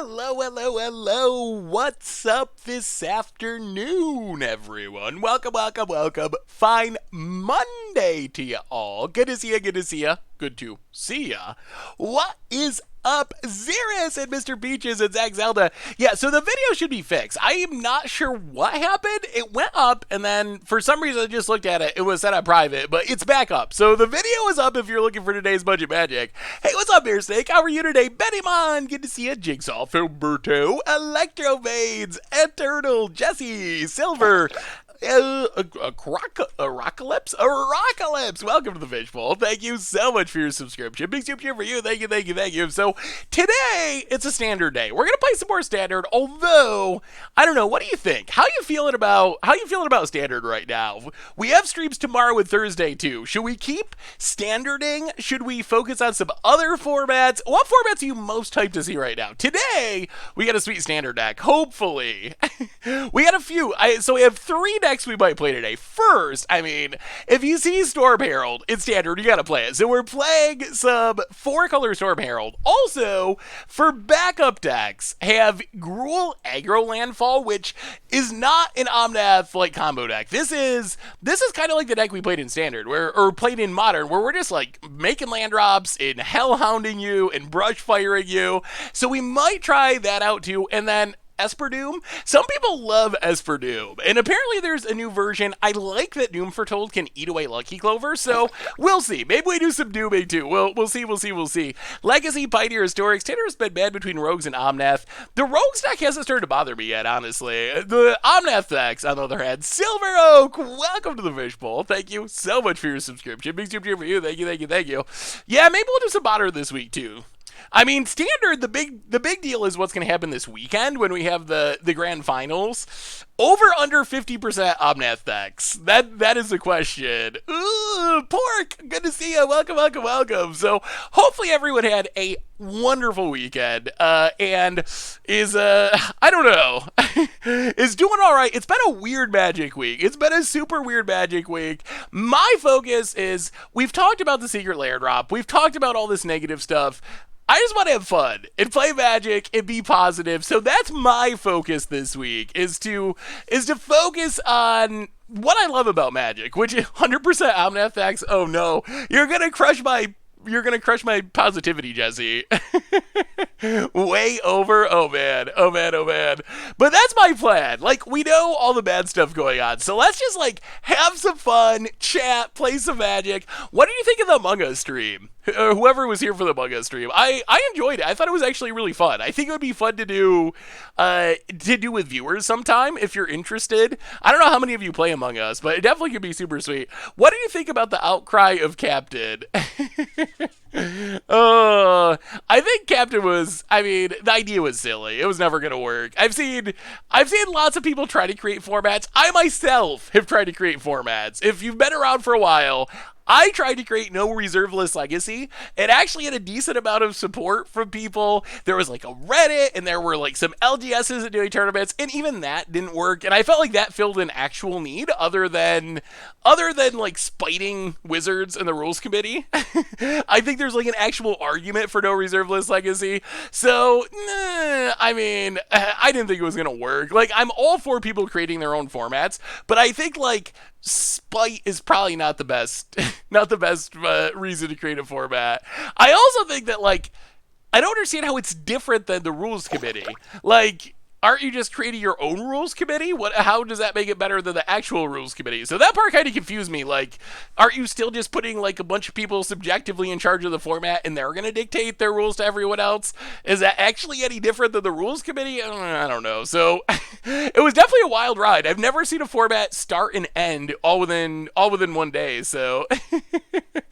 Hello, hello, hello. What's up this afternoon, everyone? Welcome, welcome, welcome. Fine Monday to you all. Good to see ya, good to see ya. Good to see ya. What is up, Xeris and Mr. Peaches and Zach Zelda? Yeah, so the video should be fixed. I am not sure what happened. It went up, and then for some reason I just looked at it. It was set on private, but it's back up. So the video is up if you're looking for today's Budget Magic. Hey, what's up, Beer Snake? How are you today? Bettymon, good to see you. Jigsaw, Filberto, Electrovades, Eternal, Jesse, Silver, Rockalypse. Welcome to the Fishbowl. Thank you so much for your subscription. Big soup here for you. Thank you, thank you, thank you. So today it's a standard day. We're gonna play some more standard. Although I don't know. What do you think? How you feeling about standard right now? We have streams tomorrow and Thursday too. Should we keep standarding? Should we focus on some other formats? What formats are you most hyped to see right now? Today we got a sweet standard deck. Hopefully, we got a few. So we have 3 decks we might play today. First, I mean, if you see Storm Herald, it's standard, you gotta play it. So we're playing some 4-color Storm Herald. Also, for backup decks, have Gruul Aggro Landfall, which is not an Omnath like combo deck. This is kind of like the deck we played in standard, or played in modern, where we're just like making land drops and hellhounding you and brush firing you. So we might try that out too, and then Esper Doom. Some people love Esper Doom, and apparently there's a new version. I like that Doom Foretold can eat away Lucky Clover, so we'll see. Maybe we do some Dooming too. We'll see. Legacy, Pioneer, Historics. Tanner's been bad between Rogues and Omnath. The Rogues deck hasn't started to bother me yet, honestly. The Omnath decks, on the other hand. Silver Oak, welcome to the Fishbowl. Thank you so much for your subscription. Big super here for you. Thank you. Yeah, maybe we'll do some Bonner this week too. I mean, standard, the big deal is what's going to happen this weekend when we have the grand finals. Over under 50% Omnath decks. That is the question. Ooh, Pork, good to see you. Welcome. So hopefully everyone had a wonderful weekend and is I don't know, is doing all right. It's been a weird Magic week. It's been a super weird Magic week. My focus is, we've talked about the secret lair drop. We've talked about all this negative stuff. I just want to have fun and play Magic and be positive. So that's my focus this week, is to focus on what I love about Magic, which is 100% Omnath decks. Oh no, you're gonna crush my positivity, Jesse. Way over. Oh man. But that's my plan. Like, we know all the bad stuff going on, so let's just like have some fun, chat, play some Magic. What did you think of the Among Us stream? Whoever was here for the Among Us stream, I enjoyed it. I thought it was actually really fun. I think it would be fun to do with viewers sometime if you're interested. I don't know how many of you play Among Us, but it definitely could be super sweet. What do you think about the outcry of Captain? I think Captain was, I mean, the idea was silly. It was never going to work. I've seen lots of people try to create formats. I myself have tried to create formats. If you've been around for a while, I tried to create No Reserve List Legacy. It actually had a decent amount of support from people. There was like a Reddit, and there were like some LGSs at doing tournaments, and even that didn't work. And I felt like that filled an actual need other than like spiting wizards in the rules committee. I think there's like an actual argument for No Reserve List Legacy. So, I mean, I didn't think it was going to work. Like, I'm all for people creating their own formats, but I think like spite is probably not the best reason to create a format. I also think that, like, I don't understand how it's different than the rules committee. Like, aren't you just creating your own rules committee? How does that make it better than the actual rules committee? So that part kind of confused me. Like, aren't you still just putting like a bunch of people subjectively in charge of the format, and they're going to dictate their rules to everyone else? Is that actually any different than the rules committee? I don't know. So it was definitely a wild ride. I've never seen a format start and end all within one day. So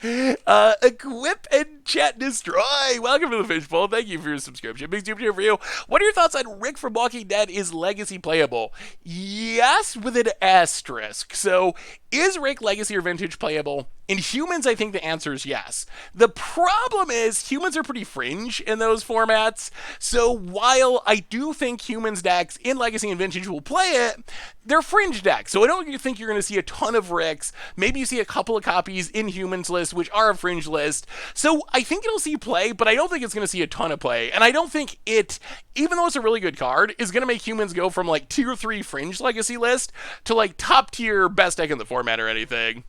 equip and chat destroy. Welcome to the Fishbowl. Thank you for your subscription. Big super here for you. What are your thoughts on Rick from Walking Dead? Is Legacy playable? Yes, with an asterisk. So Is Rick Legacy or Vintage playable? In humans, I think the answer is yes. The problem is humans are pretty fringe in those formats. So while I do think humans decks in Legacy and Vintage will play it, they're fringe decks. So I don't think you're going to see a ton of Ricks. Maybe you see a couple of copies in humans list, which are a fringe list. So I think it'll see play, but I don't think it's going to see a ton of play. And I don't think it, even though it's a really good card, is going to make humans go from like tier 3 fringe Legacy list to like top tier best deck in the format or anything.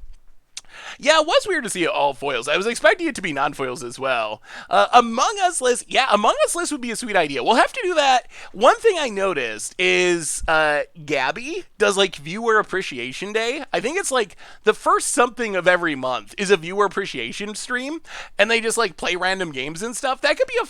Yeah, it was weird to see it all foils. I was expecting it to be non-foils as well. Among Us list, yeah, Among Us list would be a sweet idea. We'll have to do that. One thing I noticed is Gabby does like Viewer Appreciation Day. I think it's like the first something of every month is a Viewer Appreciation stream, and they just like play random games and stuff. That could be a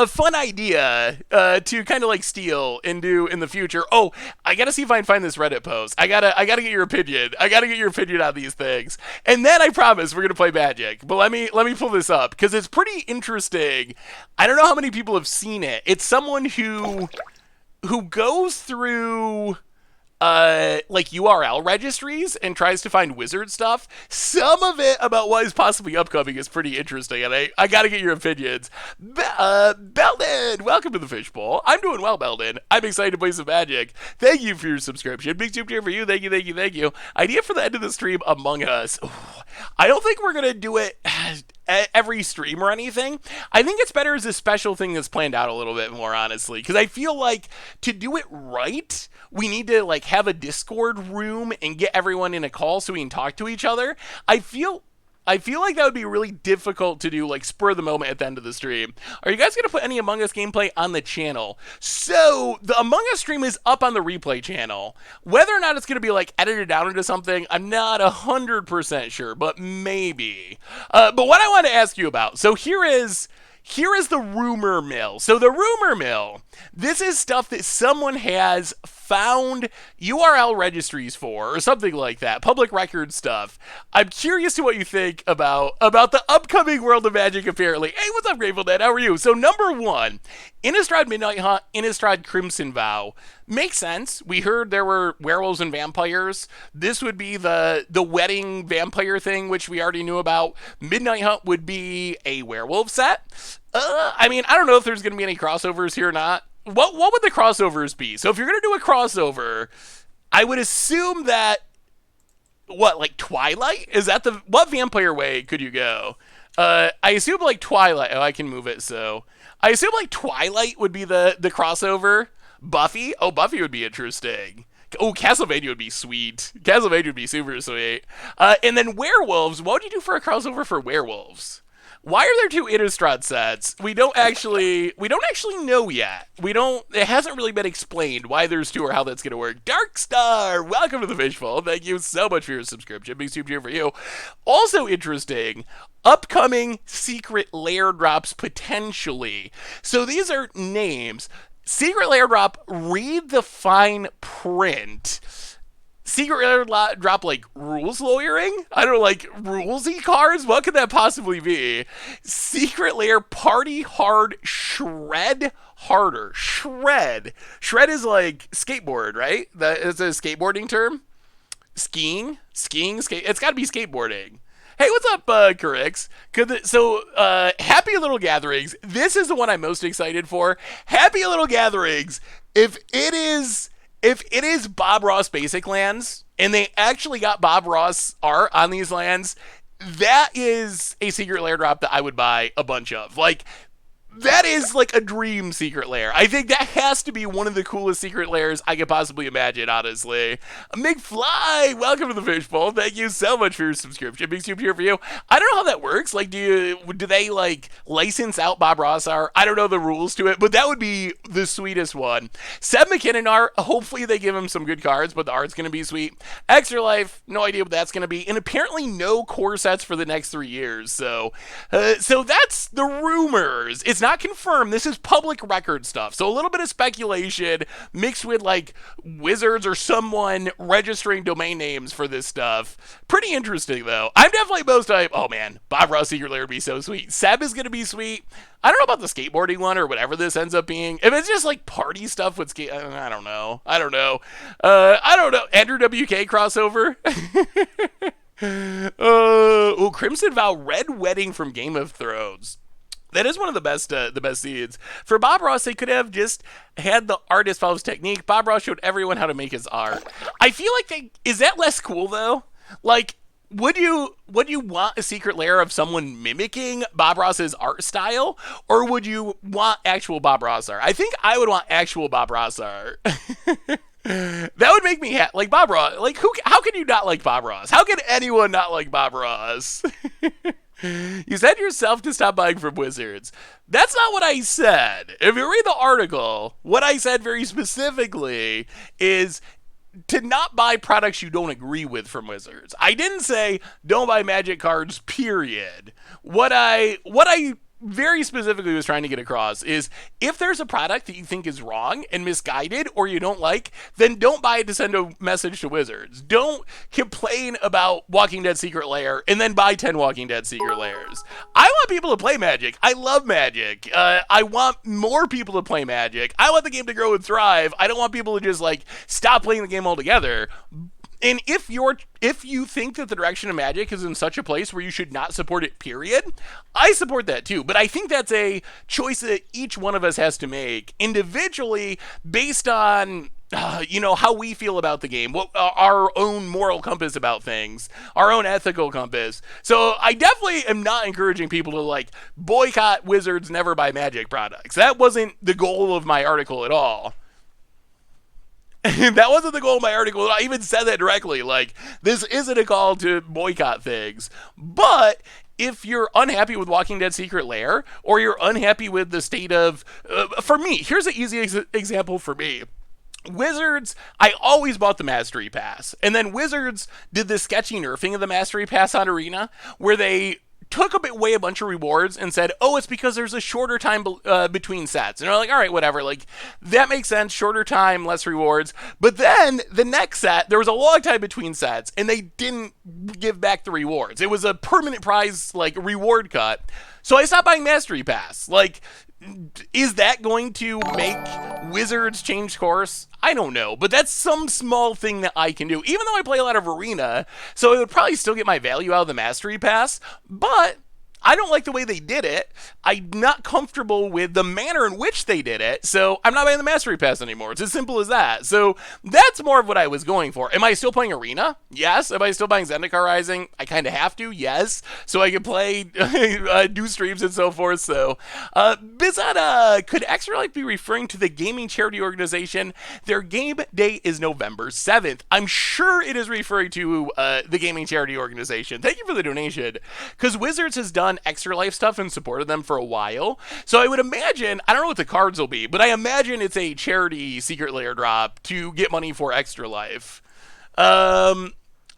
fun idea to kind of like steal and do in the future. Oh, I gotta see if I can find this Reddit post. I gotta get your opinion. I gotta get your opinion on these things. And then I promise we're gonna play Magic. But let me pull this up because it's pretty interesting. I don't know how many people have seen it. It's someone who goes through like URL registries and tries to find wizard stuff. Some of it about what is possibly upcoming is pretty interesting, and I gotta get your opinions. Belden, welcome to the Fishbowl. I'm doing well, Belden. I'm excited to play some Magic. Thank you for your subscription. Big super tier for you. Thank you. Idea for the end of the stream, Among Us. Ooh, I don't think we're gonna do it every stream or anything. I think it's better as a special thing that's planned out a little bit more, honestly, because I feel like to do it right, we need to like have a Discord room and get everyone in a call so we can talk to each other. I feel like that would be really difficult to do, like, spur of the moment at the end of the stream. Are you guys going to put any Among Us gameplay on the channel? So, the Among Us stream is up on the replay channel. Whether or not it's going to be, like, edited down into something, I'm not 100% sure, but maybe. But what I want to ask you about, so here is the rumor mill. So the rumor mill, this is stuff that someone has found URL registries for, or something like that, public record stuff. I'm curious to what you think about the upcoming World of Magic, apparently. Hey, what's up, Grateful Dead? How are you? So number one, Innistrad Midnight Hunt, Innistrad Crimson Vow. Makes sense. We heard there were werewolves and vampires. This would be the wedding vampire thing, which we already knew about. Midnight Hunt would be a werewolf set. I mean, I don't know if there's going to be any crossovers here or not. What would the crossovers be? So if you're going to do a crossover, I would assume that, like Twilight? Is that what vampire way could you go? I assume like Twilight. Oh, I can move it, so. I assume like Twilight would be the crossover. Buffy? Oh, Buffy would be interesting. Oh, Castlevania would be sweet. Castlevania would be super sweet. And then werewolves. What would you do for a crossover for werewolves? Why are there two Innistrad sets? We don't actually know yet. It hasn't really been explained why there's two or how that's going to work. Darkstar, welcome to the Fishbowl. Thank you so much for your subscription. Big super cheer for you. Also interesting, upcoming secret lair drops potentially. So these are names. Secret lair drop, read the fine print. Secret lair drop, like, rules lawyering? I don't know, like, rulesy cards? What could that possibly be? Secret lair party hard shred harder. Shred. Shred is like skateboard, right? That is a skateboarding term? Skiing? It's gotta be skateboarding. Hey, what's up, Curix? Happy Little Gatherings. This is the one I'm most excited for. Happy Little Gatherings. If it is Bob Ross basic lands, and they actually got Bob Ross art on these lands, that is a secret lair drop that I would buy a bunch of. Like, that is like a dream secret lair. I think that has to be one of the coolest secret lairs I could possibly imagine, honestly. McFly, welcome to the Fishbowl. Thank you so much for your subscription. Big super here for you. I don't know how that works. Like, do they like license out Bob Ross art? I don't know the rules to it, but that would be the sweetest one. Seb McKinnon art, hopefully they give him some good cards, but the art's going to be sweet. Extra Life, no idea what that's going to be. And apparently no core sets for the next 3 years. So that's the rumors. It's it's not confirmed. This is public record stuff. So a little bit of speculation mixed with like Wizards or someone registering domain names for this stuff. Pretty interesting though. I'm definitely most hype. Oh man, Bob Ross Secret Lair would be so sweet. Seb is gonna be sweet. I don't know about the skateboarding one or whatever this ends up being. If it's just like party stuff with skate, I don't know. I don't know. Andrew WK crossover. Crimson Vow Red Wedding from Game of Thrones. That is one of the best seeds. For Bob Ross, they could have just had the artist follow his technique. Bob Ross showed everyone how to make his art. I feel like is that less cool though? Like, would you want a secret lair of someone mimicking Bob Ross's art style, or would you want actual Bob Ross art? I think I would want actual Bob Ross art. That would make me like Bob Ross. Like, how can you not like Bob Ross? How can anyone not like Bob Ross? You said yourself to stop buying from Wizards. That's not what I said. If you read the article, what I said very specifically is to not buy products you don't agree with from Wizards. I didn't say don't buy Magic cards, period. What I very specifically was trying to get across is if there's a product that you think is wrong and misguided or you don't like, then don't buy it to send a message to Wizards. Don't complain about Walking Dead Secret Lair and then buy 10 Walking Dead Secret Lairs. I want people to play Magic. I love Magic. I want more people to play Magic. I want the game to grow and thrive. I don't want people to just like stop playing the game altogether. And if you think that the direction of Magic is in such a place where you should not support it, period, I support that too. But I think that's a choice that each one of us has to make individually based on, how we feel about the game, what our own moral compass about things, our own ethical compass. So I definitely am not encouraging people to like boycott Wizards, never buy Magic products. That wasn't the goal of my article at all. That wasn't the goal of my article. I even said that directly. Like, this isn't a call to boycott things. But if you're unhappy with Walking Dead Secret Lair, or you're unhappy with the state of... for me, here's an easy example for me. Wizards, I always bought the Mastery Pass. And then Wizards did this sketchy nerfing of the Mastery Pass on Arena, where they took away a bunch of rewards and said, oh, it's because there's a shorter time between sets. And they're like, all right, whatever. Like, that makes sense. Shorter time, less rewards. But then the next set, there was a long time between sets, and they didn't give back the rewards. It was a permanent prize, like, reward cut. So I stopped buying Mastery Pass. Like, is that going to make Wizards change course? I don't know, but that's some small thing that I can do, even though I play a lot of Arena, so it would probably still get my value out of the Mastery Pass, but I don't like the way they did it. I'm not comfortable with the manner in which they did it, so I'm not buying the Mastery Pass anymore. It's as simple as that. So that's more of what I was going for. Am I still playing Arena? Yes. Am I still buying Zendikar Rising? I kind of have to, yes. So I can play, do streams and so forth. So, Bizada, could Extra Life be referring to the gaming charity organization? Their game day is November 7th. I'm sure it is referring to the gaming charity organization. Thank you for the donation. Because Wizards has done Extra Life stuff and supported them for a while. So I would imagine, I don't know what the cards will be, but I imagine it's a charity Secret Lair drop to get money for Extra Life.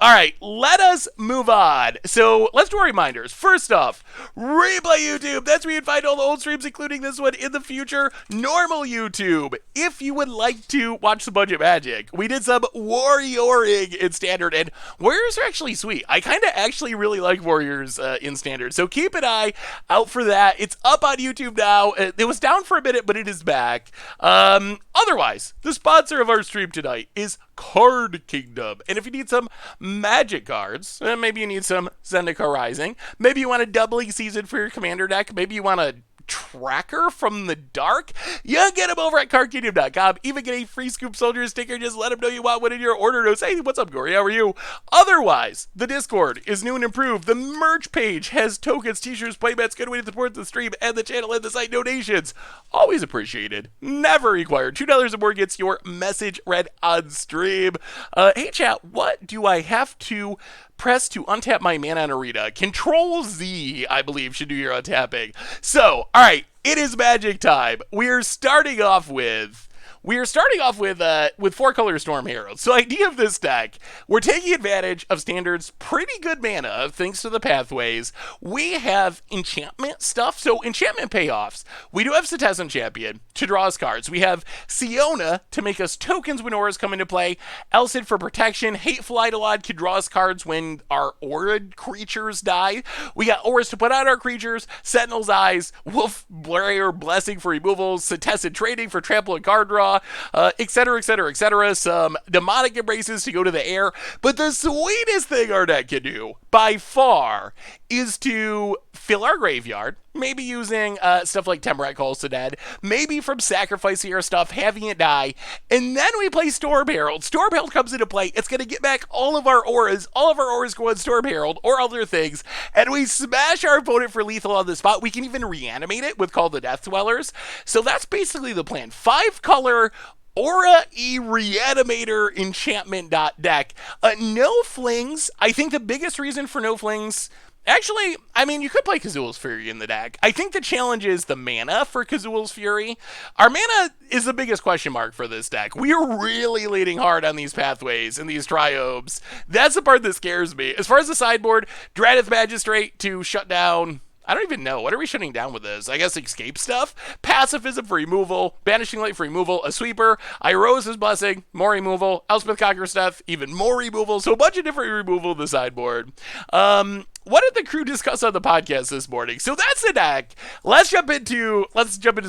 All right, let us move on. So let's do our reminders. First off, Replay YouTube. That's where you'd find all the old streams, including this one in the future. Normal YouTube. If you would like to watch some Budget Magic, we did some Warrioring in Standard, and Warriors are actually sweet. I kind of actually really like Warriors in Standard, so keep an eye out for that. It's up on YouTube now. It was down for a minute, but it is back. Otherwise, the sponsor of our stream tonight is Card Kingdom. And if you need some Magic cards, maybe you need some Zendikar Rising, maybe you want a doubling season for your commander deck, maybe you want a tracker from the dark, you get them over at cardkingdom.com. Even get a free Scoop Soldier sticker. Just let them know you want one in your order. No, say, what's up, Gory? How are you? Otherwise, the Discord is new and improved. The merch page has tokens, t-shirts, playmats, good way to support the stream and the channel and the site. Donations, always appreciated, never required. $2 or more gets your message read on stream. Hey chat, what do I have to press to untap my mana in Arena? Control Z, I believe, should do your untapping. So, alright, it is Magic time. We're starting off with we are starting off with 4-color Storm Herald. So idea of this deck, we're taking advantage of Standard's pretty good mana thanks to the pathways. We have enchantment stuff, so enchantment payoffs. We do have Cetessan Champion to draw us cards. We have Siona to make us tokens when auras come into play. Elcid for protection. Hateful Eidolon can draw us cards when our aura creatures die. We got auras to put on our creatures. Sentinel's Eyes, Wolf Blare Blessing for removals, Cetessan Trading for trample and card draw, etc., etc., etc. Some Demonic Embraces to go to the air. But the sweetest thing our deck can do, by far, is to fill our graveyard, maybe using stuff like Temrat Calls to Dead, maybe from sacrificing our stuff, having it die, and then we play Storm Herald. Storm Herald comes into play, it's going to get back all of our auras go on Storm Herald, or other things, and we smash our opponent for lethal on the spot. We can even reanimate it with Call the Death Dwellers. So that's basically the plan. 5-color Aura E Reanimator enchantment deck. No flings. I think the biggest reason for no flings, actually, I mean, you could play Kazul's Fury in the deck. I think the challenge is the mana for Kazul's Fury. Our mana is the biggest question mark for this deck. We are really leaning hard on these pathways and these triomes. That's the part that scares me. As far as the sideboard, Dreadeth Magistrate to shut down, I don't even know. What are we shutting down with this? I guess escape stuff? Pacifism for removal. Banishing Light for removal. A sweeper. Irose's Blessing. More removal. Elspeth Conqueror's Death. Even more removal. So a bunch of different removal in the sideboard. What did the crew discuss on the podcast this morning? So that's the deck. Let's jump into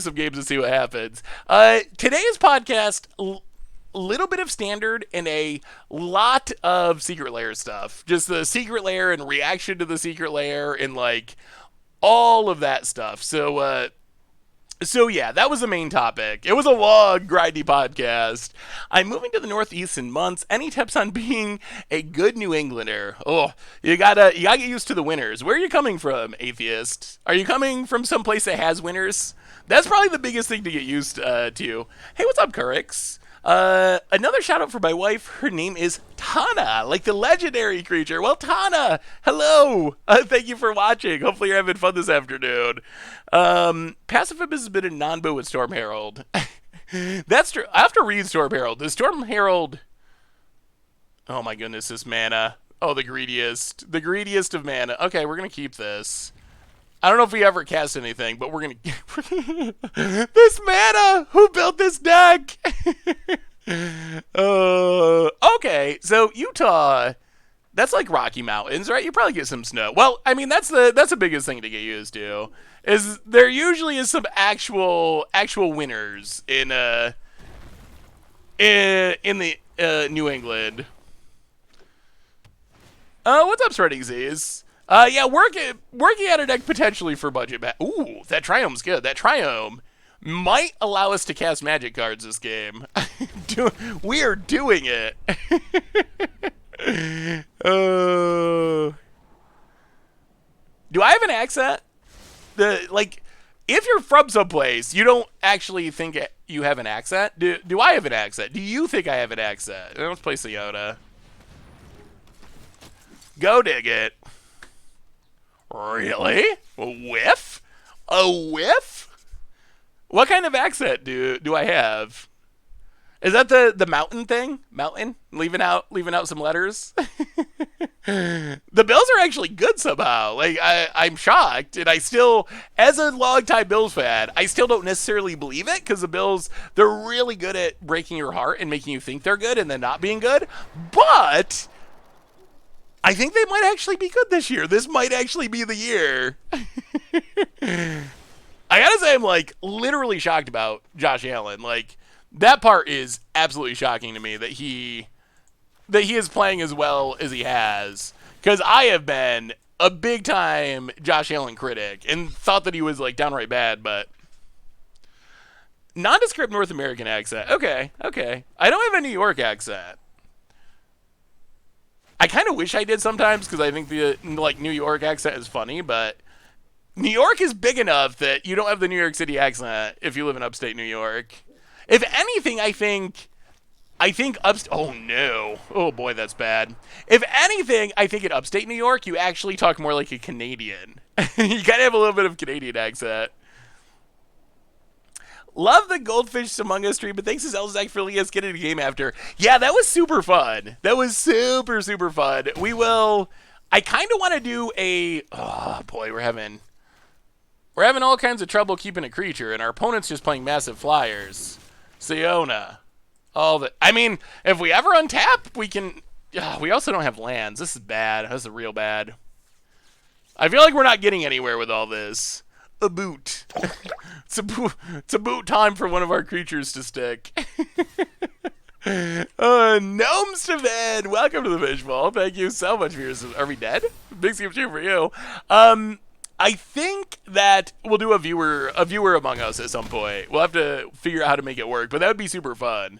some games and see what happens. Today's podcast, little bit of Standard and a lot of Secret Lair stuff. Just the Secret Lair and reaction to the Secret Lair and like all of that stuff. So yeah, that was the main topic. It was a long, grindy podcast. I'm moving to the Northeast in months. Any tips on being a good New Englander? Oh, you gotta get used to the winters. Where are you coming from, atheist? Are you coming from some place that has winters? That's probably the biggest thing to get used to. Hey, what's up, Curix? Another shout out for my wife. Her name is Tana, like the legendary creature. Well, Tana, hello. Thank you for watching. Hopefully you're having fun this afternoon. Pacifism has been a non-boo with Storm Herald. That's true. I have to read Storm Herald. The Storm Herald, oh my goodness, this mana. Oh, the greediest of mana. Okay, we're going to keep this. I don't know if we ever cast anything, but we're going to... This mana! Who built this deck? Okay, so Utah, that's like Rocky Mountains, right? You probably get some snow. Well, I mean, that's the biggest thing to get used to. Is there usually is some actual winners in the New England. What's up, Spreading Z's? Yeah, working at a deck potentially for budget. Ooh, that Triome's good. That Triome might allow us to cast magic cards this game. We are doing it. Do I have an accent? If you're from someplace, you don't actually think you have an accent. Do I have an accent? Do you think I have an accent? Let's play Siona. Go dig it. Really? A whiff? A whiff? What kind of accent do I have? Is that the mountain thing? Mountain? Leaving out some letters? The Bills are actually good somehow. Like, I'm shocked. And I still, as a longtime Bills fan, I still don't necessarily believe it, because the Bills, they're really good at breaking your heart and making you think they're good and then not being good. But I think they might actually be good this year. This might actually be the year. I gotta say, I'm like literally shocked about Josh Allen. Like, that part is absolutely shocking to me that he is playing as well as he has. Because I have been a big time Josh Allen critic and thought that he was like downright bad, but nondescript North American accent. Okay. I don't have a New York accent. I kind of wish I did sometimes, because I think the New York accent is funny, but New York is big enough that you don't have the New York City accent if you live in upstate New York. If anything, I think oh no. Oh boy, that's bad. If anything, I think in upstate New York, you actually talk more like a Canadian. You kind of have a little bit of Canadian accent. Love the Goldfish Among Us stream, but thanks to Zelzak for letting us get in a game after. Yeah, that was super fun. That was super, super fun. We will... I kind of want to do a... Oh, boy, we're having all kinds of trouble keeping a creature, and our opponent's just playing massive flyers. Siona. All the... I mean, if we ever untap, we can... we also don't have lands. This is bad. This is real bad. I feel like we're not getting anywhere with all this. A boot. It's a boot time for one of our creatures to stick. Gnomes to bed. Welcome to the Fishbowl. Thank you so much for your... Are we dead? Big skip for you. I think that we'll do a viewer Among Us at some point. We'll have to figure out how to make it work, but that would be super fun.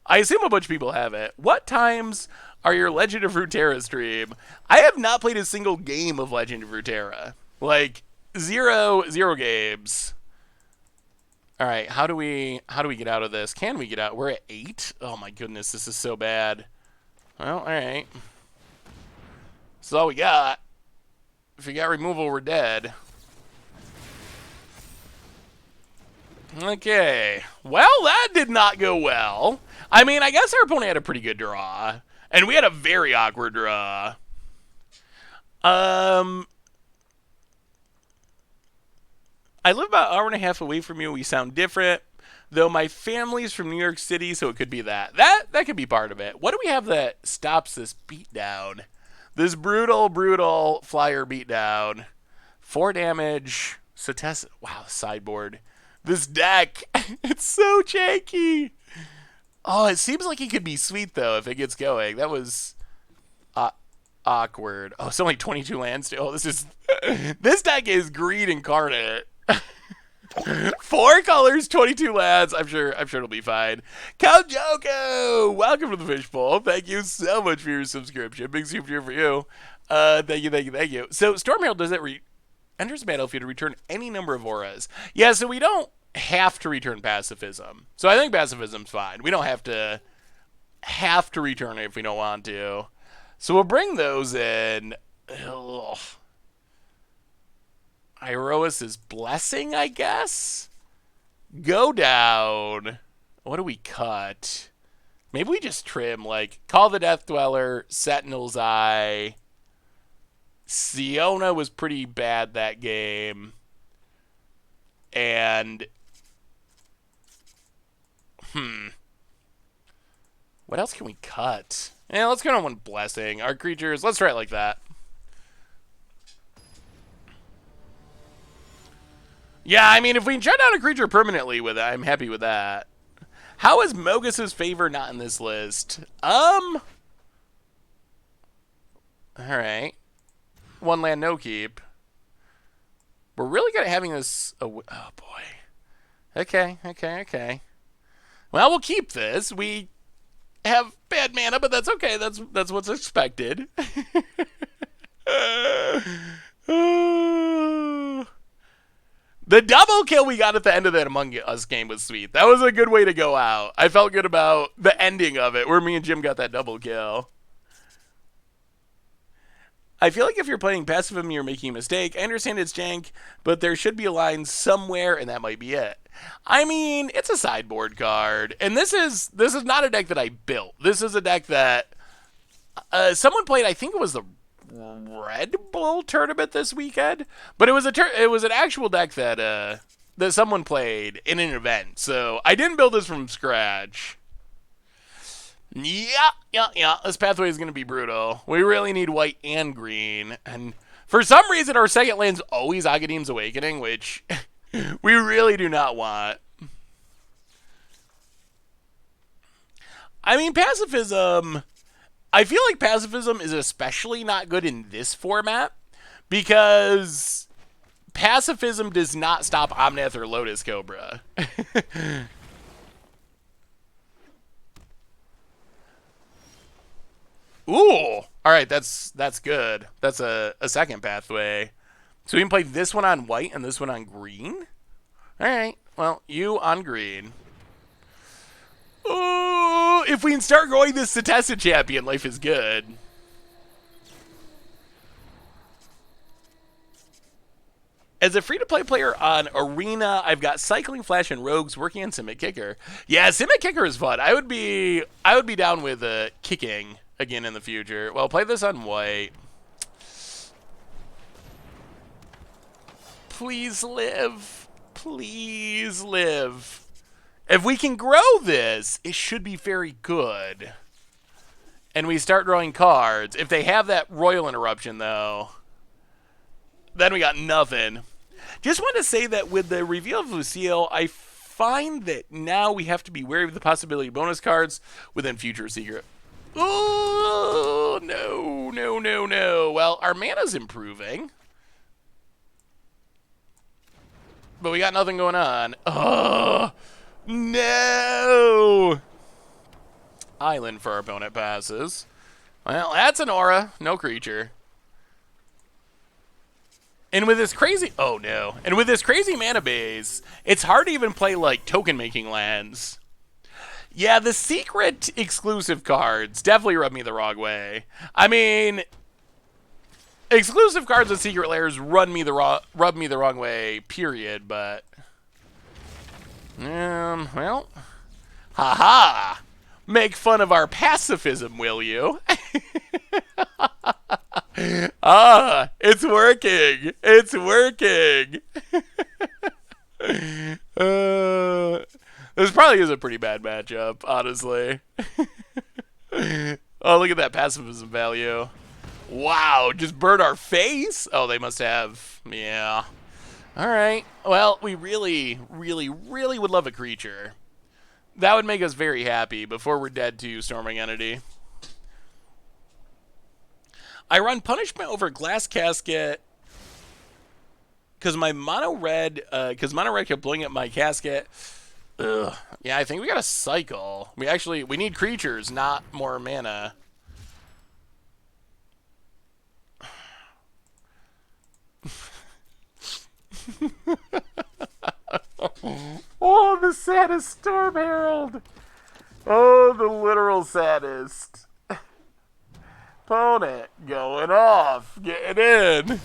I assume a bunch of people have it. What times are your Legend of Runeterra stream? I have not played a single game of Legend of Runeterra. Like, zero games. All right, how do we get out of this? Can we get out? We're at 8. Oh my goodness, this is so bad. Well, all right. This is all we got. If we got removal, we're dead. Okay. Well, that did not go well. I mean, I guess our opponent had a pretty good draw, and we had a very awkward draw. I live about an hour and a half away from you. We sound different, though my family's from New York City, so it could be that. That could be part of it. What do we have that stops this beatdown? This brutal flyer beatdown. 4 damage. Satessa. Wow, sideboard. This deck. It's so janky. Oh, it seems like it could be sweet, though, if it gets going. That was awkward. Oh, it's only 22 lands, too. Oh, this deck is green incarnate. 4 colors, 22 lands. I'm sure it'll be fine. Count Joko, welcome to the Fishbowl. Thank you so much for your subscription. Big super here for you. Thank you. So Storm Herald does it enters the battlefield to return any number of auras. Yeah, so we don't have to return pacifism. So I think pacifism's fine. We don't have to return it if we don't want to. So we'll bring those in. Ugh. Iroas's Blessing, I guess? Go down. What do we cut? Maybe we just trim, like, Call the Death Dweller, Sentinel's Eye. Siona was pretty bad that game. And... what else can we cut? Yeah, let's go on one Blessing. Our creatures, let's try it like that. Yeah, I mean, if we can shut down a creature permanently with it, I'm happy with that. How is Mogus's Favor not in this list? All right. 1 land, no keep. We're really good at having this... Oh, boy. Okay. Well, we'll keep this. We have bad mana, but that's okay. That's what's expected. The double kill we got at the end of that Among Us game was sweet. That was a good way to go out. I felt good about the ending of it, where me and Jim got that double kill. I feel like if you're playing pacifism, you're making a mistake. I understand it's jank, but there should be a line somewhere, and that might be it. I mean, it's a sideboard card, and this is not a deck that I built. This is a deck that someone played. I think it was the Red Bull tournament this weekend, but it was an actual deck that someone played in an event. So I didn't build this from scratch. Yeah. This pathway is going to be brutal. We really need white and green, and for some reason our second land's always Aghanim's Awakening, which we really do not want. I mean, pacifism... I feel like pacifism is especially not good in this format because pacifism does not stop Omnath or Lotus Cobra. Ooh! Alright, that's good. That's a second pathway. So we can play this one on white and this one on green? Alright, well, you on green. Ooh, if we can start growing this Satessa champion, life is good. As a free-to-play player on Arena, I've got Cycling, Flash, and Rogues working on Simic Kicker. Yeah, Simic Kicker is fun. I would be down with kicking again in the future. Well, play this on white. Please live. Please live. If we can grow this, it should be very good. And we start drawing cards. If they have that Royal Interruption, though, then we got nothing. Just want to say that with the reveal of Lucille, I find that now we have to be wary of the possibility of bonus cards within Future Secret. Oh, no, no, no, no. Well, our mana's improving. But we got nothing going on. Oh, no. Island for our opponent passes. Well, that's an aura. No creature. And with this crazy... Oh, no. And with this crazy mana base, it's hard to even play, like, token-making lands. Yeah, the secret exclusive cards definitely rub me the wrong way. I mean... Exclusive cards and secret layers rub me the wrong way, period, but... well... Haha! Make fun of our pacifism, will you? Ah, it's working! It's working! This probably is a pretty bad matchup, honestly. Oh, look at that pacifism value. Wow, just burn our face? Oh, they must have. Yeah. Alright. Well, we really, really, really would love a creature. That would make us very happy before we're dead to Storming Entity. I run Punishment over Glass Casket because my mono red kept blowing up my casket. Ugh. Yeah, I think we got to cycle. We need creatures, not more mana. Oh, the saddest Storm Herald. Oh, the literal saddest. Opponent going off, getting in.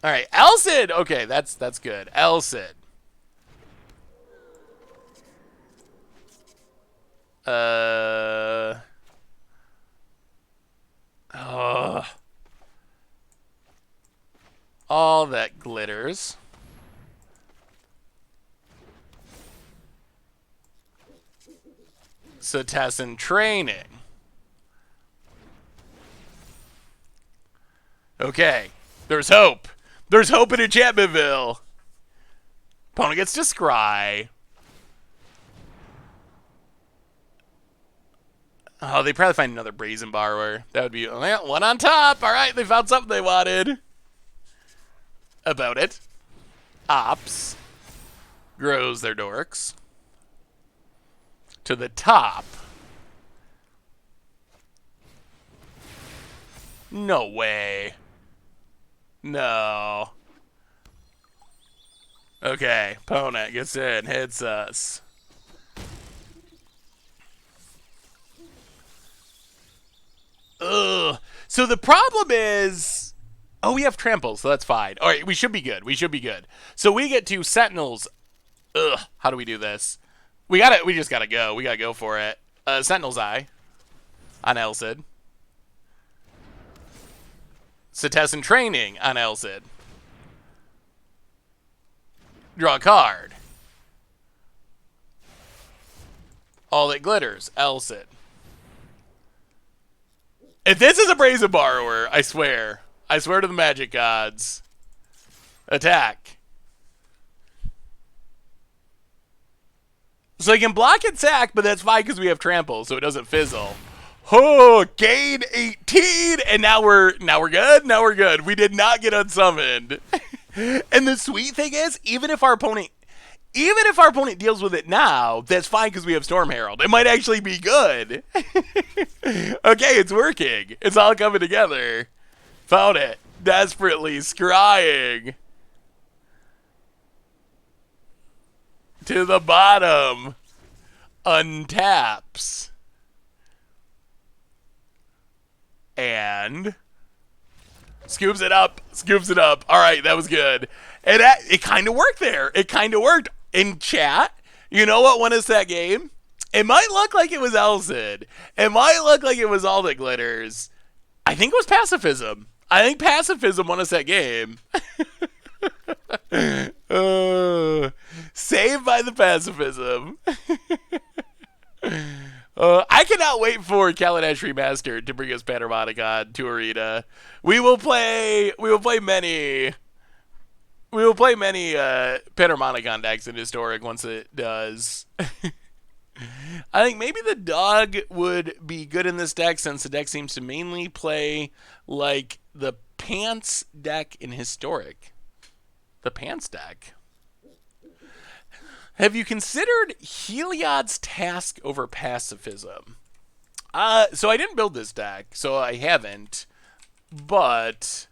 All right, Elcid. Okay, that's good. Elcid. All that glitters. Cetacean training. Okay, there's hope. There's hope in Enchantmentville. Opponent gets to scry. Oh, they probably find another Brazen Borrower. That would be one on top. All right, they found something they wanted. About it. Ops. Grows their dorks. To the top. No way. No. Okay, opponent gets in, hits us. Ugh. So the problem is... Oh, we have trample, so that's fine. All right, we should be good. We should be good. So we get to Sentinels. Ugh. How do we do this? We just gotta go. We gotta go for it. Sentinel's Eye on Elcid. Cetacean Training on Elcid. Draw a card. All that glitters, Elcid. If this is a Brazen Borrower, I swear. I swear to the magic gods. Attack. So he can block and sack, but that's fine because we have trample, so it doesn't fizzle. Oh, gain 18, and now we're good. Now we're good. We did not get unsummoned. And the sweet thing is, even if our opponent deals with it now, that's fine because we have Storm Herald. It might actually be good. Okay, it's working. It's all coming together. Found it. Desperately scrying. To the bottom. Untaps. And Scoops it up. Scoops it up. All right, that was good. And it kind of worked there. It kind of worked. In chat, you know what won us that game? It might look like it was Elson. It might look like it was all that glitters. I think it was pacifism. I think pacifism won us that game. Saved by the pacifism. I cannot wait for Kaladesh Remastered to bring us Panharmonicon to Arena. We will play many Panharmonicon decks in Historic once it does. I think maybe the dog would be good in this deck since the deck seems to mainly play like the Pants deck in Historic. The Pants deck. Have you considered Heliod's Task over Pacifism? So I didn't build this deck, so I haven't. But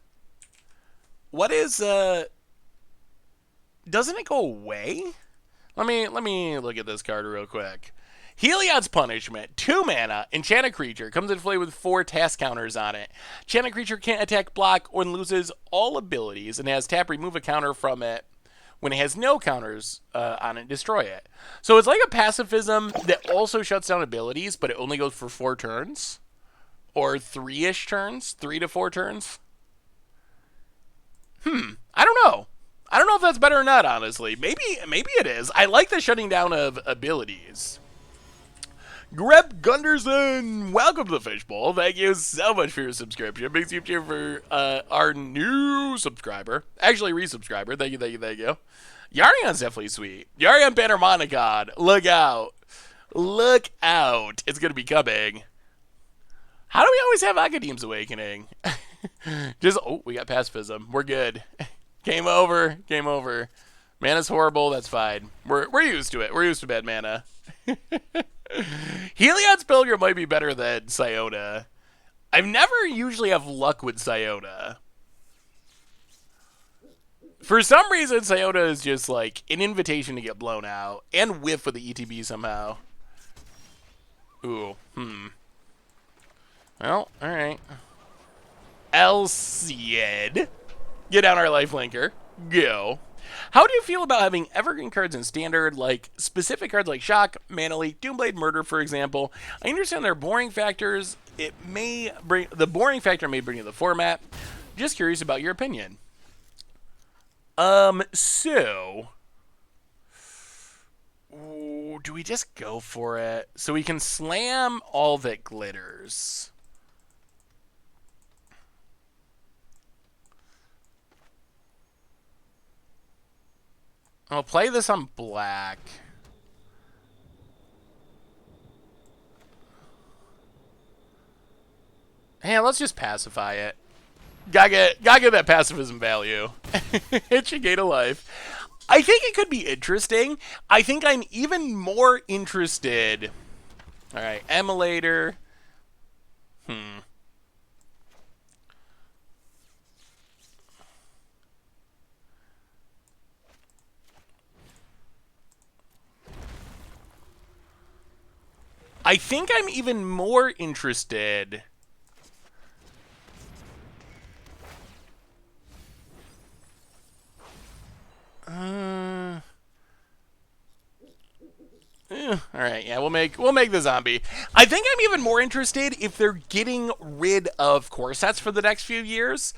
what is doesn't it go away? Let me look at this card real quick. Heliod's Punishment, 2 mana, enchant a creature, comes into play with 4 task counters on it. Enchant a creature can't attack, block, or loses all abilities, and has tap remove a counter from it. When it has no counters on it, destroy it. So it's like a pacifism that also shuts down abilities, but it only goes for 4 turns. Or 3-ish turns, 3 to 4 turns. I don't know. I don't know if that's better or not, honestly. Maybe it is. I like the shutting down of abilities. Grep Gunderson, welcome to the Fishbowl. Thank you so much for your subscription. Big super cheer for our new subscriber. Actually, resubscriber. Thank you. Yarion's definitely sweet. Yarion Panharmonicon. Look out. Look out. It's going to be coming. How do we always have Akadeem's Awakening? We got pacifism. We're good. Game over. Mana's horrible. That's fine. We're used to it. We're used to bad mana. Heliod's Pilgrim might be better than Siona. I've never usually have luck with Siona. For some reason, Siona is just like an invitation to get blown out and whiff with the ETB somehow. Ooh, Well, alright. Elcied. Get down our lifelinker. Go. How do you feel about having evergreen cards in Standard, like specific cards like Shock, Mana Leak, Doomblade, Murder, for example? I understand their boring factors. The boring factor may bring you the format. Just curious about your opinion. So... Ooh, do we just go for it? So we can slam all that glitters. I'll play this on black. Hey, let's just pacify it. Gotta get that pacifism value. It should gain a life. I think it could be interesting. I think I'm even more interested. Alright, Emulator. I think I'm even more interested. Alright, yeah, we'll make the zombie. I think I'm even more interested if they're getting rid of core sets for the next few years.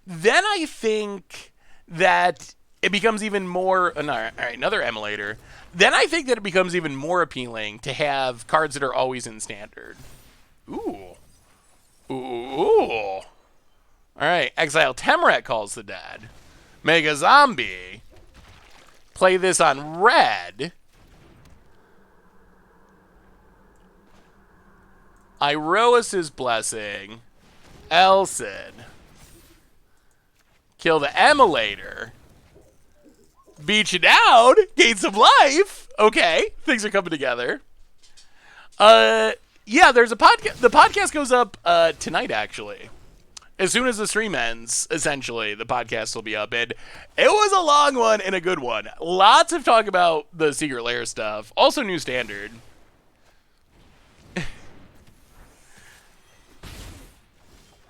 Then I think that it becomes even more... Alright, another Emulator. Then I think that it becomes even more appealing to have cards that are always in Standard. Ooh. Alright, Exile Temrat Calls the Dead. Make a zombie. Play this on red. Iroas's Blessing. Elson. Kill the Emulator. Beat you down. Gain some life. Okay, things are coming together. Yeah, there's a podcast. The podcast goes up tonight, actually. As soon as the stream ends, essentially, the podcast will be up. And it was a long one and a good one. Lots of talk about the Secret Lair stuff. Also, new Standard.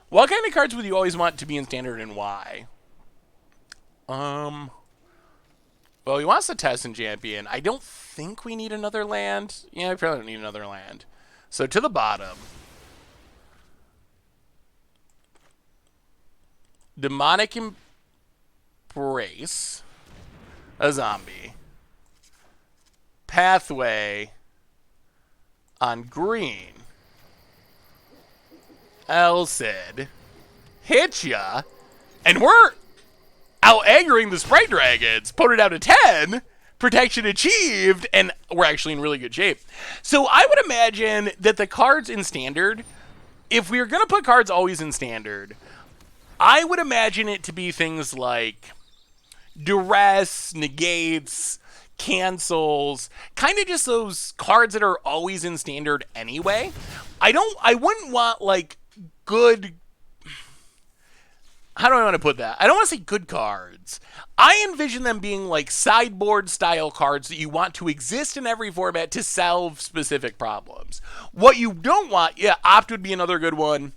What kind of cards would you always want to be in standard and why? Um, well, he wants to test and champion. I don't think we need another land. Yeah, we probably don't need another land. So to the bottom. Demonic Embrace. A zombie. Pathway on green. Elcid. Hit ya. And we're out-aggroing the Sprite Dragons. Put it out to 10. Protection achieved. And we're actually in really good shape. So I would imagine that the cards in Standard, if we are going to put cards always in Standard, I would imagine it to be things like duress, negates, cancels, kind of just those cards that are always in Standard anyway. I wouldn't want like good, how do I want to put that? I don't want to say good cards. I envision them being like sideboard style cards that you want to exist in every format to solve specific problems. What you don't want, yeah, Opt would be another good one.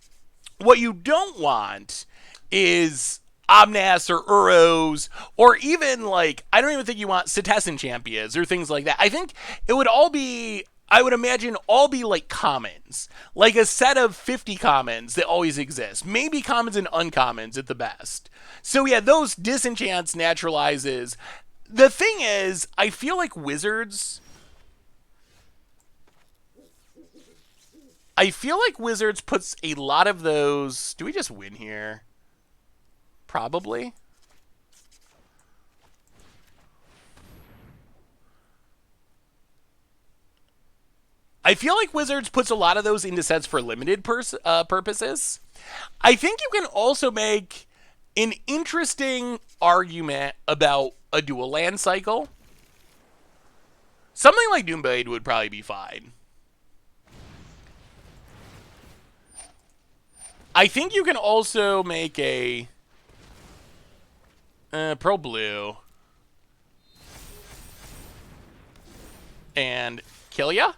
What you don't want is Omnas or Uros, or even like, I don't even think you want Cetessan Champions or things like that. I think it would all be, I would imagine, all be like commons. Like a set of 50 commons that always exist. Maybe commons and uncommons at the best. So yeah, those disenchants, naturalizes. The thing is, I feel like Wizards puts a lot of those. Do we just win here? Probably. I feel like Wizards puts a lot of those into sets for limited purposes. I think you can also make an interesting argument about a dual land cycle. Something like Doomblade would probably be fine. I think you can also make a Pro Blue and kill ya.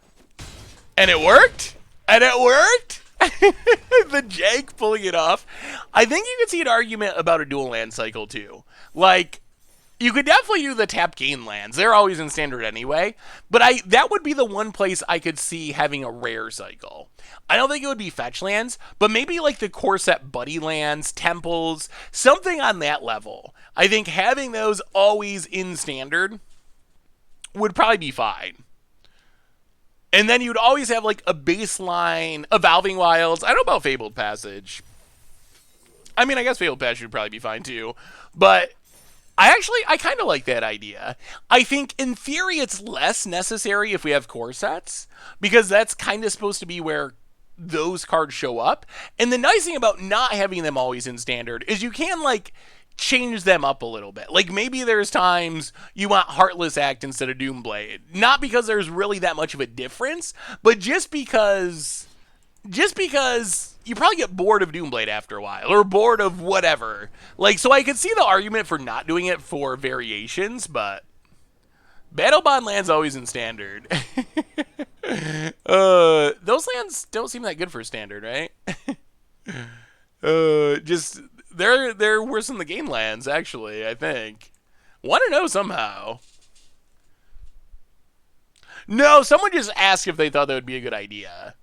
And it worked. And it worked. The jank pulling it off. I think you could see an argument about a dual land cycle too. Like, you could definitely do the tap gain lands. They're always in Standard anyway. But that would be the one place I could see having a rare cycle. I don't think it would be fetch lands, but maybe like the core set buddy lands, temples, something on that level. I think having those always in Standard would probably be fine. And then you'd always have like a baseline Evolving Wilds. I don't know about Fabled Passage. I mean, I guess Fabled Passage would probably be fine too. But I kind of like that idea. I think in theory it's less necessary if we have core sets, because that's kind of supposed to be where those cards show up. And the nice thing about not having them always in Standard is you can like change them up a little bit. Like maybe there's times you want Heartless Act instead of Doomblade. Not because there's really that much of a difference, but just because you probably get bored of Doomblade after a while, or bored of whatever. Like, so I could see the argument for not doing it for variations, but Battle Bond lands always in Standard. Those lands don't seem that good for Standard, right? Just they're worse than the game lands, actually, I think. Want to know somehow. No, someone just asked if they thought that would be a good idea.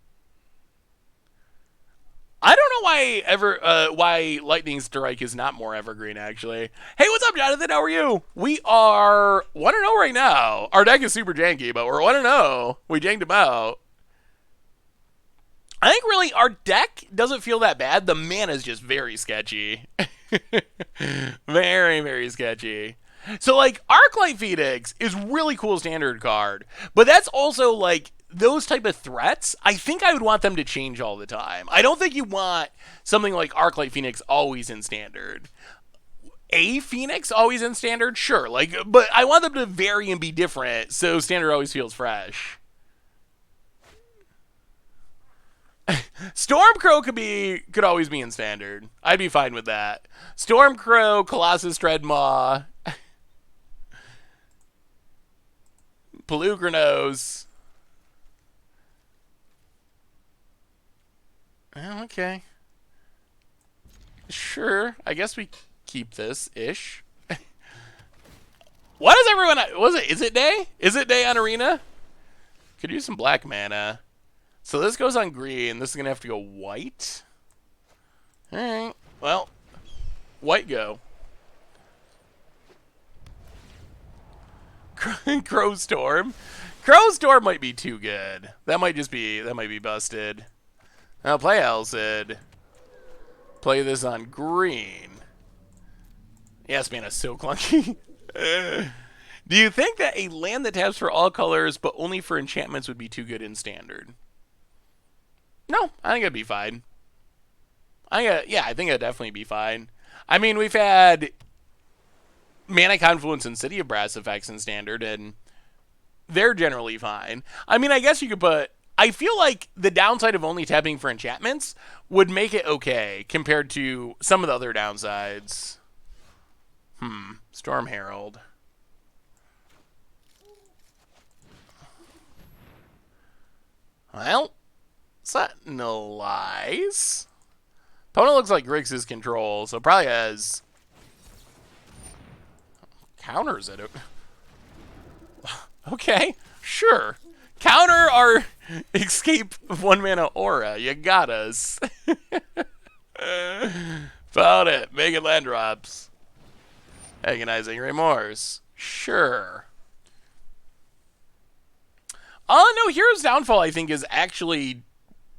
I don't know why Lightning Strike is not more evergreen, actually. Hey, what's up, Jonathan? How are you? We are 1-0 right now. Our deck is super janky, but we're 1-0. We janked him out. I think really our deck doesn't feel that bad. The mana is just very sketchy. Very, very sketchy. So, like, Arclight Phoenix is really cool Standard card, but that's also, like, those type of threats, I think I would want them to change all the time. I don't think you want something like Arclight Phoenix always in Standard. A Phoenix always in Standard? Sure, like, but I want them to vary and be different so Standard always feels fresh. Stormcrow could always be in Standard. I'd be fine with that. Stormcrow, Colossus Dreadmaw, Pelugranos. Oh, okay. Sure, I guess we keep this-ish. What is everyone... Is it day? Is it day on Arena? Could use some black mana. So this goes on green. This is going to have to go white. Alright, well, white go. Crow Storm. Crow Storm might be too good. That might be busted. Now play Elsid. Play this on green. Yes, man, it's so clunky. Do you think that a land that taps for all colors but only for enchantments would be too good in standard? No, I think it'd be fine. I think it'd definitely be fine. I mean, we've had Mana Confluence and City of Brass effects in standard, and they're generally fine. I mean, I guess you could put... I feel like the downside of only tapping for enchantments would make it okay compared to some of the other downsides. Storm Herald. Well, Sentinelize. Opponent looks like Grixis control, so probably has counters it. Okay, sure. Counter our escape 1-mana aura. You got us. Found it. Making land drops. Agonizing Remorse. Sure. No, Hero's Downfall, I think, is actually,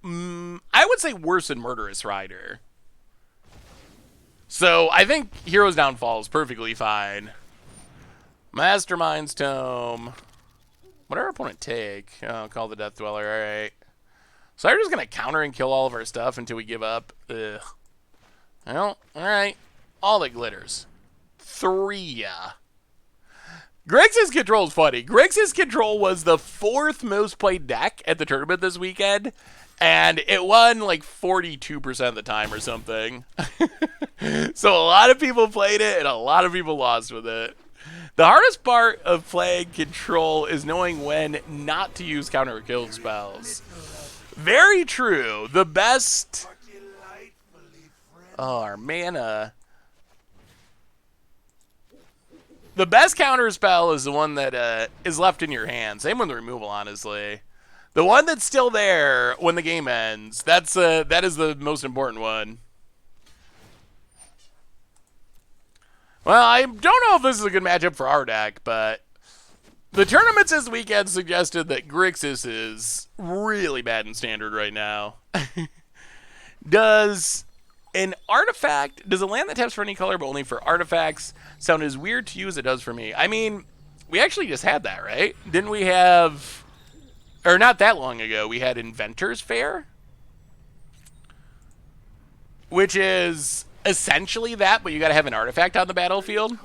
I would say, worse than Murderous Rider. So, I think Hero's Downfall is perfectly fine. Mastermind's Tome. What did our opponent take? Oh, Call the Death Dweller, alright. So, they're just going to counter and kill all of our stuff until we give up. Ugh. Well, alright. All that glitters. 3. Grixis Control is funny. Grixis Control was the 4th most played deck at the tournament this weekend, and it won like 42% of the time or something. So a lot of people played it, and a lot of people lost with it. The hardest part of playing Control is knowing when not to use counter kill spells. Very true. The best... Oh, our mana... The best counter spell is the one that is left in your hand. Same with the removal, honestly. The one that's still there when the game ends, that is the most important one. Well, I don't know if this is a good matchup for our deck, but the tournaments this weekend suggested that Grixis is really bad in standard right now. Does a land that taps for any color but only for artifacts sound as weird to you as it does for me? I mean, we actually just had that, right? Didn't we have, or not that long ago, we had Inventor's Fair? Which is essentially that, but you gotta have an artifact on the battlefield.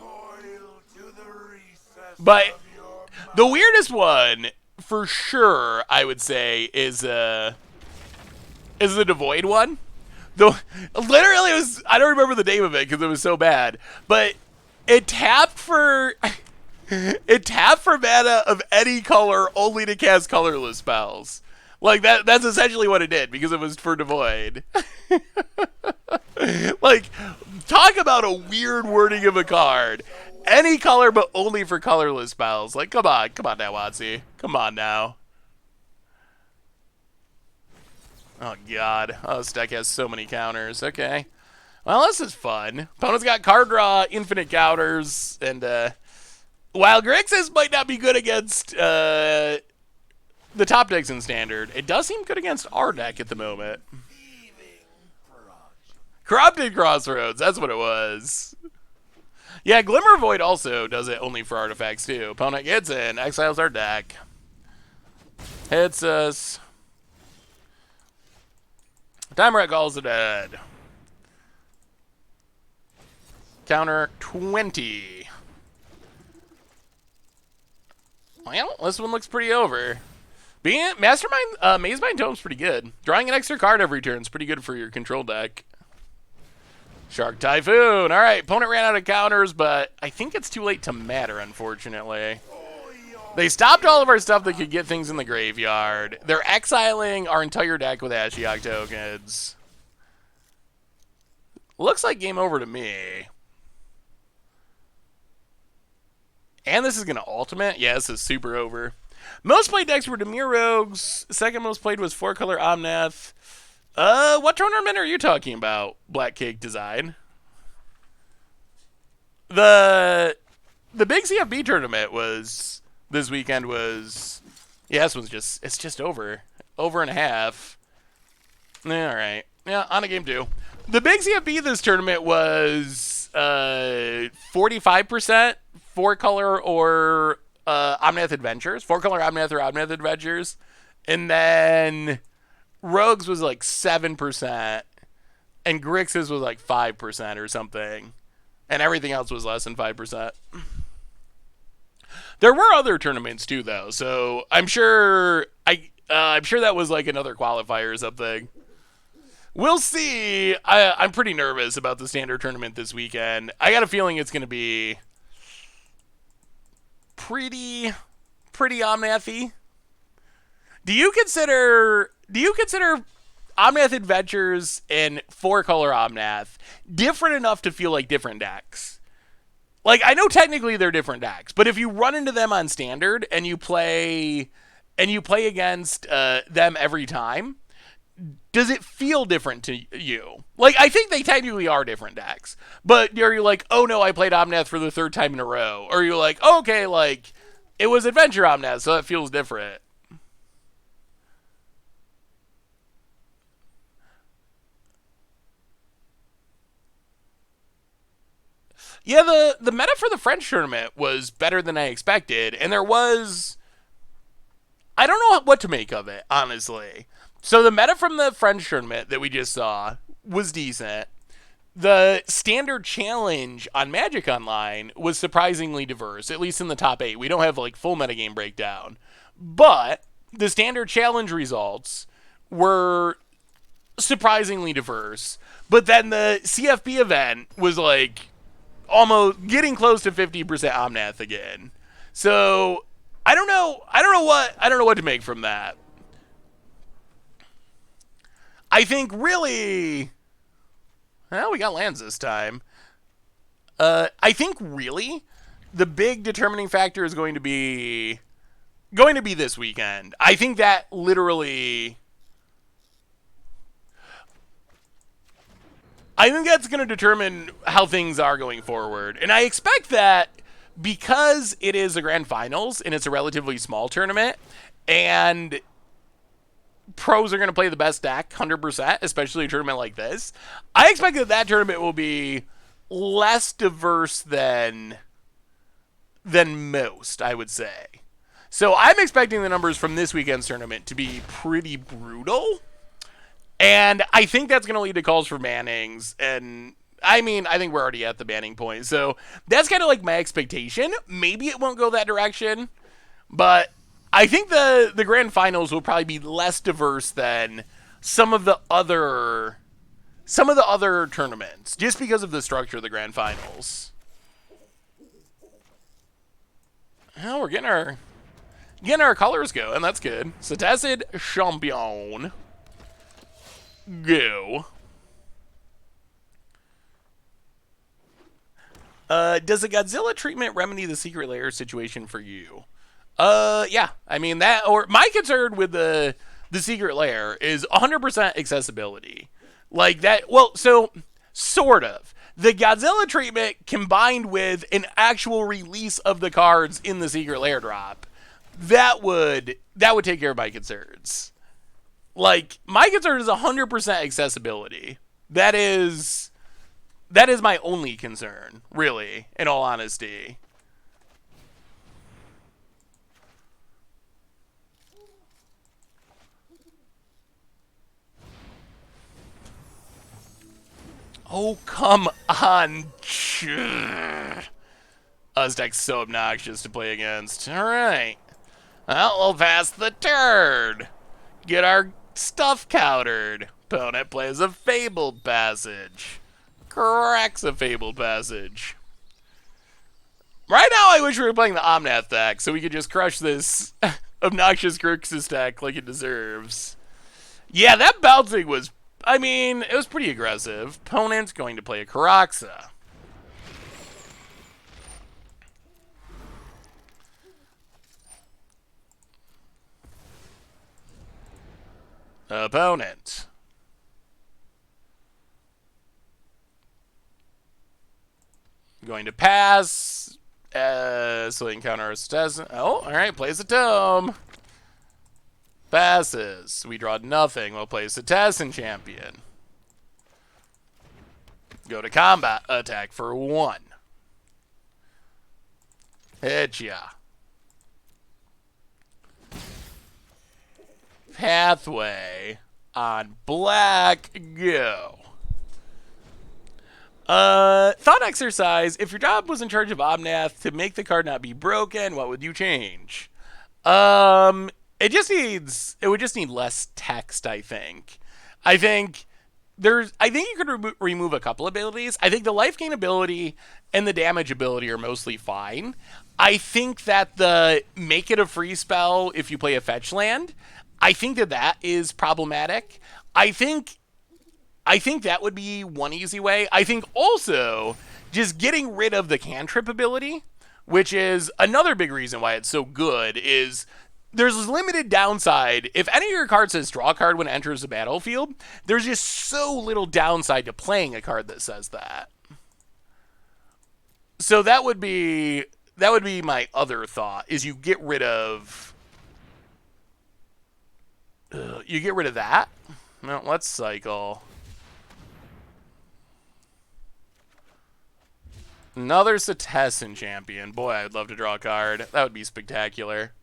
But the weirdest one, for sure, I would say, is the Devoid one. Though, literally, it was, I don't remember the name of it because it was so bad, but it tapped for mana of any color only to cast colorless spells. Like, that's essentially what it did because it was for Devoid. Like, talk about a weird wording of a card. Any color but only for colorless spells. Like, come on now, Watsy. Come on now. Oh, God. Oh, this deck has so many counters. Okay. Well, this is fun. Opponent's got card draw, infinite counters, and, while Grixis might not be good against, the top decks in Standard, it does seem good against our deck at the moment. Corrupted Crossroads, that's what it was. Yeah, Glimmer Void also does it only for artifacts, too. Opponent gets in, exiles our deck. Hits us. Timer calls it dead. Counter 20. Well, this one looks pretty over. Mastermind, Mazemind Tome's pretty good. Drawing an extra card every turn is pretty good for your control deck. Shark Typhoon. All right, opponent ran out of counters, but I think it's too late to matter, unfortunately. They stopped all of our stuff that could get things in the graveyard. They're exiling our entire deck with Ashiok tokens. Looks like game over to me. And this is going to ultimate? Yeah, this is super over. Most played decks were Dimir Rogues. Second most played was 4-color Omnath. What tournament are you talking about, Black Cake Design? The big CFB tournament was this weekend was yeah, this one's it's just over and a half. Yeah, all right. Yeah, on to game 2. The big CFB this tournament was 45% 4-color or Omnath Adventures, 4-color Omnath or Omnath Adventures, and then Rogues was like 7%, and Grixis was like 5% or something, and everything else was less than 5%. There were other tournaments too, though, so I'm sure I'm sure that was like another qualifier or something. We'll see. I'm pretty nervous about the standard tournament this weekend. I got a feeling it's going to be pretty Omnathy. Do you consider Omnath Adventures and 4-color Omnath different enough to feel like different decks? Like, I know technically they're different decks, but if you run into them on standard and you play against them every time, does it feel different to you? Like, I think they technically are different decks, but are you like, oh no, I played Omnath for the 3rd time in a row? Or you're like, oh, okay, like, it was Adventure Omnath, so it feels different. Yeah, the meta for the French tournament was better than I expected, and I don't know what to make of it, honestly. So the meta from the French tournament that we just saw was decent. The standard challenge on Magic Online was surprisingly diverse, at least in the top 8. We don't have like full metagame breakdown. But the standard challenge results were surprisingly diverse. But then the CFB event was like almost getting close to 50% Omnath again. So I don't know what to make from that. I think really, well, we got lands this time. I think really the big determining factor is going to be this weekend. I think that literally, I think that's going to determine how things are going forward. And I expect that because it is a grand finals and it's a relatively small tournament, and pros are going to play the best deck 100%, especially a tournament like this. I expect that tournament will be less diverse than most, I would say. So I'm expecting the numbers from this weekend's tournament to be pretty brutal. And I think that's going to lead to calls for bannings. And I mean, I think we're already at the banning point. So that's kind of like my expectation. Maybe it won't go that direction. But I think the grand finals will probably be less diverse than some of the other tournaments, just because of the structure of the grand finals. Well, we're getting our colors going. That's good. Cetacid Champion. Go. Does the Godzilla treatment remedy the secret layer situation for you? Yeah. I mean, that, or my concern with the secret layer is 100% accessibility. Like that, well, so, sort of. The Godzilla treatment combined with an actual release of the cards in the secret layer drop, that would take care of my concerns. Like, my concern is 100% accessibility. That is my only concern, really, in all honesty. Oh, come on. This deck's so obnoxious to play against. Alright. Well, we'll pass the turn. Get our stuff countered. Opponent plays a Fabled Passage. Cracks a Fabled Passage. Right now, I wish we were playing the Omnath deck so we could just crush this obnoxious Grixis deck like it deserves. Yeah, that bouncing was I mean, it was pretty aggressive. Opponent's going to play a Karaxa. Opponent. Going to pass. So they can counter our Stesen. Oh, alright, plays a Tome. Passes. We draw nothing. We'll play Cetacean Champion. Go to combat. Attack for 1. Hit ya. Pathway on black. Go. Thought exercise. If your job was in charge of Omnath to make the card not be broken, what would you change? It would just need less text, I think. I think you could remove a couple abilities. I think the life gain ability and the damage ability are mostly fine. I think that the make it a free spell if you play a fetch land, I think that is problematic. I think that would be one easy way. I think also just getting rid of the cantrip ability, which is another big reason why it's so good, is there's limited downside. If any of your cards says draw a card when it enters the battlefield, there's just so little downside to playing a card that says that. So that would be my other thought, is you get rid of that. Well, let's cycle. Another Cetacean Champion. Boy, I'd love to draw a card. That would be spectacular.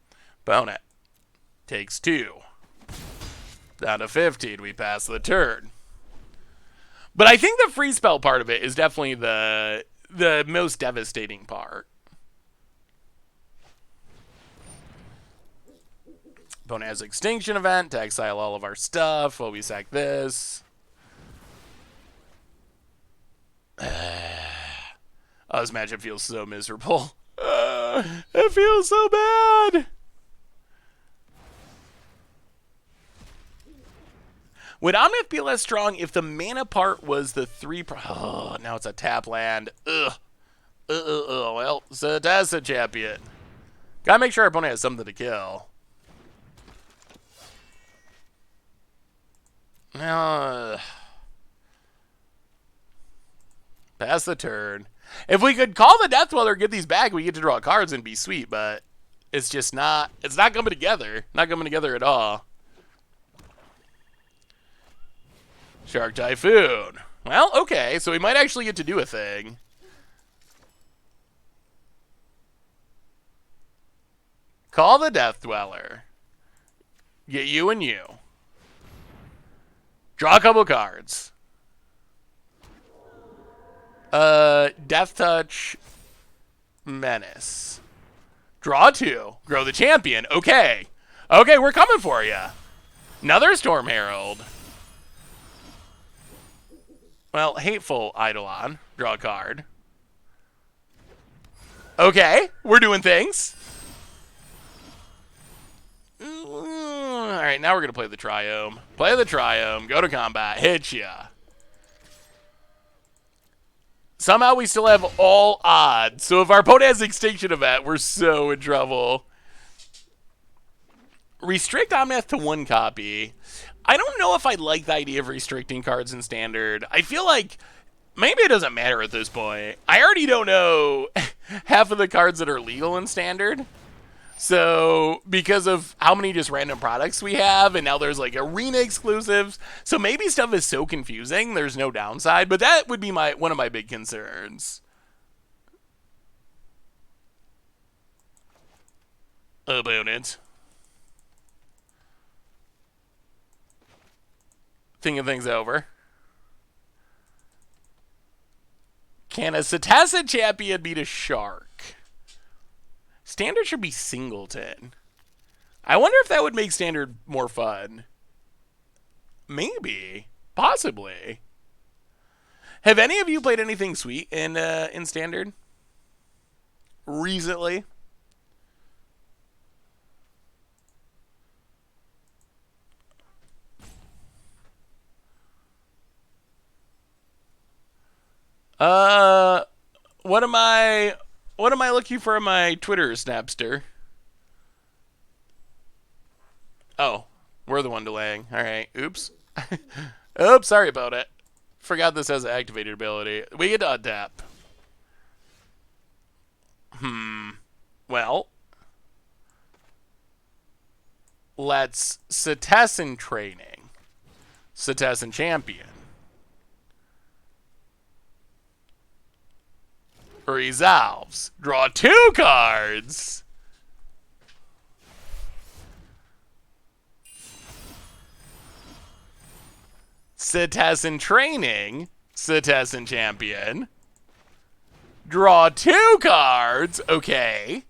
Opponent takes 2. Down to 15. We pass the turn. But I think the free spell part of it is definitely the most devastating part. Opponent has Extinction Event to exile all of our stuff while we sack this. Oh, this matchup feels so miserable. It feels so bad. Would Omnath be less strong if the mana part was the 3? Oh, now it's a tap land. Ugh. Well, Cetacean Champion. Gotta make sure our opponent has something to kill. Pass the turn. If we could call the Death Dweller, get these back, we get to draw cards and be sweet, but it's just not. It's not coming together. Not coming together at all. Shark Typhoon. Well, okay, so we might actually get to do a thing. Call the Death Dweller. Get you and you. Draw a couple cards. Death Touch. Menace. Draw 2. Grow the champion. Okay. Okay, we're coming for you. Another Storm Herald. Well, Hateful Eidolon. Draw a card. Okay, we're doing things. Alright, now we're going to play the Triome. Play the Triome. Go to combat. Hit ya. Somehow we still have all odds. So if our opponent has Extinction Event, we're so in trouble. Restrict Omnath to 1 copy. I don't know if I like the idea of restricting cards in Standard. I feel like maybe it doesn't matter at this point. I already don't know half of the cards that are legal in Standard. So, because of how many just random products we have, and now there's like arena exclusives, so maybe stuff is so confusing, there's no downside, but that would be one of my big concerns. Opponent. Thinking things over. Can a Cetacean Champion beat a Shark? Standard should be Singleton. I wonder if that would make Standard more fun. Maybe. Possibly. Have any of you played anything sweet in Standard? Recently? Uh, what am I? What am I looking for in my Twitter, Snapster? Oh, we're the one delaying. All right. Oops. Oops. Sorry about it. Forgot this has an activated ability. We get to untap. Well, let's Cetizen training. Cetizen champion. Resolves. Draw 2 cards. Cetizen training. Cetizen champion. Draw 2 cards. Okay.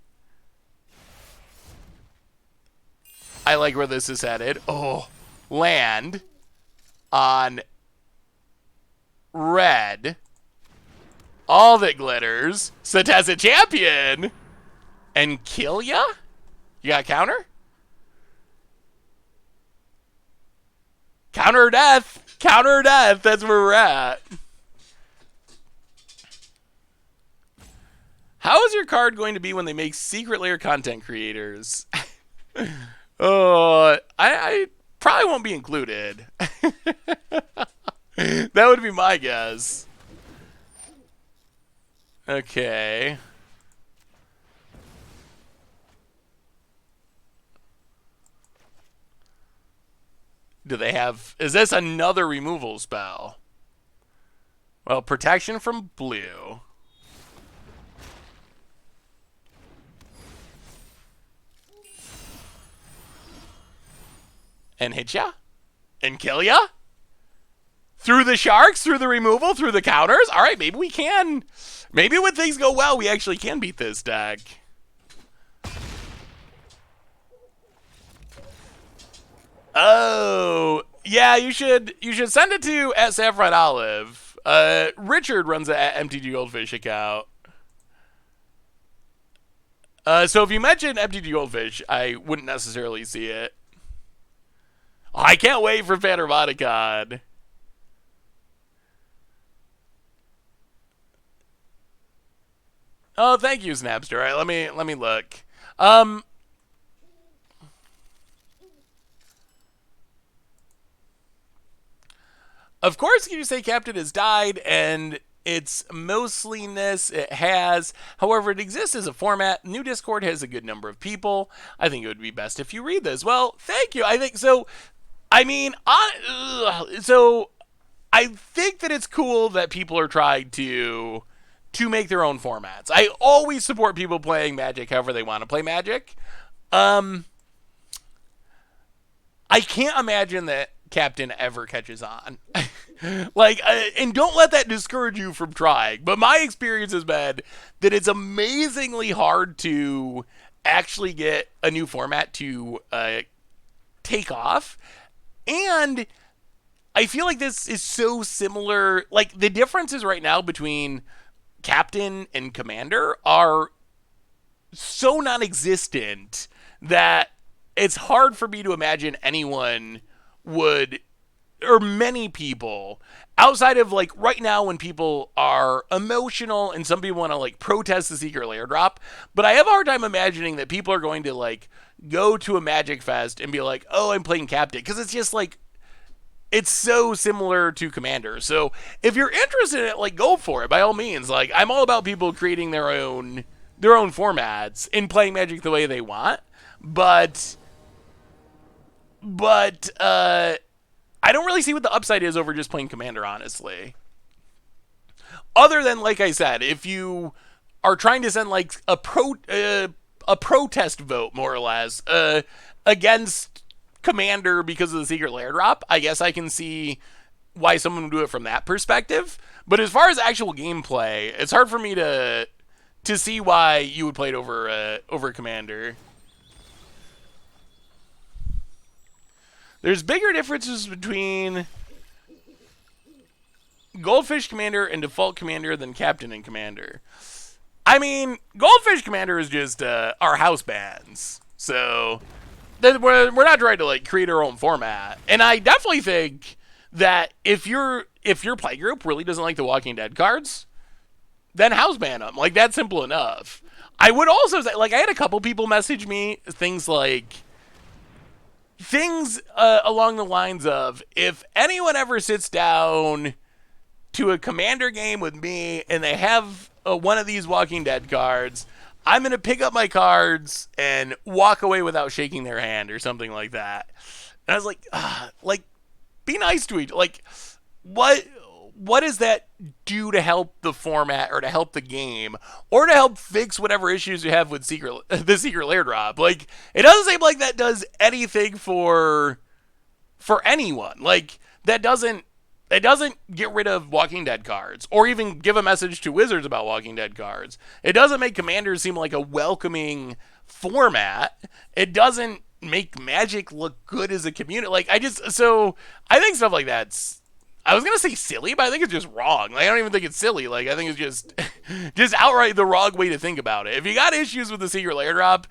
I like where this is headed. Oh, land on red. All that glitters. Cetizen champion. And kill ya? You got a counter? Counter death. Counter death. That's where we're at. How is your card going to be when they make secret layer content creators? I probably won't be included. That would be my guess. Okay. Do they have... Is this another removal spell? Well, protection from blue. And hit ya? And kill ya? Through the sharks? Through the removal? Through the counters? Alright, maybe we can. Maybe when things go well, we actually can beat this deck. Oh, yeah, you should send it to @SaffronOlive. Richard runs the @MTG Goldfish account. So if you mention MTG Goldfish, I wouldn't necessarily see it. Oh, I can't wait for Phantomonicon. Oh, thank you, Snapster. All right, let me look. Of course, you say Captain has died, and it's mostliness it has. However, it exists as a format. New Discord has a good number of people. I think it would be best if you read this. Well, thank you. I think so. I mean, so I think that it's cool that people are trying to make their own formats. I always support people playing Magic however they want to play Magic. I can't imagine that Captain ever catches on. Like, and don't let that discourage you from trying. But my experience has been that it's amazingly hard to actually get a new format to take off. And I feel like this is so similar. Like, the differences right now between Captain and Commander are so non-existent that it's hard for me to imagine anyone would, or many people, outside of like right now when people are emotional and some people want to like protest the secret layer drop, but I have a hard time imagining that people are going to like go to a Magic Fest and be like, oh, I'm playing Captain, because it's just like, it's so similar to Commander. So if you're interested in it, like, go for it by all means. Like, I'm all about people creating their own formats and playing Magic the way they want, but I don't really see what the upside is over just playing Commander, honestly. Other than, like I said, if you are trying to send like a protest vote, more or less, against Commander because of the secret layer drop, I guess I can see why someone would do it from that perspective. But as far as actual gameplay, it's hard for me to see why you would play it over Commander. There's bigger differences between Goldfish Commander and Default Commander than Captain and Commander. I mean, Goldfish Commander is just our house bands. So we're not trying to like create our own format. And I definitely think that if your play group really doesn't like the Walking Dead cards, then house ban them. Like, that's simple enough. I would also say, like, I had a couple people message me things like, things along the lines of, if anyone ever sits down to a Commander game with me and they have one of these Walking Dead cards, I'm going to pick up my cards and walk away without shaking their hand or something like that. And I was like, be nice to each. Like, what does that do to help the format or to help the game or to help fix whatever issues you have with the secret lair drop? Like, it doesn't seem like that does anything for anyone. Like, that doesn't get rid of Walking Dead cards or even give a message to Wizards about Walking Dead cards. It doesn't make Commanders seem like a welcoming format. It doesn't make Magic look good as a community. Like, I think stuff like that's, I was going to say silly, but I think it's just wrong. Like, I don't even think it's silly. Like, I think it's just outright the wrong way to think about it. If you got issues with the secret lair drop,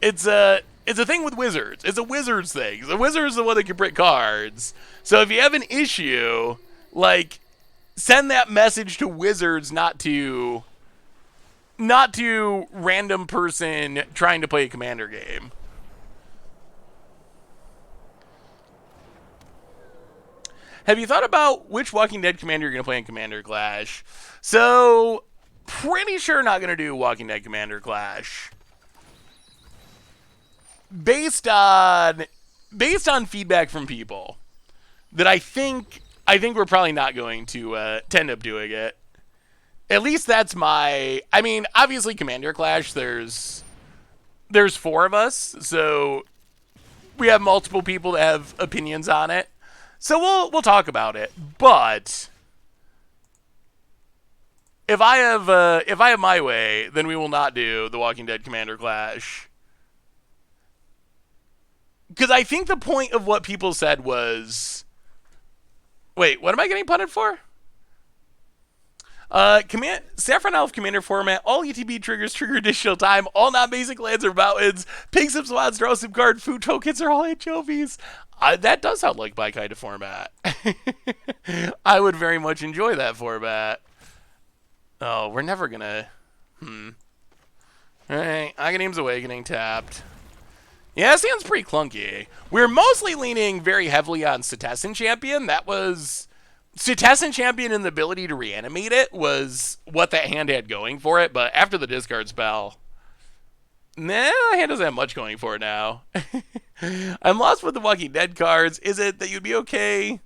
it's a thing with Wizards. It's a Wizards thing. The Wizards are the one that can print cards. So if you have an issue, like, send that message to Wizards, not to random person trying to play a Commander game. Have you thought about which Walking Dead Commander you're going to play in Commander Clash? So, pretty sure not going to do Walking Dead Commander Clash. Based on feedback from people, that I think we're probably not going to end up doing it. At least that's my. I mean, obviously Commander Clash. There's 4 of us, so we have multiple people that have opinions on it. So we'll talk about it. But if I have my way, then we will not do the Walking Dead Commander Clash. Because I think the point of what people said was... Wait, what am I getting punted for? Saffron Elf Commander format, all ETB triggers trigger additional time, all non-basic lands are mountains, pick some swans, draw some card, food tokens are all anchovies. That does sound like my kind of format. I would very much enjoy that format. Oh, we're never gonna... Alright, Aghanim's Awakening tapped. Yeah, that sounds pretty clunky. We're mostly leaning very heavily on Cetessan Champion. That was... Cetessan Champion and the ability to reanimate it was what that hand had going for it, but after the discard spell... Nah, that hand doesn't have much going for it now. I'm lost with the Walking Dead cards. Is it that you'd be okay...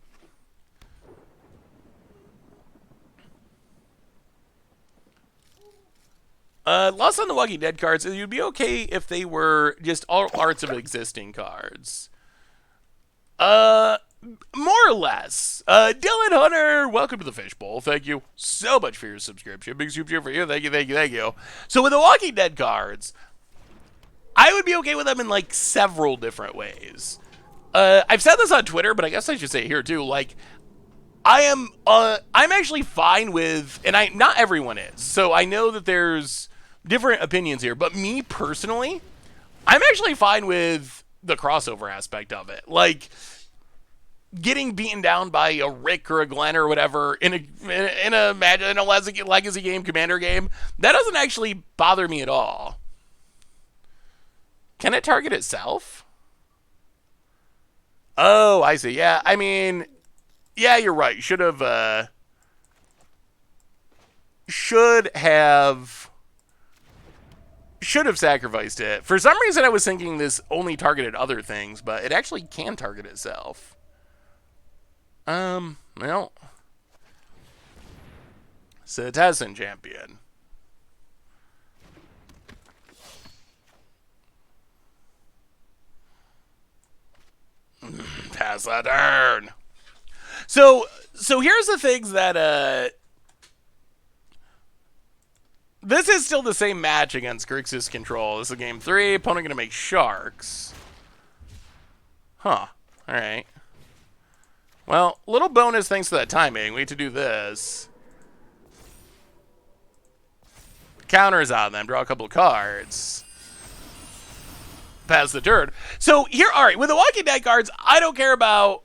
Lost on the Walking Dead cards, you'd be okay if they were just all arts of existing cards. More or less. Dylan Hunter, welcome to the Fishbowl. Thank you so much for your subscription. Big super for you. Thank you, thank you, thank you. So with the Walking Dead cards, I would be okay with them in, like, several different ways. I've said this on Twitter, but I guess I should say it here, too. Like, I'm actually fine with, and not everyone is, so I know that there's different opinions here, but me personally, I'm actually fine with the crossover aspect of it. Like, getting beaten down by a Rick or a Glenn or whatever in a legacy game, Commander game, that doesn't actually bother me at all. Can it target itself? Oh, I see. Yeah, I mean, yeah, you're right. Should have sacrificed it. For some reason, I was thinking this only targeted other things, but it actually can target itself. Well, Cetessan Champion. Pass that turn. So here's the things that, this is still the same match against Grixis Control. This is game 3. Opponent gonna make Sharks. Huh. Alright. Well, little bonus thanks to that timing. We need to do this. Counters on them. Draw a couple of cards. Pass the turn. So here, alright, with the Walking Dead cards, I don't care about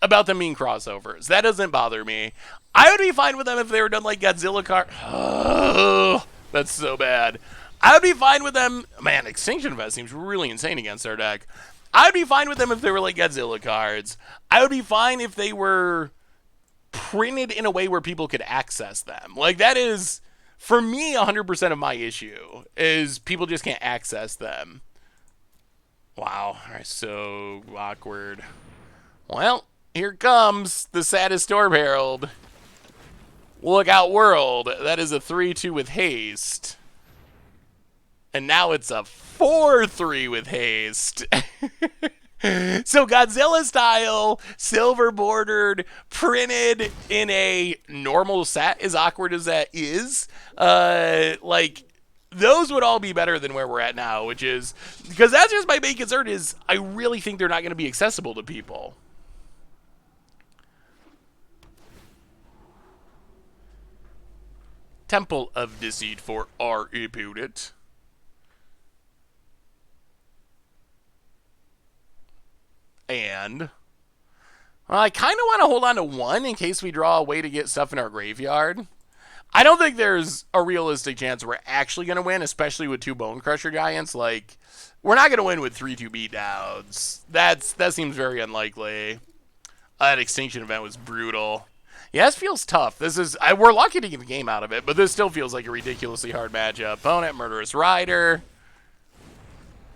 about them being crossovers. That doesn't bother me. I would be fine with them if they were done like Godzilla card. Oh, that's so bad. I would be fine with them. Man, Extinction Event seems really insane against our deck. I would be fine with them if they were like Godzilla cards. I would be fine if they were printed in a way where people could access them. Like, that is, for me, 100% of my issue, is people just can't access them. Wow. All right, so awkward. Well, here comes the saddest Storm Herald. Look out, World. That is a 3-2 with haste. And now it's a 4-3 with haste. So Godzilla style, silver bordered, printed in a normal set, as awkward as that is, like, those would all be better than where we're at now, which is, because that's just my main concern is, I really think they're not going to be accessible to people. Temple of Deceit for our opponent. And I kind of want to hold on to one in case we draw a way to get stuff in our graveyard. I don't think there's a realistic chance we're actually going to win, especially with 2 Bone Crusher Giants. Like, we're not going to win with 3-2 beatdowns. That seems very unlikely. That Extinction Event was brutal. Yeah, this feels tough. This is we're lucky to get the game out of it, but this still feels like a ridiculously hard matchup. Opponent, Murderous Rider.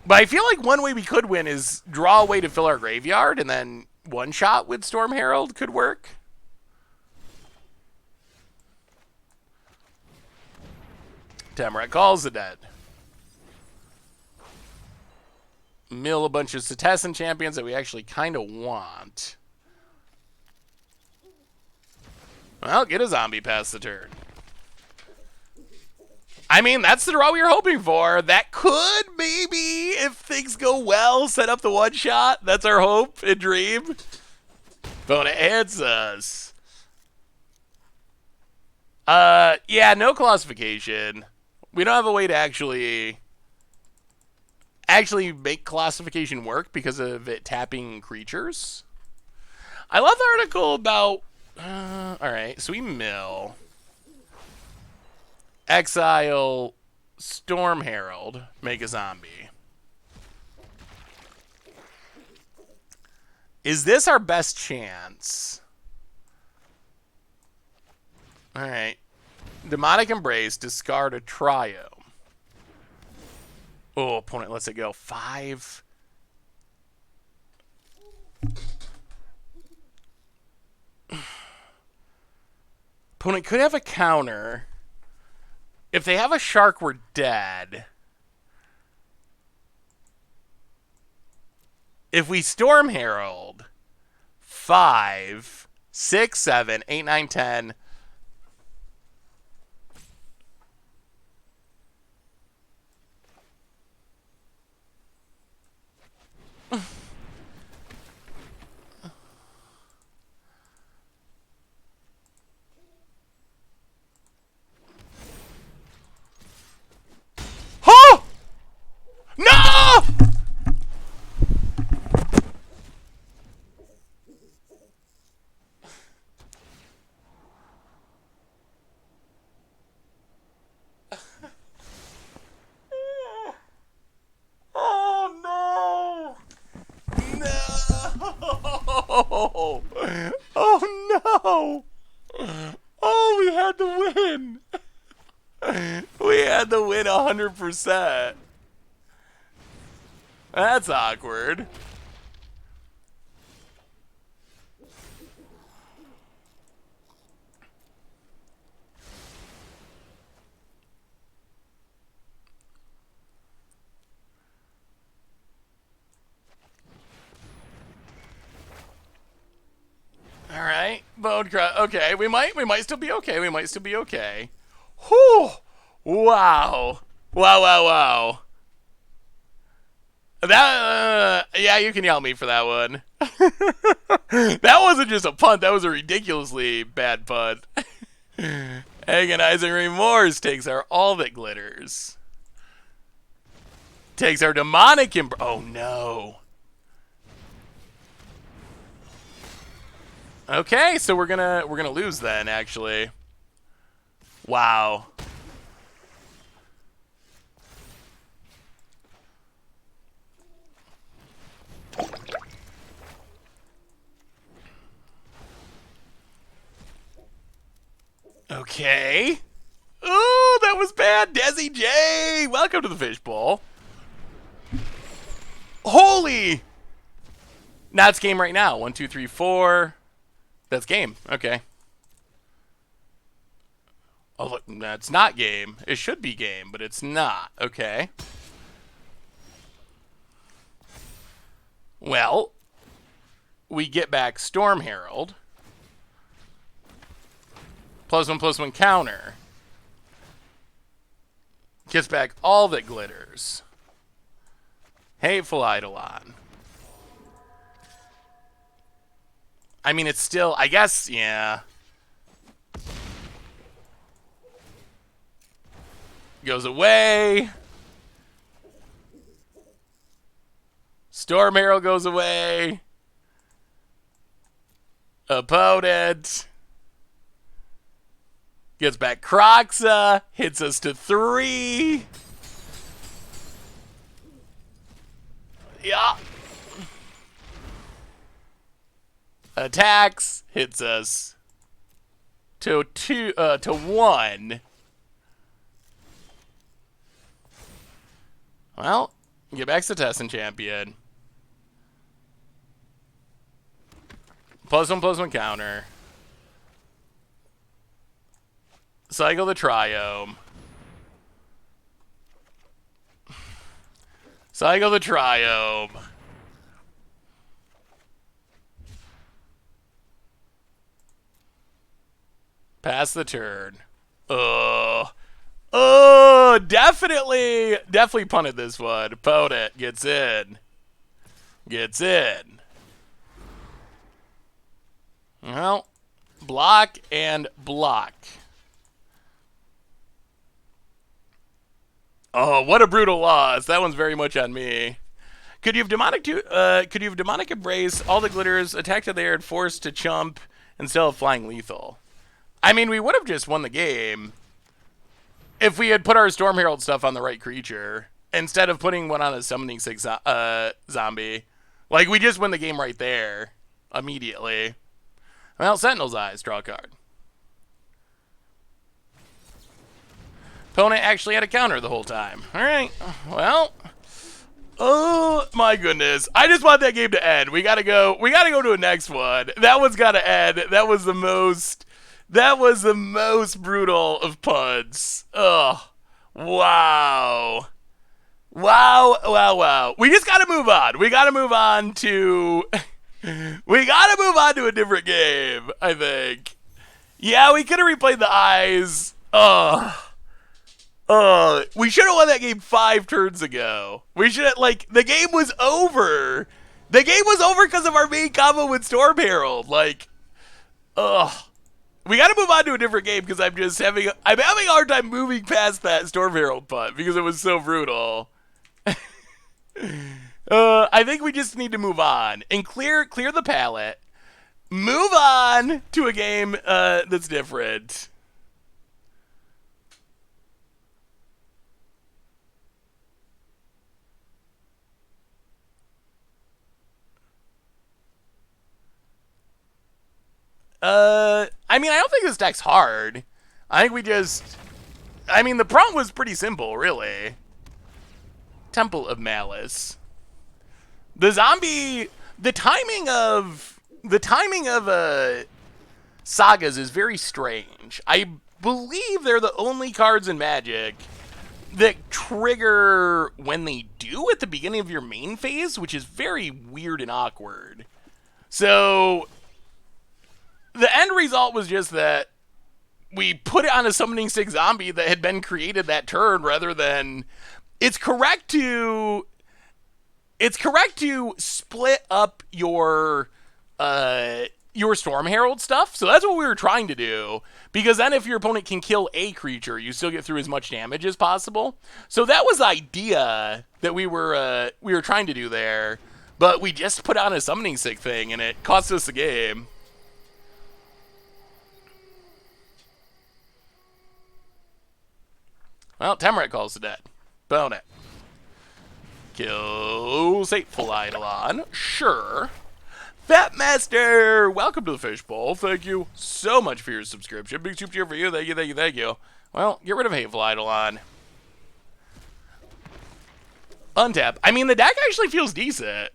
But I feel like one way we could win is draw a way to fill our graveyard, and then one shot with Storm Herald could work. Tamarack calls the dead. Mill a bunch of Setessan champions that we actually kind of want. Well, get a zombie past the turn. I mean, that's the draw we were hoping for. That could, maybe, if things go well, set up the one-shot. That's our hope and dream. Opponent hits us. Yeah, no classification. We don't have a way to actually make classification work because of it tapping creatures. I love the article about... Alright, so we mill... Exile, Storm Herald, make a zombie. Is this our best chance? Alright. Demonic Embrace, discard a trio. Oh, opponent lets it go. 5. Opponent could have a counter. If they have a shark, we're dead. If we Storm Herald, 5, 6, 7, 8, 9, 10. No! Oh no! No! Oh no! Oh, we had to win! We had to win 100%. That's awkward. All right, Bone Crush. Okay, we might still be okay. We might still be okay. Whew! Wow! Wow! Wow! Wow! That, yeah, you can yell at me for that one. That wasn't just a punt. That was a ridiculously bad punt. Agonizing Remorse takes our All That Glitters. Takes our Demonic Oh, no. Okay, so we're gonna lose then, actually. Wow. Okay. Oh, that was bad. Desi J, welcome to the fishbowl. Holy! Now it's game right now. 1, 2, 3, 4. That's game. Okay. Oh, look, that's not game. It should be game, but it's not. Okay. Well, we get back Storm Herald. +1/+1 counter. Gets back all that glitters. Hateful Eidolon. I mean, it's still, I guess, yeah. Goes away. Storm Herald goes away. Opponent. Gets back Croxa. Hits us to 3. Yeah. Attacks. Hits us to 1. Well, get back to Tessin champion. +1/+1 counter. Cycle the Triome. Cycle the Triome. Pass the turn. Definitely punted this one. Opponent gets in. Gets in. Well, block and block. Oh, what a brutal loss. That one's very much on me. Could you have demonic embrace, all the glitters, attack to the air, and force to chump, and still have flying lethal? I mean, we would have just won the game if we had put our Storm Herald stuff on the right creature instead of putting one on a Summoning 6 zombie. Like, we just win the game right there immediately. Well, Sentinel's Eyes, draw a card. Opponent actually had a counter the whole time. All right, well, oh my goodness! I just want that game to end. We gotta go to a next one. That one's gotta end. That was the most brutal of puns. Ugh. Wow. Wow. We just gotta move on. We gotta move on to a different game, I think. Yeah, we could have replayed the eyes. Ugh. We should have won that game 5 turns ago. We should have, like, the game was over. The game was over because of our main combo with Storm Herald. Like, we got to move on to a different game because I'm having a hard time moving past that Storm Herald putt because it was so brutal. I think we just need to move on and clear the palette. Move on to a game that's different. I mean, I don't think this deck's hard. I think we just... I mean, the prompt was pretty simple, really. Temple of Malice. The zombie... The timing of sagas is very strange. I believe they're the only cards in Magic that trigger when they do at the beginning of your main phase, which is very weird and awkward. So... the end result was just that we put it on a Summoning 6 zombie that had been created that turn rather than... It's correct to split up your Storm Herald stuff. So that's what we were trying to do. Because then if your opponent can kill a creature, you still get through as much damage as possible. So that was the idea that we were trying to do there. But we just put on a Summoning 6 thing and it cost us the game. Well, Temeret calls the dead. Bone it. Kills Hateful Eidolon. Sure. Fatmaster, welcome to the Fishbowl. Thank you so much for your subscription. Big super cheer for you. Thank you, thank you, thank you. Well, get rid of Hateful Eidolon. Untap. I mean, the deck actually feels decent.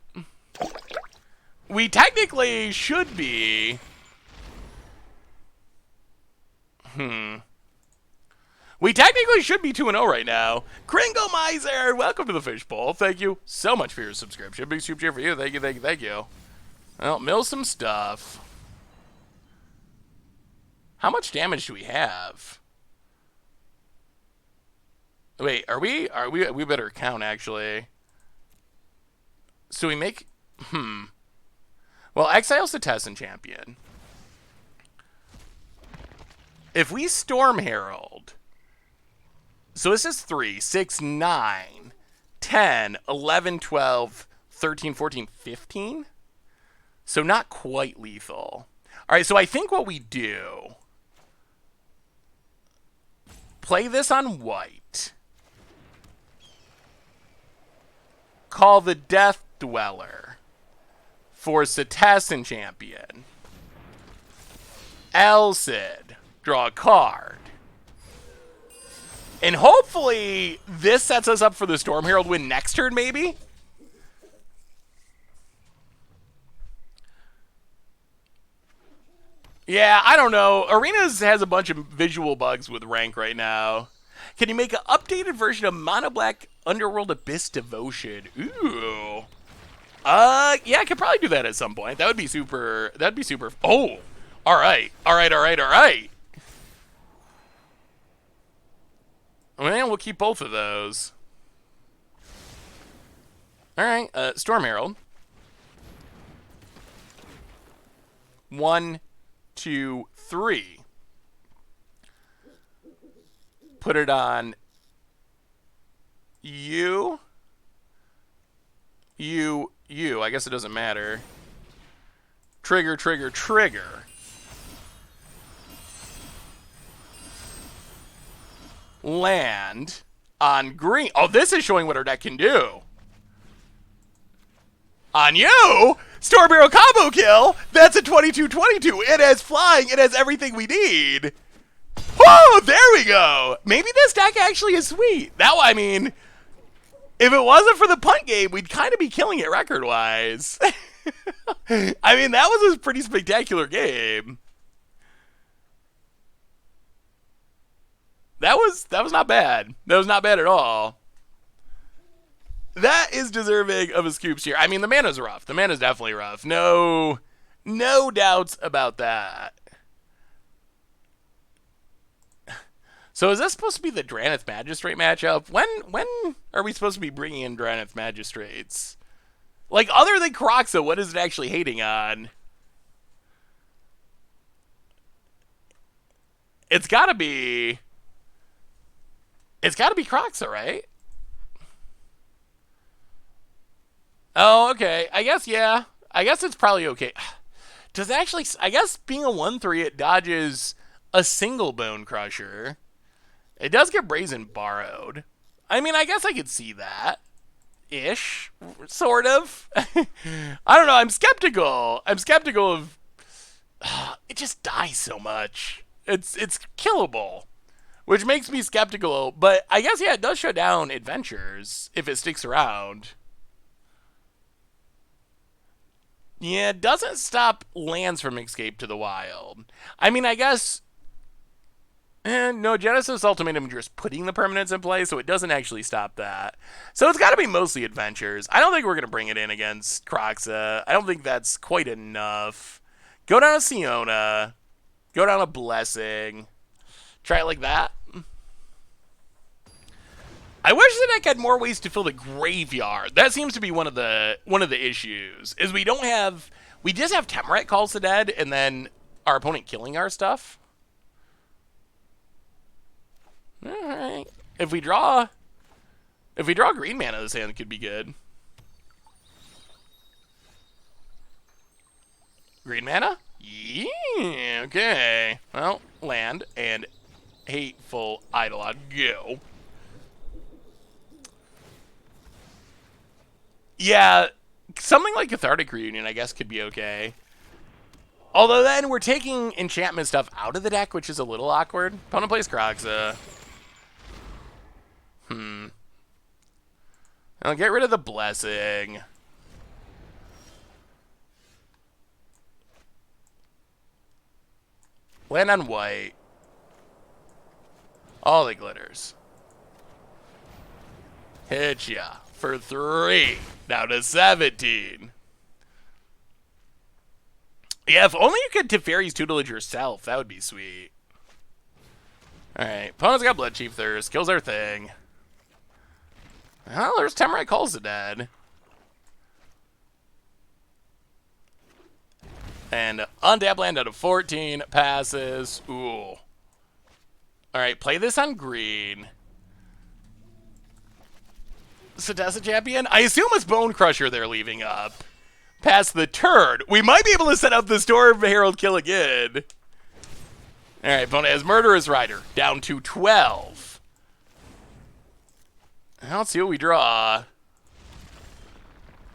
We technically should be... We technically should be 2-0 right now. Kringle Miser, welcome to the Fishbowl. Thank you so much for your subscription. Big super cheer for you. Thank you, thank you, thank you. Well, mill some stuff. How much damage do we have? Wait, we better count, actually. So we make... Well, Exile's the Tessin champion. If we Storm Herald... So this is 3, 6, 9, 10, 11, 12, 13, 14, 15? So not quite lethal. All right, so I think what we do... Play this on white. Call the Death Dweller. Force the Tessin champion. Elcid. Draw a card. And hopefully, this sets us up for the Storm Herald win next turn, maybe? Yeah, I don't know. Arenas has a bunch of visual bugs with rank right now. Can you make an updated version of Mono Black Underworld Abyss Devotion? Ooh. Yeah, I could probably do that at some point. That would be super... That'd be super... Oh! Alright. Alright, alright, alright. Well, we'll keep both of those. Alright, Storm Herald. 1, 2, 3. Put it on you. I guess it doesn't matter. Trigger, trigger, trigger. Land on green. Oh, this is showing what our deck can do. On you? Storm Hero combo kill. That's a 22-22. It has flying. It has everything we need. Whoa, there we go. Maybe this deck actually is sweet. Now, I mean, if it wasn't for the punt game, we'd kind of be killing it record-wise. I mean, that was a pretty spectacular game. That was not bad. That was not bad at all. That is deserving of a scoop cheer. I mean, the mana's rough. The mana's definitely rough. No doubts about that. So is this supposed to be the Dranith Magistrate matchup? When are we supposed to be bringing in Dranith Magistrates? Like, other than Kroxa, what is it actually hating on? It's gotta be Kroxa, right? Oh, okay. I guess, yeah. I guess it's probably okay. Does it actually... I guess being a 1-3, it dodges a single Bone Crusher. It does get Brazen Borrowed. I mean, I guess I could see that. Ish. Sort of. I don't know. I'm skeptical. I'm skeptical of... it just dies so much. It's killable. Which makes me skeptical. But I guess, yeah, it does shut down Adventures if it sticks around. Yeah, it doesn't stop lands from Escape to the Wild. I mean, I guess... no, Genesis Ultimatum just putting the permanents in play, so it doesn't actually stop that. So it's got to be mostly Adventures. I don't think we're going to bring it in against Kroxa. I don't think that's quite enough. Go down to Siona. Go down to Blessing. Try it like that. I wish the deck had more ways to fill the graveyard. That seems to be one of the issues. Is we just have Temeret Calls the Dead and then our opponent killing our stuff. Alright. If we draw green mana, this hand could be good. Green mana? Yeah, okay. Well, land and Hateful Eidolon, go. Yeah, something like Cathartic Reunion, I guess, could be okay. Although then we're taking enchantment stuff out of the deck, which is a little awkward. Opponent plays Kroxa. I'll get rid of the Blessing. Land on white. All the glitters. Hit ya for 3. Down to 17. Yeah, if only you could Teferi's Tutelage yourself. That would be sweet. Alright, opponent's got Blood Chief Thirst. Kills our thing. Oh, there's Temerite Calls the Dead. And untap land out of 14. Passes. Ooh. Alright, play this on green. Setessa Champion? I assume it's Bone Crusher they're leaving up. Pass the turn. We might be able to set up the Storm Herald kill again. Alright, opponent has Murderous Rider. Down to 12. Let's see what we draw.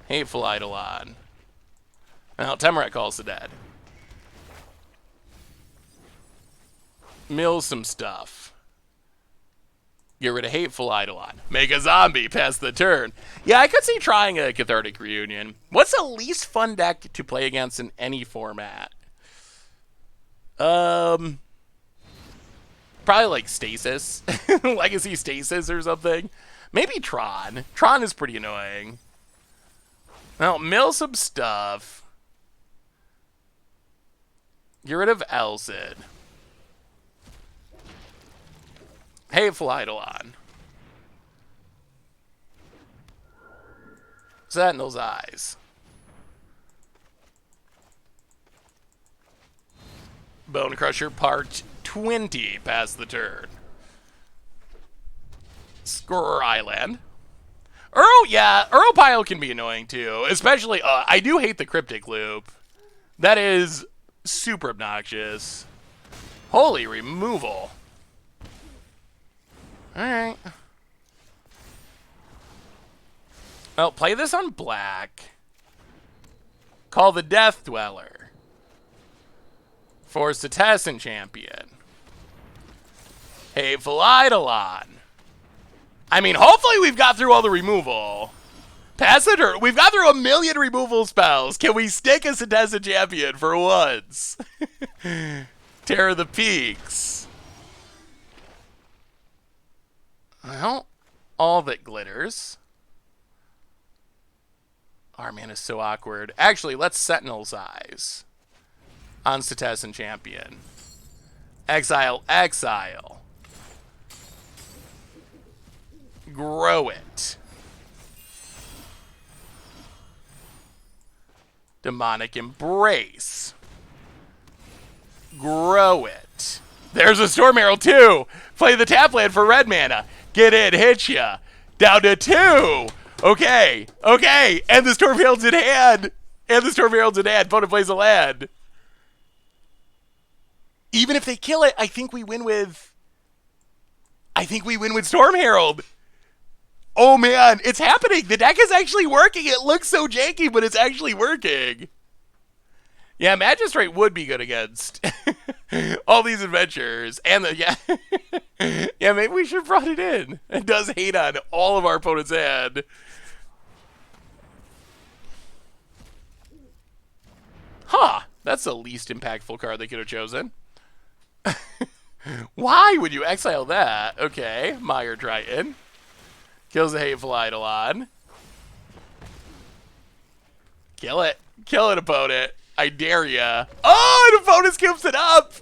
Hateful Eidolon. Well, Temerite Calls the Dead. Mill some stuff. Get rid of Hateful Eidolon. Make a zombie. Pass the turn. Yeah, I could see trying a Cathartic Reunion. What's the least fun deck to play against in any format? Probably like Stasis. Legacy Stasis or something. Maybe Tron. Tron is pretty annoying. Well, mill some stuff. Get rid of Elsid. Hateful Eidolon. Sentinel's Eyes. Bone Crusher Part 20. Pass the turn. Scryland. Yeah, Pile can be annoying too. Especially, I do hate the Cryptic Loop. That is super obnoxious. Holy removal. Alright. Well, play this on black. Call the Death Dweller. Force the Tessin Champion. Hateful Eidolon. I mean, hopefully we've got through all the removal. Pass the turn. We've got through 1 million removal spells. Can we stick a Setessa Champion for once? Terror the Peaks. Well, all that glitters. Our man is so awkward. Actually, let's Sentinel's Eyes on Setessan Champion. Exile. Grow it. Demonic Embrace. Grow it. There's a Storm Herald too. Play the tap land for red mana. Get in, hit ya. Down to 2. Okay. And the Storm Herald's in hand. Opponent plays a land. Even if they kill it, I think we win with Storm Herald. Oh man, it's happening. The deck is actually working. It looks so janky, but it's actually working. Yeah, Magistrate would be good against all these adventures. And yeah, maybe we should have brought it in. It does hate on all of our opponent's hand. Huh, that's the least impactful card they could have chosen. Why would you exile that? Okay, Mire Triton. Kills the Hateful Eidolon. Kill it, opponent. I dare ya. Oh, an opponent scoops it up.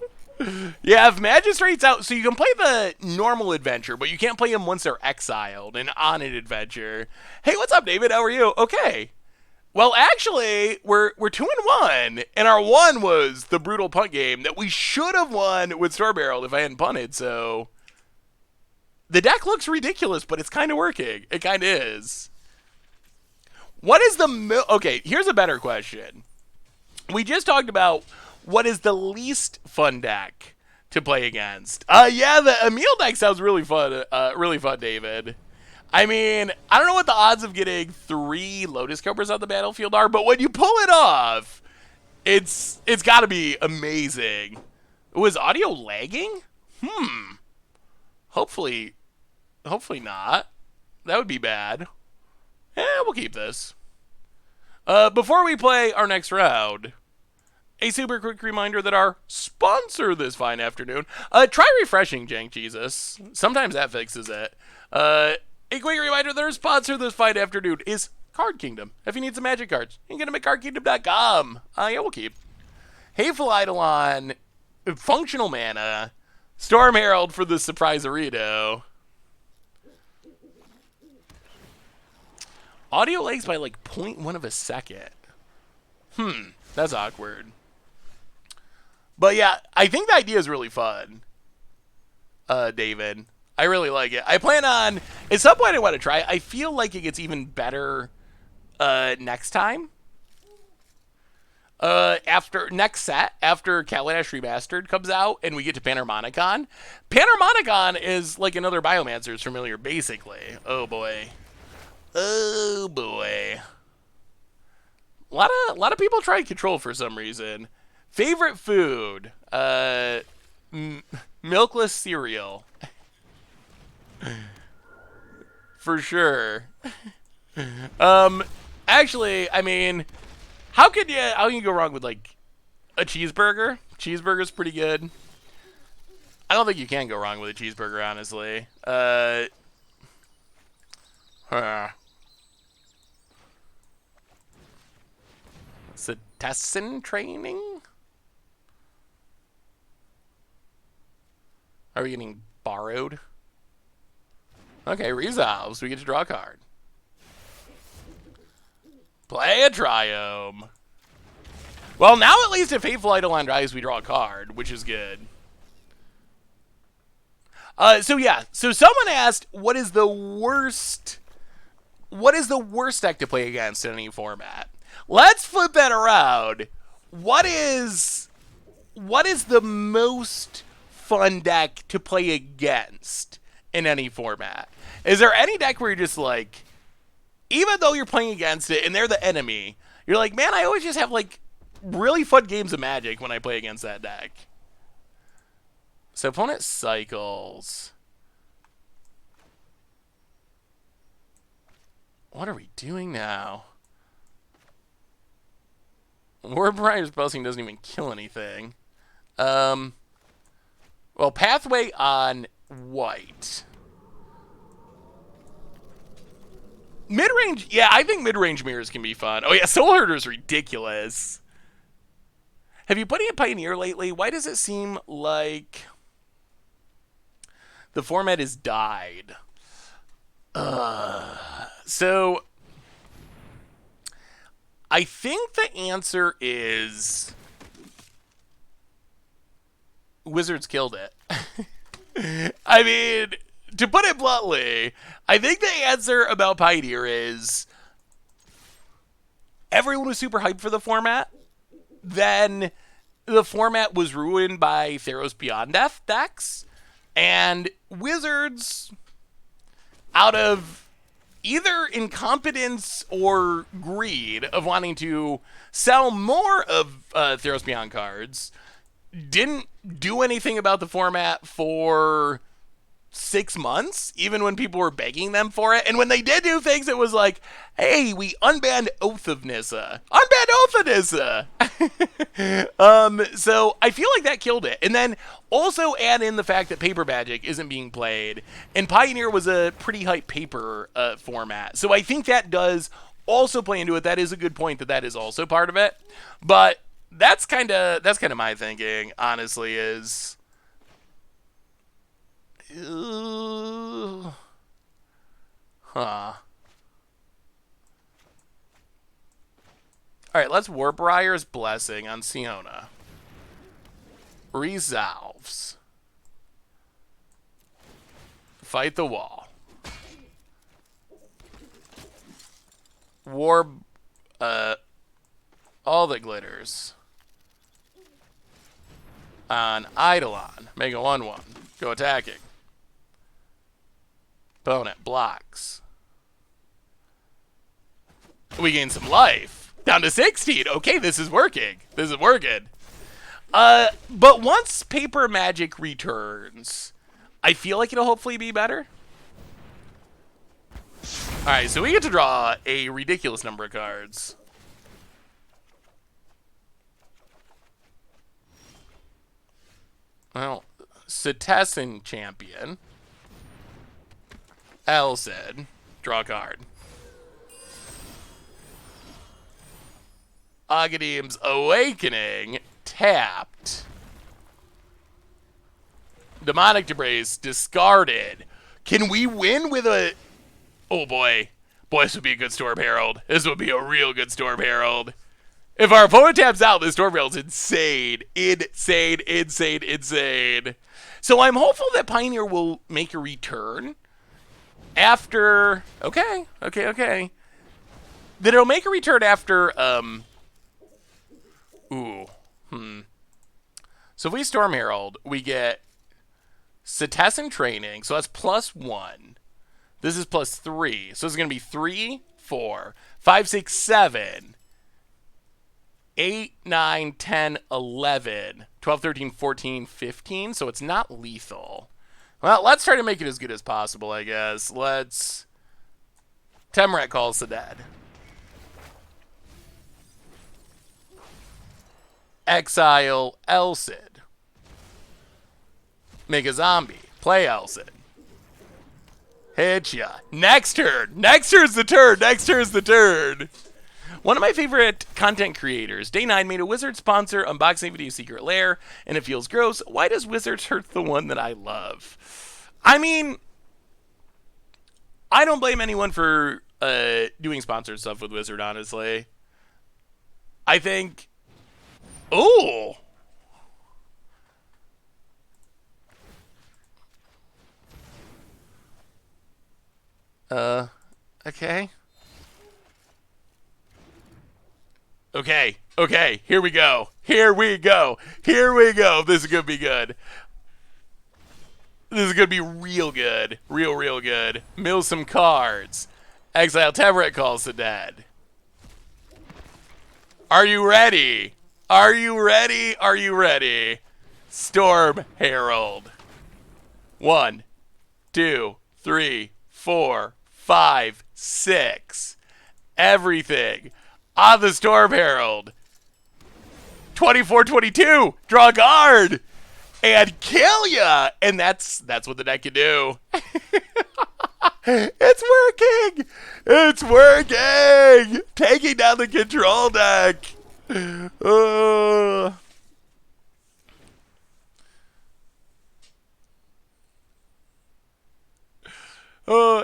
Yeah, if Magistrate's out, so you can play the normal adventure, but you can't play them once they're exiled and on an adventure. Hey, what's up, David? How are you? Okay. Well, actually, we're 2-1, and our 1 was the brutal punt game that we should have won with Storm Herald if I hadn't punted, so the deck looks ridiculous, but it's kind of working. It kind of is. What is the... Okay, here's a better question. We just talked about what is the least fun deck to play against. Yeah, the Emil deck sounds really fun, David. I mean, I don't know what the odds of getting 3 Lotus Cobras on the battlefield are, but when you pull it off, it's got to be amazing. Was audio lagging? Hopefully not. That would be bad. We'll keep this. Before we play our next round, a super quick reminder that our sponsor this fine afternoon, try refreshing, Jank Jesus. Sometimes that fixes it. A quick reminder that our sponsor this fine afternoon is Card Kingdom. If you need some magic cards, you can get them at cardkingdom.com. Yeah, we'll keep. Hateful Eidolon, Functional Mana, Storm Herald for the surprise Arito. Audio lags by like 0.1 of a second. That's awkward. But yeah, I think the idea is really fun, David. I really like it. I plan on, at some point I want to try. I feel like it gets even better next time. After Kaladesh Remastered comes out and we get to Panharmonicon. Panharmonicon is like another Biomancer's Familiar, basically. Oh boy. Oh boy. A lot of people try Control for some reason. Favorite food? Milkless cereal. For sure. Actually, I mean, how can you go wrong with like a cheeseburger? Cheeseburger's pretty good. I don't think you can go wrong with a cheeseburger, honestly. Cetizen training? Are we getting borrowed? Okay, resolves. We get to draw a card. Play a Triome. Well, now at least if Hateful Eidolon dies, we draw a card, which is good. So yeah. So someone asked, what is the worst deck to play against in any format? Let's flip that around. What is the most fun deck to play against in any format? Is there any deck where you're just like, even though you're playing against it and they're the enemy, you're like, man, I always just have like really fun games of Magic when I play against that deck? So opponent cycles. What are we doing now? War Briar's Blessing doesn't even kill anything. Well, Pathway on white. Mid-range, yeah, I think mid-range mirrors can be fun. Oh yeah, Soul Herder's ridiculous. Have you put any Pioneer lately? Why does it seem like the format has died? So I think the answer is Wizards killed it. I mean, to put it bluntly, I think the answer about Pioneer is everyone was super hyped for the format. Then the format was ruined by Theros Beyond Death decks. And Wizards, out of either incompetence or greed of wanting to sell more of Theros Beyond cards, didn't do anything about the format for 6 months, even when people were begging them for it. And when they did do things, it was like, hey, we unbanned Oath of Nissa. Unbanned Oath of Nissa! So I feel like that killed it. And then also add in the fact that Paper Magic isn't being played. And Pioneer was a pretty hype paper format. So I think that does also play into it. That is a good point that is also part of it. But that's kind of my thinking, honestly, is All right, let's Warbriar's Blessing on Siona. Resolves. Fight the wall. All that glitters. On Eidolon. Make a 1/1. Go attacking. Opponent blocks. We gain some life. Down to 16. Okay, this is working. This is working. But once paper magic returns, I feel like it'll hopefully be better. Alright, so we get to draw a ridiculous number of cards. Well, Setessan Champion. Elsid. Draw a card. Aghanim's Awakening. Tapped. Demonic Embrace. Discarded. Can we win with a... Oh boy. Boy, this would be a good Storm Herald. This would be a real good Storm Herald. If our opponent taps out, this Storm Herald's insane. Insane, insane, insane. So I'm hopeful that Pioneer will make a return after... Okay. That it'll make a return after... So if we Storm Herald, we get Setessan Training. So that's +1. This is +3. So it's going to be 3, 4, 5, 6, 7, 8, 9, 10, 11, 12, 13, 14, 15. So it's not lethal. Well, let's try to make it as good as possible, I guess. Let's... Temrat Calls the Dead. Exile Elsid. Make a zombie. Play Elsid. Hit ya. Next turn. Next turn's the turn. Next turn's the turn. One of my favorite content creators, Day 9, made a Wizard sponsor unboxing video Secret Lair, and it feels gross. Why does Wizards hurt the one that I love? I mean, I don't blame anyone for doing sponsored stuff with Wizard, honestly. I think... Oh! Okay. Okay, here we go. Here we go. This is gonna be good. This is gonna be real good. Real good. Mill some cards. Exile Temrat Calls the Dead. Are you ready? Are you ready? Storm Herald. 1, 2, 3, 4, 5, 6. Everything on the Storm Herald. 24-22. Draw a card and kill ya. And that's what the deck can do. It's working. It's working. Taking down the control deck.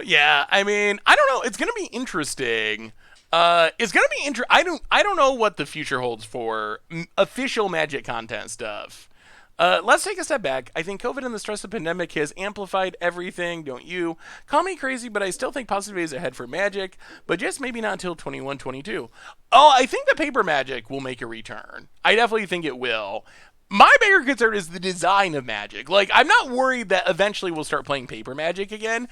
Yeah, I mean, I don't know. It's gonna be interesting. I don't know what the future holds for official Magic content stuff. Let's take a step back. I think COVID and the stress of pandemic has amplified everything, don't you? Call me crazy, but I still think positivity is ahead for Magic, but just maybe not until 21-22. Oh, I think the paper Magic will make a return. I definitely think it will. My bigger concern is the design of Magic. Like, I'm not worried that eventually we'll start playing paper Magic again.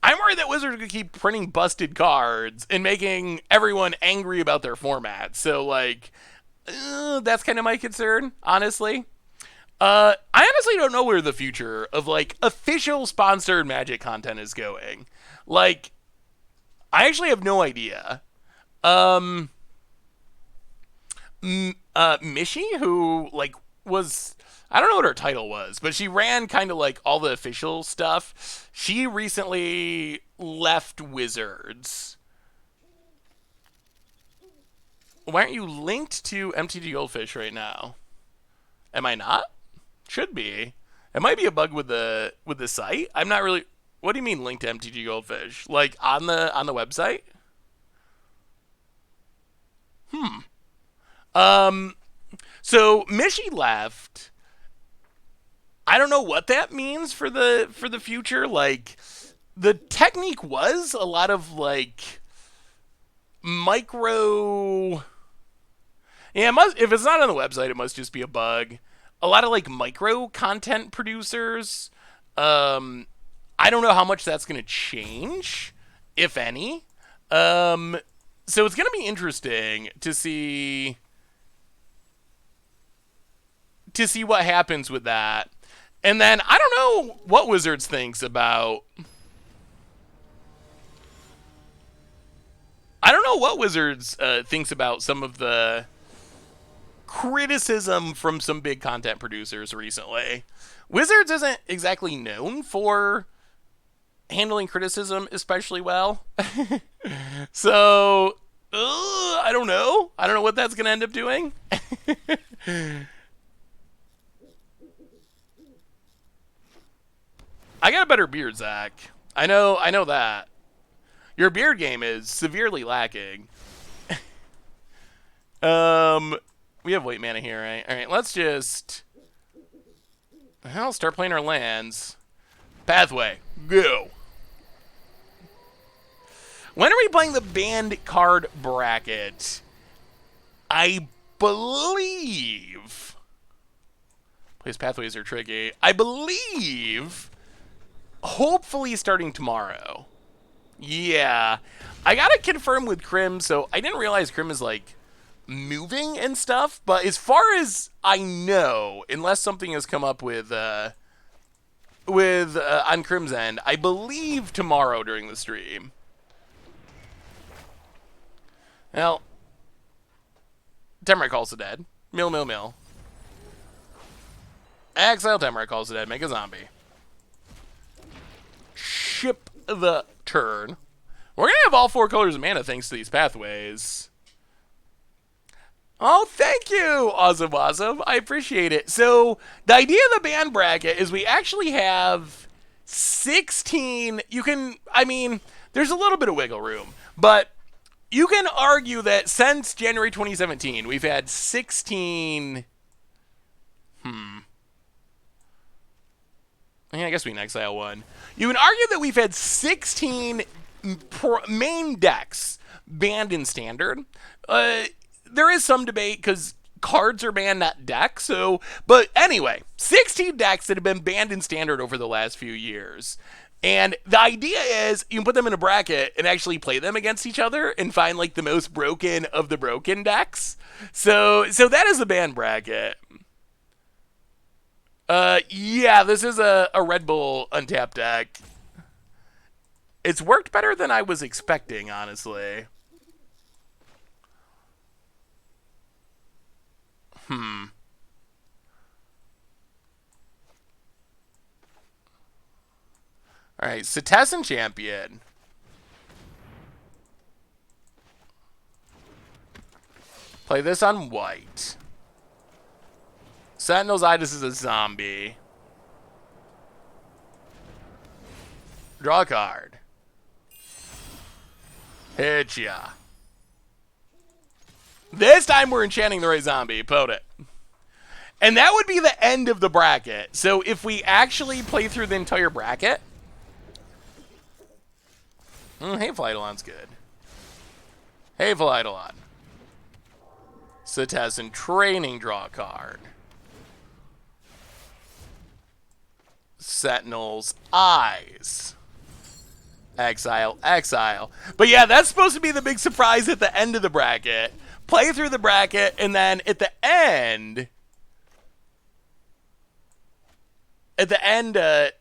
I'm worried that Wizards are going to keep printing busted cards and making everyone angry about their format. So, like, that's kind of my concern, honestly. I honestly don't know where the future of, like, official sponsored Magic content is going. Like, I actually have no idea. Mishi, who, like, was... I don't know what her title was, but she ran kind of like all the official stuff. She recently left Wizards. Why aren't you linked to MTG Goldfish right now? Am I not? Should be. It might be a bug with the site. I'm not really... What do you mean linked to MTG Goldfish? Like on the website? So Mishi left. I don't know what that means for the future. Like, the technique was a lot of like micro. Yeah, if it's not on the website, it must just be a bug. A lot of like micro content producers. I don't know how much that's gonna change, if any. So it's going to be interesting to see what happens with that. And then I don't know what Wizards thinks about. I don't know what Wizards thinks about some of the criticism from some big content producers recently. Wizards isn't exactly known for handling criticism especially well. So, I don't know. I don't know what that's going to end up doing. I got a better beard, Zach. I know that. Your beard game is severely lacking. We have white mana here, right? All right, let's just start playing our lands. Pathway, go. When are we playing the banned card bracket? I believe. Place pathways are tricky. I believe. Hopefully starting tomorrow. Yeah. I gotta confirm with Krim, so I didn't realize Krim is like moving and stuff, but as far as I know, unless something has come up with on Krim's end, I believe tomorrow during the stream. Well, Temrai calls the dead. Mill. Exile Temrai calls the dead. Make a zombie. Ship the turn. We're going to have all 4 colors of mana thanks to these pathways. Oh, thank you. Awesome. I appreciate it. So, the idea of the band bracket is we actually have 16. There's a little bit of wiggle room, but you can argue that since January 2017, we've had 16. Yeah, I guess we can exile 1. You can argue that we've had 16 main decks banned in Standard. There is some debate because cards are banned, not decks. But anyway, 16 decks that have been banned in Standard over the last few years. And the idea is you can put them in a bracket and actually play them against each other and find like the most broken of the broken decks. So that is the ban bracket. Yeah, this is a Red Bull untapped deck. It's worked better than I was expecting, honestly. Alright, Citizen Champion. Play this on white. Sentinel's Eye, this is a zombie. Draw a card. Hit ya. This time we're enchanting the right zombie. Put it. And that would be the end of the bracket. So if we actually play through the entire bracket. Hateful Eidolon's good. Hateful Eidolon. Citizen Training, draw a card. Sentinel's Eyes. Exile. But yeah, that's supposed to be the big surprise at the end of the bracket. Play through the bracket, and then at the end,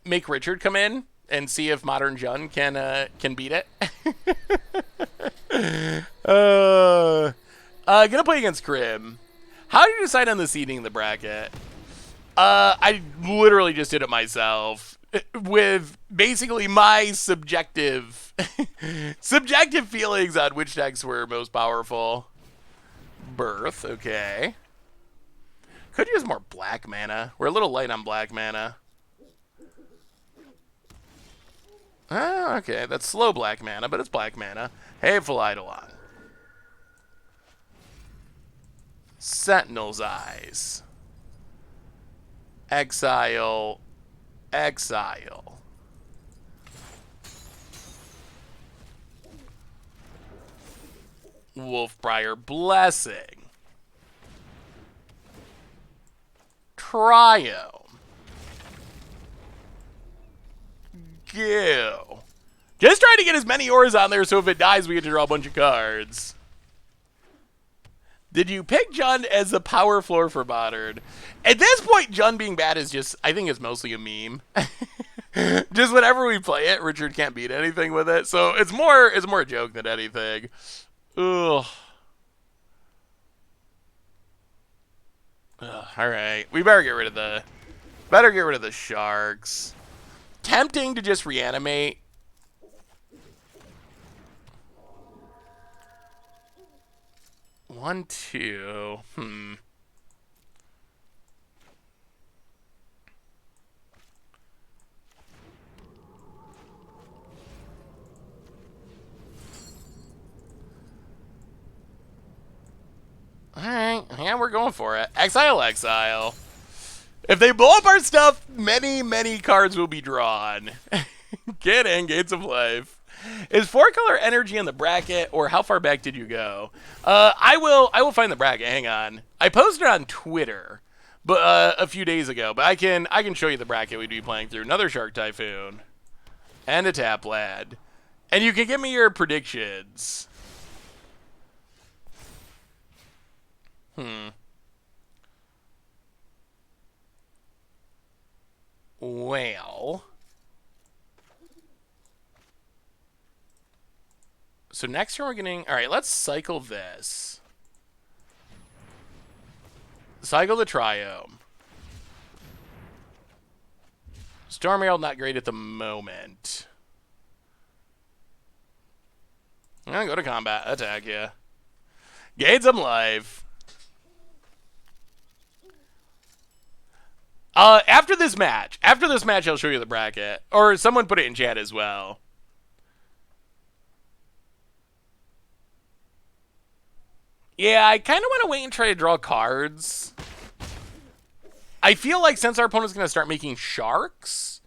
make Richard come in and see if Modern Jun can beat it. Gonna play against Krim. How did you decide on the seeding in the bracket? I literally just did it myself with basically my subjective feelings on which decks were most powerful. Birth, okay. Could use more black mana. We're a little light on black mana. Okay, that's slow black mana, but it's black mana. Hateful Eidolon. Sentinel's Eyes. Exile. Wolfbriar Blessing. Triome. Go. Just trying to get as many auras on there so if it dies we get to draw a bunch of cards. Did you pick Jund as the power floor for modern? At this point, Jund being bad is just, I think it's mostly a meme. Just whenever we play it, Richard can't beat anything with it. So it's more a joke than anything. Ugh. All right. We better get rid of the sharks. Tempting to just reanimate. One, two. Alright, yeah, we're going for it. Exile, exile. If they blow up our stuff, many, many cards will be drawn. Get in, Gates of Life. Is 4-color energy in the bracket, or how far back did you go? I will find the bracket. Hang on. I posted it on Twitter, but a few days ago. But I can show you the bracket we'd be playing through. Another Shark Typhoon, and a Tap Lad, and you can give me your predictions. Well. So next turn we're getting... Alright, let's cycle this. Cycle the Triome. Storm Herald not great at the moment. I'm gonna go to combat. Attack, yeah. Gain some life. After this match, I'll show you the bracket. Or someone put it in chat as well. Yeah, I kind of want to wait and try to draw cards. I feel like since our opponent's going to start making sharks,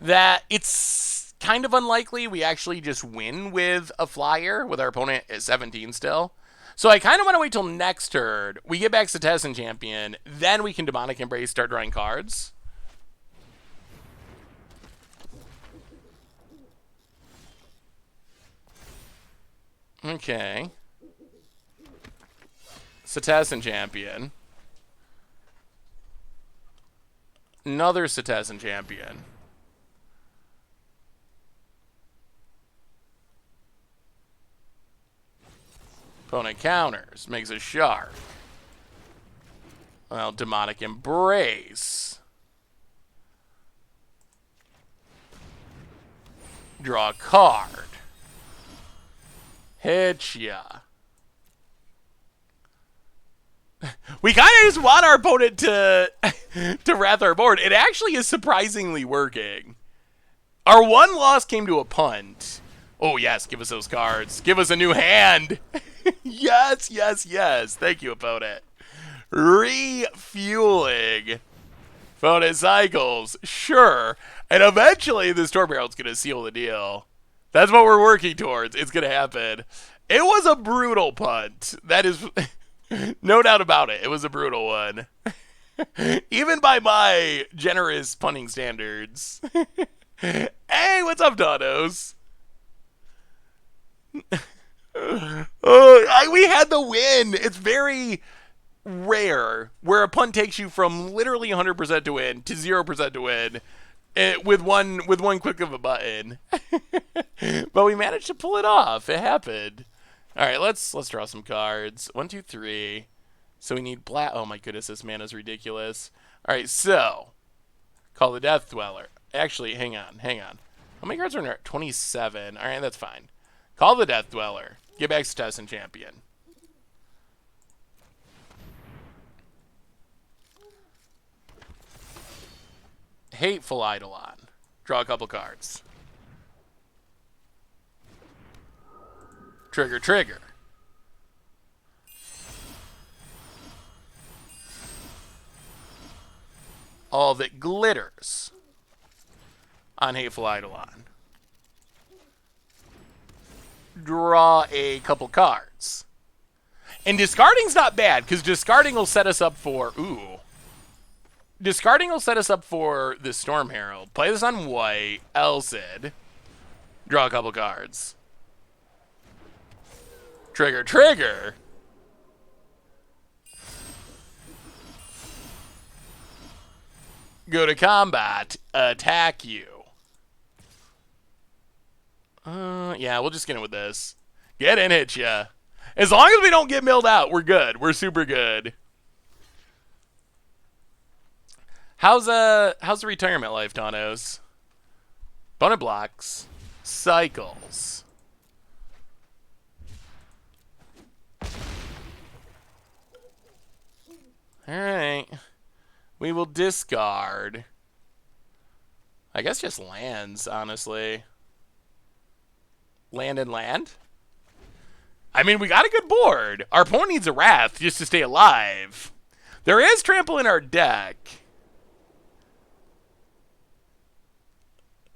that it's kind of unlikely we actually just win with a flyer with our opponent at 17 still. So I kind of want to wait till next turn. We get back to Citizen Champion, then we can Demonic Embrace, start drawing cards. Okay. Citizen Champion. Another Citizen Champion. Opponent counters. Makes a shark. Well, Demonic Embrace. Draw a card. Hit ya. We kind of just want our opponent to wrath our board. It actually is surprisingly working. Our one loss came to a punt. Oh, yes, give us those cards. Give us a new hand. Yes, yes, yes. Thank you, opponent. Refueling. Opponent cycles. Sure. And eventually, the Storm Herald's going to seal the deal. That's what we're working towards. It's going to happen. It was a brutal punt. That is... No doubt about it. It was a brutal one. Even by my generous punting standards. Hey, what's up, Donos? We had the win. It's very rare where a punt takes you from literally 100% to win to 0% to win with one click of a button. But we managed to pull it off. It happened. All right, let's draw some cards. 1, 2, 3. So we need black. Oh my goodness, this mana's ridiculous. All right, so call the Death Dweller. Actually, hang on. How many cards are in there? 27. All right, that's fine. Call the Death Dweller. Get back to Citizen Champion. Hateful Eidolon. Draw a couple cards. Trigger, trigger. All that glitters on Hateful Eidolon. Draw a couple cards. And discarding's not bad, because discarding will set us up for... Ooh. Discarding will set us up for the Storm Herald. Play this on white. Elcid. Draw a couple cards. Trigger, trigger. go to combat, attack you. Yeah, we'll just get in with this. Get in it, ya. As long as we don't get milled out, we're good. We're super good. How's the retirement life, Donos? Bonnet blocks. Cycles. Alright. We will discard. I guess just lands, honestly. Land and land? I mean, we got a good board. Our opponent needs a Wrath just to stay alive. There is Trample in our deck.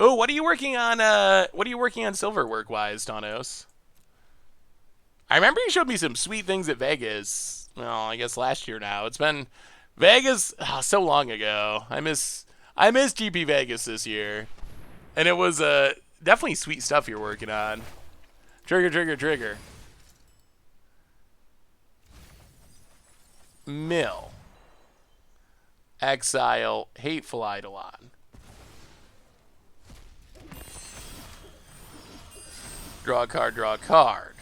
Oh, what are you working on? What are you working on silver work-wise, Donos? I remember you showed me some sweet things at Vegas. Well, I guess last year now. It's been Vegas so long ago. I miss GP Vegas this year, and it was definitely sweet stuff you're working on. Trigger, trigger, trigger. Mill. Exile. Hateful Eidolon. Draw a card, draw a card.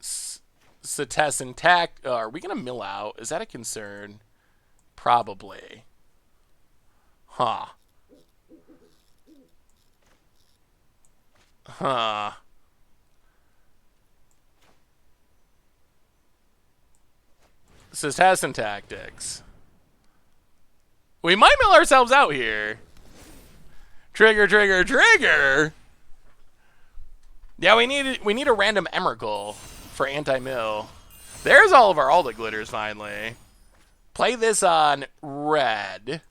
Sates intact. Are we going to mill out? Is that a concern? Probably. Huh. Huh. Sates and tactics. We might mill ourselves out here. Trigger, trigger, trigger. Yeah, we need a random Emrakul for anti-mill. There's all of our Alda glitters finally. Play this on red.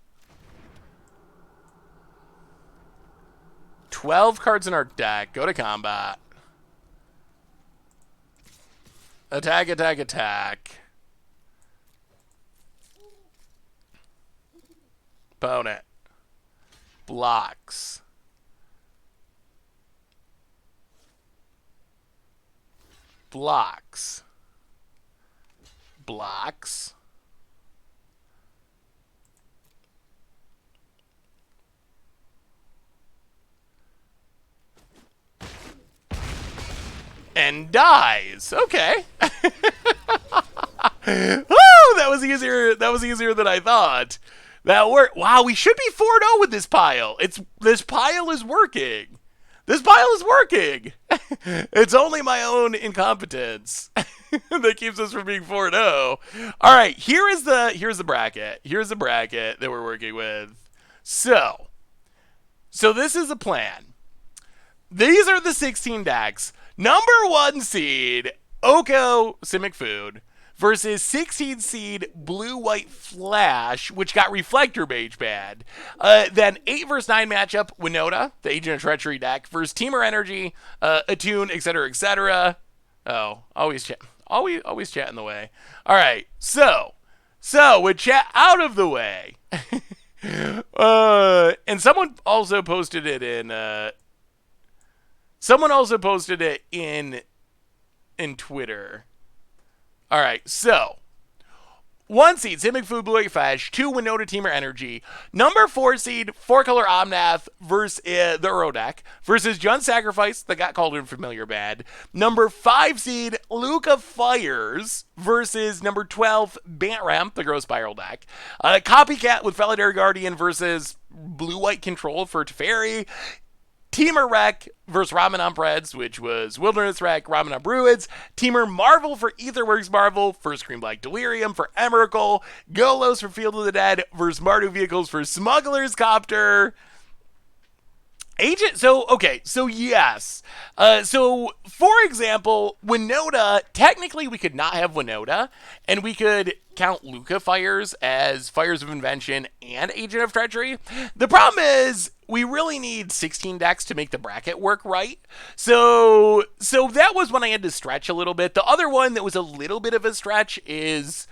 12 cards in our deck. Go to combat. Attack, attack, attack. Opponent. Blocks. Blocks. Blocks. And dies. Okay. Oh, that was easier. That was easier than I thought. That worked. Wow, we should be 4-0 with this pile. This pile is working. This pile is working. It's only my own incompetence that keeps us from being 4-0. All right, here's the bracket. Here's the bracket that we're working with. So this is the plan. These are the 16 decks. Number 1 seed, Oko Simic Food, versus 16 seed Blue White Flash, which got Reflector Mage banned. Then 8 versus 9 matchup, Winota, the Agent of Treachery deck, versus Teamer Energy, Attune, etc., etc. Oh, always chat in the way. All right, so with chat out of the way, and someone also posted it in. Someone also posted it in Twitter. All right, so 1 seed, Simic Food, Blue White Flash. 2, Winota, Teamer Energy. Number 4 seed, 4-color Omnath versus the Uro deck versus Jund Sacrifice, that got called in Familiar Bad. Number 5 seed, Luca Fires versus number 12, Bantram, the Gross Spiral deck. Copycat with Felidary Guardian versus Blue White Control for Teferi. Teamer Wreck versus Ramen Reds, which was Wilderness Wreck, Ramen Druids. Teamer Marvel for Aetherworks Marvel, first Green Black Delirium for Emrakul. Golos for Field of the Dead versus Mardu Vehicles for Smuggler's Copter. Agent, so yes. So, for example, Winota, technically we could not have Winota, and we could count Luca Fires as Fires of Invention and Agent of Treachery. The problem is, we really need 16 decks to make the bracket work right. So that was when I had to stretch a little bit. The other one that was a little bit of a stretch is,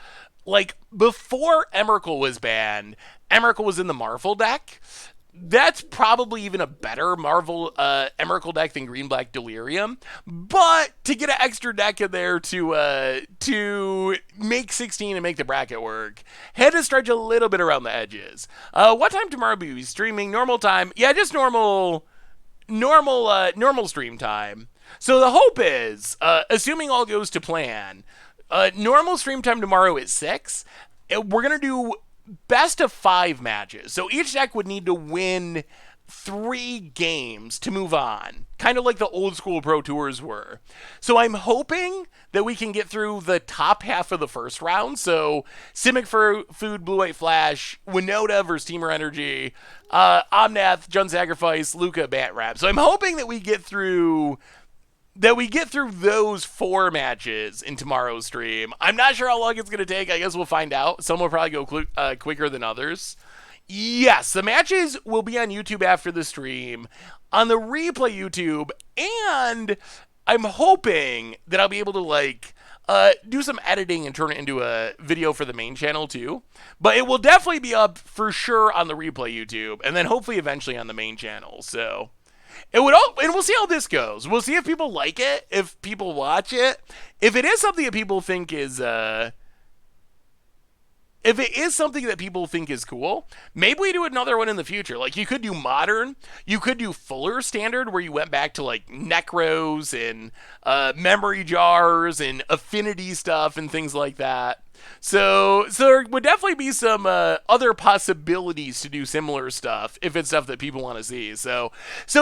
like, before Emrakul was banned, Emrakul was in the Marvel deck. That's probably even a better Marvel Emrakul deck than Green Black Delirium. But to get an extra deck in there to make 16 and make the bracket work, had to stretch a little bit around the edges. What time tomorrow will we streaming? Normal time? Yeah, just normal stream time. So the hope is, assuming all goes to plan, normal stream time tomorrow at 6. We're gonna do best of 5 matches. So each deck would need to win 3 games to move on, kind of like the old school Pro Tours were. So I'm hoping that we can get through the top half of the first round. So Simic Food, Blue White Flash, Winota versus Teamer Energy, Omnath, Jund Sacrifice, Luca, Bat Rap. So I'm hoping that we get through those 4 matches in tomorrow's stream. I'm not sure how long it's going to take. I guess we'll find out. Some will probably go quicker than others. Yes, the matches will be on YouTube after the stream, on the replay YouTube, and I'm hoping that I'll be able to do some editing and turn it into a video for the main channel too. But it will definitely be up for sure on the replay YouTube, and then hopefully eventually on the main channel. So and we'll see how this goes. We'll see if people like it, if people watch it. If it is something that people think is cool, maybe we do another one in the future. Like, you could do modern, you could do fuller standard, where you went back to like necros and memory jars and affinity stuff and things like that. So there would definitely be some other possibilities to do similar stuff if it's stuff that people want to see. So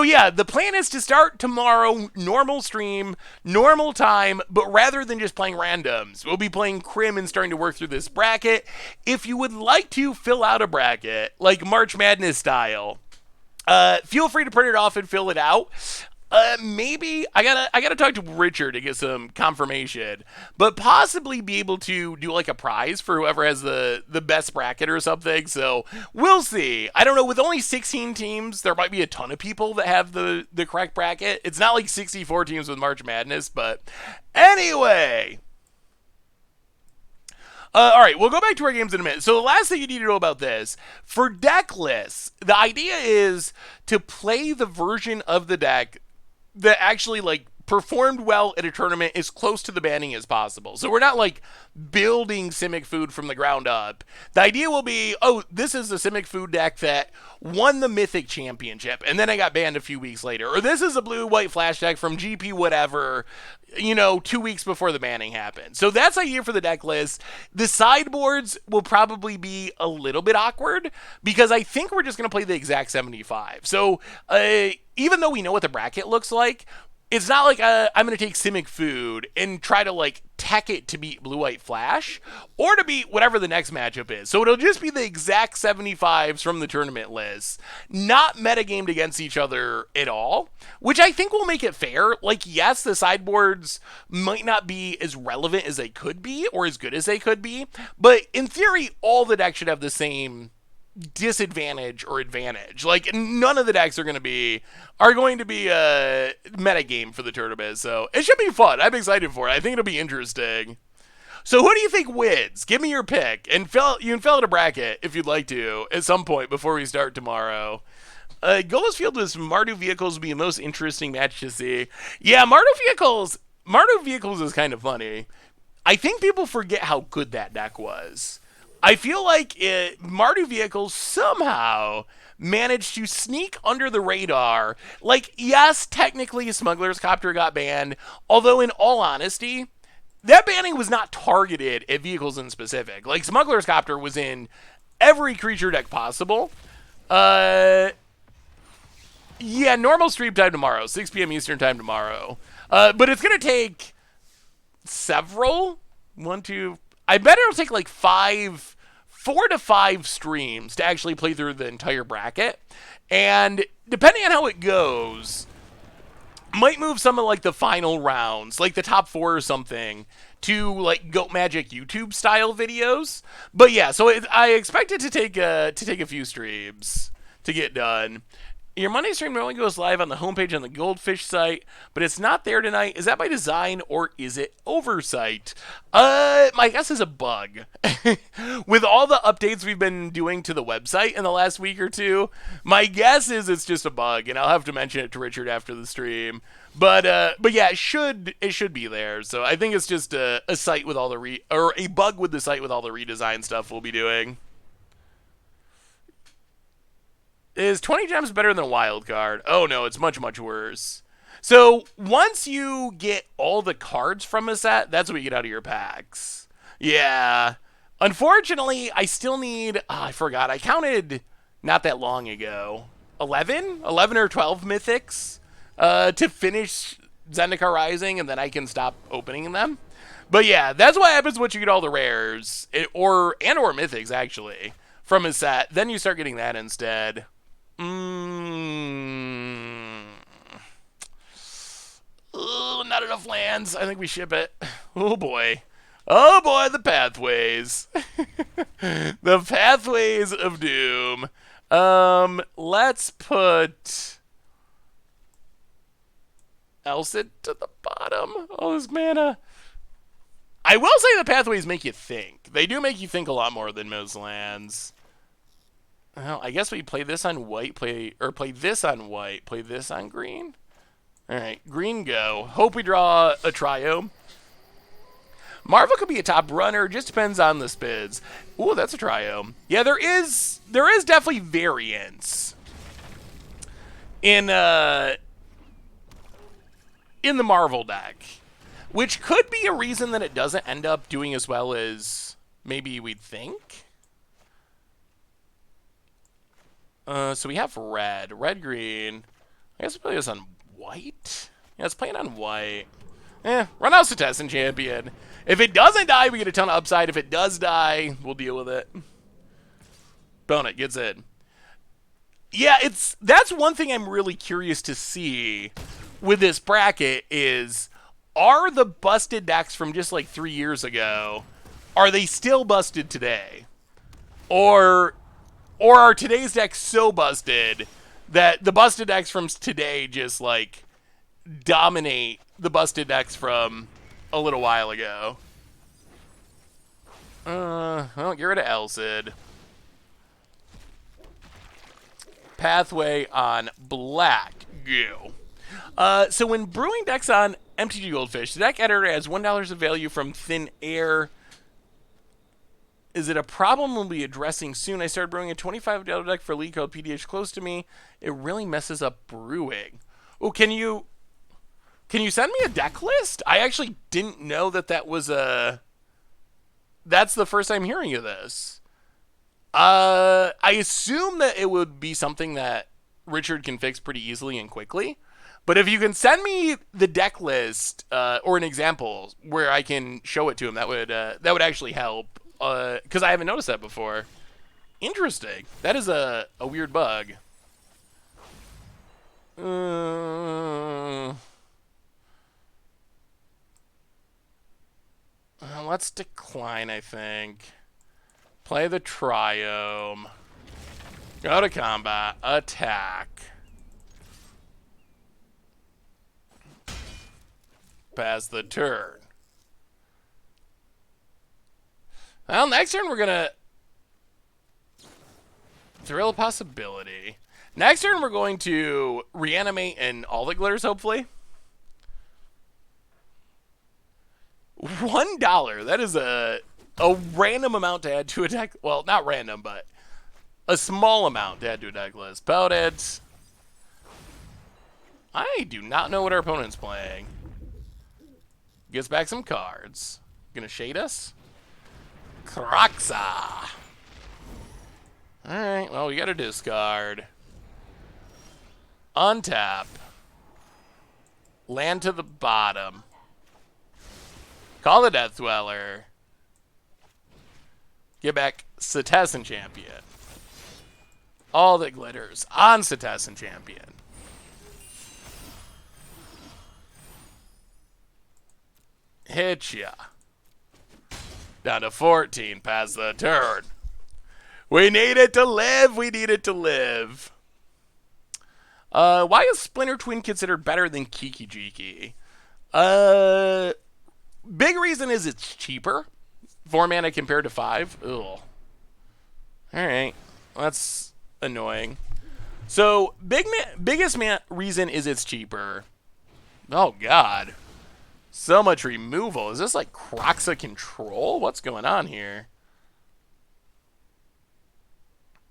yeah, the plan is to start tomorrow, normal stream, normal time, but rather than just playing randoms, we'll be playing Crim and starting to work through this bracket. If you would like to fill out a bracket, like March Madness style, feel free to print it off and fill it out. Maybe I gotta talk to Richard to get some confirmation, but possibly be able to do like a prize for whoever has the best bracket or something. So we'll see. I don't know. With only 16 teams, there might be a ton of people that have the correct bracket. It's not like 64 teams with March Madness, but anyway. All right, we'll go back to our games in a minute. So the last thing you need to know about this, for deck lists, the idea is to play the version of the deck that actually like performed well at a tournament as close to the banning as possible. So we're not like building Simic Food from the ground up. The idea will be, oh, this is the Simic Food deck that won the Mythic Championship, and then I got banned a few weeks later. Or this is a Blue-White Flash deck from GP whatever, 2 weeks before the banning happened. So that's the idea for the deck list. The sideboards will probably be a little bit awkward, because I think we're just going to play the exact 75. So even though we know what the bracket looks like, it's not like I'm going to take Simic Food and try to like tech it to beat Blue-White Flash or to beat whatever the next matchup is. So it'll just be the exact 75s from the tournament list, not metagamed against each other at all, which I think will make it fair. Like, yes, the sideboards might not be as relevant as they could be or as good as they could be, but in theory, all the decks should have the same disadvantage or advantage. Like, none of the decks are going to be a meta game for the tournament, so it should be fun. I'm excited for it. I think it'll be interesting. So who do you think wins? Give me your pick, and you can fill out a bracket if you'd like to at some point before we start tomorrow. Golos Field with Mardu Vehicles would be the most interesting match to see. Yeah, Mardu Vehicles is kind of funny. I think people forget how good that deck was. I feel like Mardu Vehicles somehow managed to sneak under the radar. Like, yes, technically Smuggler's Copter got banned, although in all honesty, that banning was not targeted at vehicles in specific. Like, Smuggler's Copter was in every creature deck possible. Yeah, normal stream time tomorrow, 6 p.m. Eastern time tomorrow. But it's going to take several, I bet it'll take like 4 to 5 streams to actually play through the entire bracket. And depending on how it goes, might move some of like the final rounds, like the top 4 or something, to like Goat Magic YouTube style videos. But yeah, so I expect it to take a few streams to get done. Your Monday stream normally goes live on the homepage on the Goldfish site, but it's not there tonight. Is that by design or is it oversight? My guess is a bug. With all the updates we've been doing to the website in the last week or two, my guess is it's just a bug, and I'll have to mention it to Richard after the stream. But yeah, it should be there. So I think it's just a site with all the or a bug with the site with all the redesign stuff we'll be doing. Is 20 gems better than a wild card? Oh no, it's much, much worse. So once you get all the cards from a set, that's what you get out of your packs. Yeah. Unfortunately, I still need... Oh, I forgot. I counted not that long ago. 11? 11 or 12 mythics to finish Zendikar Rising, and then I can stop opening them. But yeah, that's what happens once you get all the rares, or mythics, actually, from a set. Then you start getting that instead. Oh, not enough lands. I think we ship it. Oh boy. Oh boy, the pathways. The pathways of doom. Let's put Elcid to the bottom. Oh, this mana. I will say the pathways make you think. They do make you think a lot more than most lands. Well, I guess we play this on white, play this on white, play this on green. All right, green go. Hope we draw a triome. Marvel could be a top runner, just depends on the spids. Ooh, that's a triome. Yeah, there is definitely variance in the Marvel deck, which could be a reason that it doesn't end up doing as well as maybe we'd think. So we have red, green. I guess we'll play this on white. Yeah, let's play it on white. Run out Setessan Champion. If it doesn't die, we get a ton of upside. If it does die, we'll deal with it. Bonnet gets in. Yeah, that's one thing I'm really curious to see with this bracket is, are the busted decks from just like 3 years ago, are they still busted today? Or are today's decks so busted that the busted decks from today just, like, dominate the busted decks from a little while ago? Well, get rid of Elcid. Pathway on black. Go. So when brewing decks on MTG Goldfish, the deck editor adds $1 of value from thin air. Is it a problem we'll be addressing soon? I started brewing a $25 deck for a league called PDH close to me. It really messes up brewing. Oh, can you send me a deck list? I actually didn't know that was a... That's the first time hearing of this. I assume that it would be something that Richard can fix pretty easily and quickly. But if you can send me the deck list or an example where I can show it to him, that would actually help. Because I haven't noticed that before. Interesting. That is a weird bug. Let's decline, I think. Play the triome. Go to combat. Attack. Pass the turn. Well, next turn we're going to thrill a possibility. Next turn we're going to reanimate and all the glitters, hopefully. $1. That is a random amount to add to a deck. Well, not random, but a small amount to add to a deck list. Pouted. I do not know what our opponent's playing. Gets back some cards. Gonna shade us? Kroxa. Alright, well, we got a discard. Untap. Land to the bottom. Call the Death Dweller. Get back Setessan Champion. All that glitters on Setessan Champion. Hit ya. Down to 14 past the turn. We need it to live. We need it to live. Why is Splinter Twin considered better than Kiki Jiki? Uh, Big reason is it's cheaper. 4 mana compared to 5. Ugh. Alright. That's annoying. So, biggest reason is it's cheaper. Oh, God. So much removal. Is this like Kroxa control? What's going on here?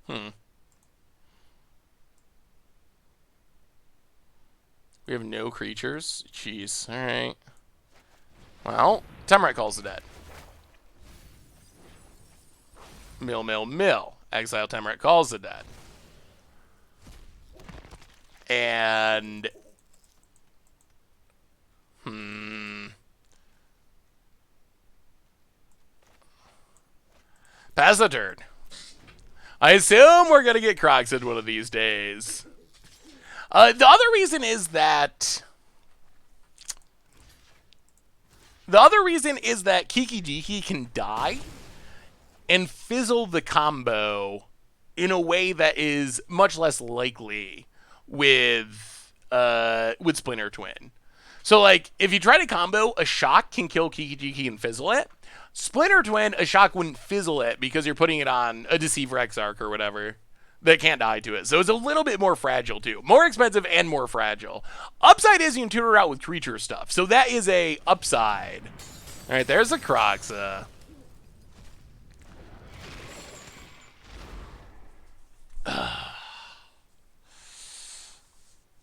We have no creatures. Jeez. Alright. Well, Temrat calls the dead. Mill, mill, mill. Exile Temrat calls the dead. And... Pass the turn. I assume we're going to get Kroxa one of these days. The other reason is that... Kiki Jiki can die and fizzle the combo in a way that is much less likely with Splinter Twin. So, like, if you try to combo, a shock can kill Kiki Jiki and fizzle it. Splinter Twin, a shock wouldn't fizzle it because you're putting it on a Deceiver Exarch or whatever that can't die to it. So it's a little bit more fragile, too. More expensive and more fragile. Upside is you can tutor out with creature stuff. So that is a upside. All right, there's a Kroxa.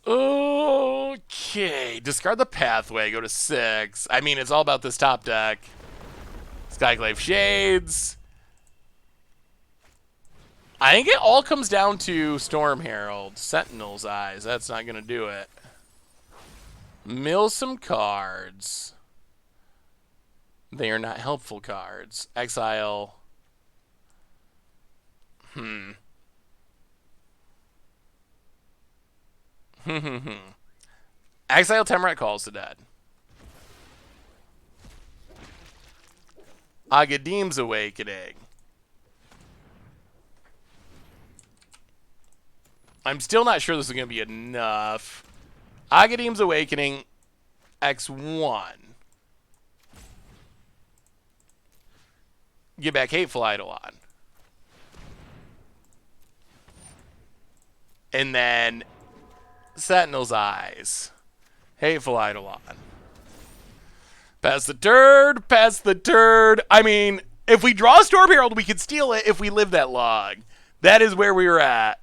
Okay, discard the pathway, go to 6. I mean, it's all about this top deck. Skyclave Shades. I think it all comes down to Storm Herald. Sentinel's Eyes, that's not going to do it. Mill some cards. They are not helpful cards. Exile. Exile Temrat calls the dead. Agadim's Awakening. I'm still not sure this is going to be enough. Agadim's Awakening, X1. Get back Hateful Eidolon. And then Sentinel's Eyes. Hateful Eidolon. Pass the turd, pass the turd. I mean, if we draw Storm Herald, we could steal it if we live that long. That is where we were at.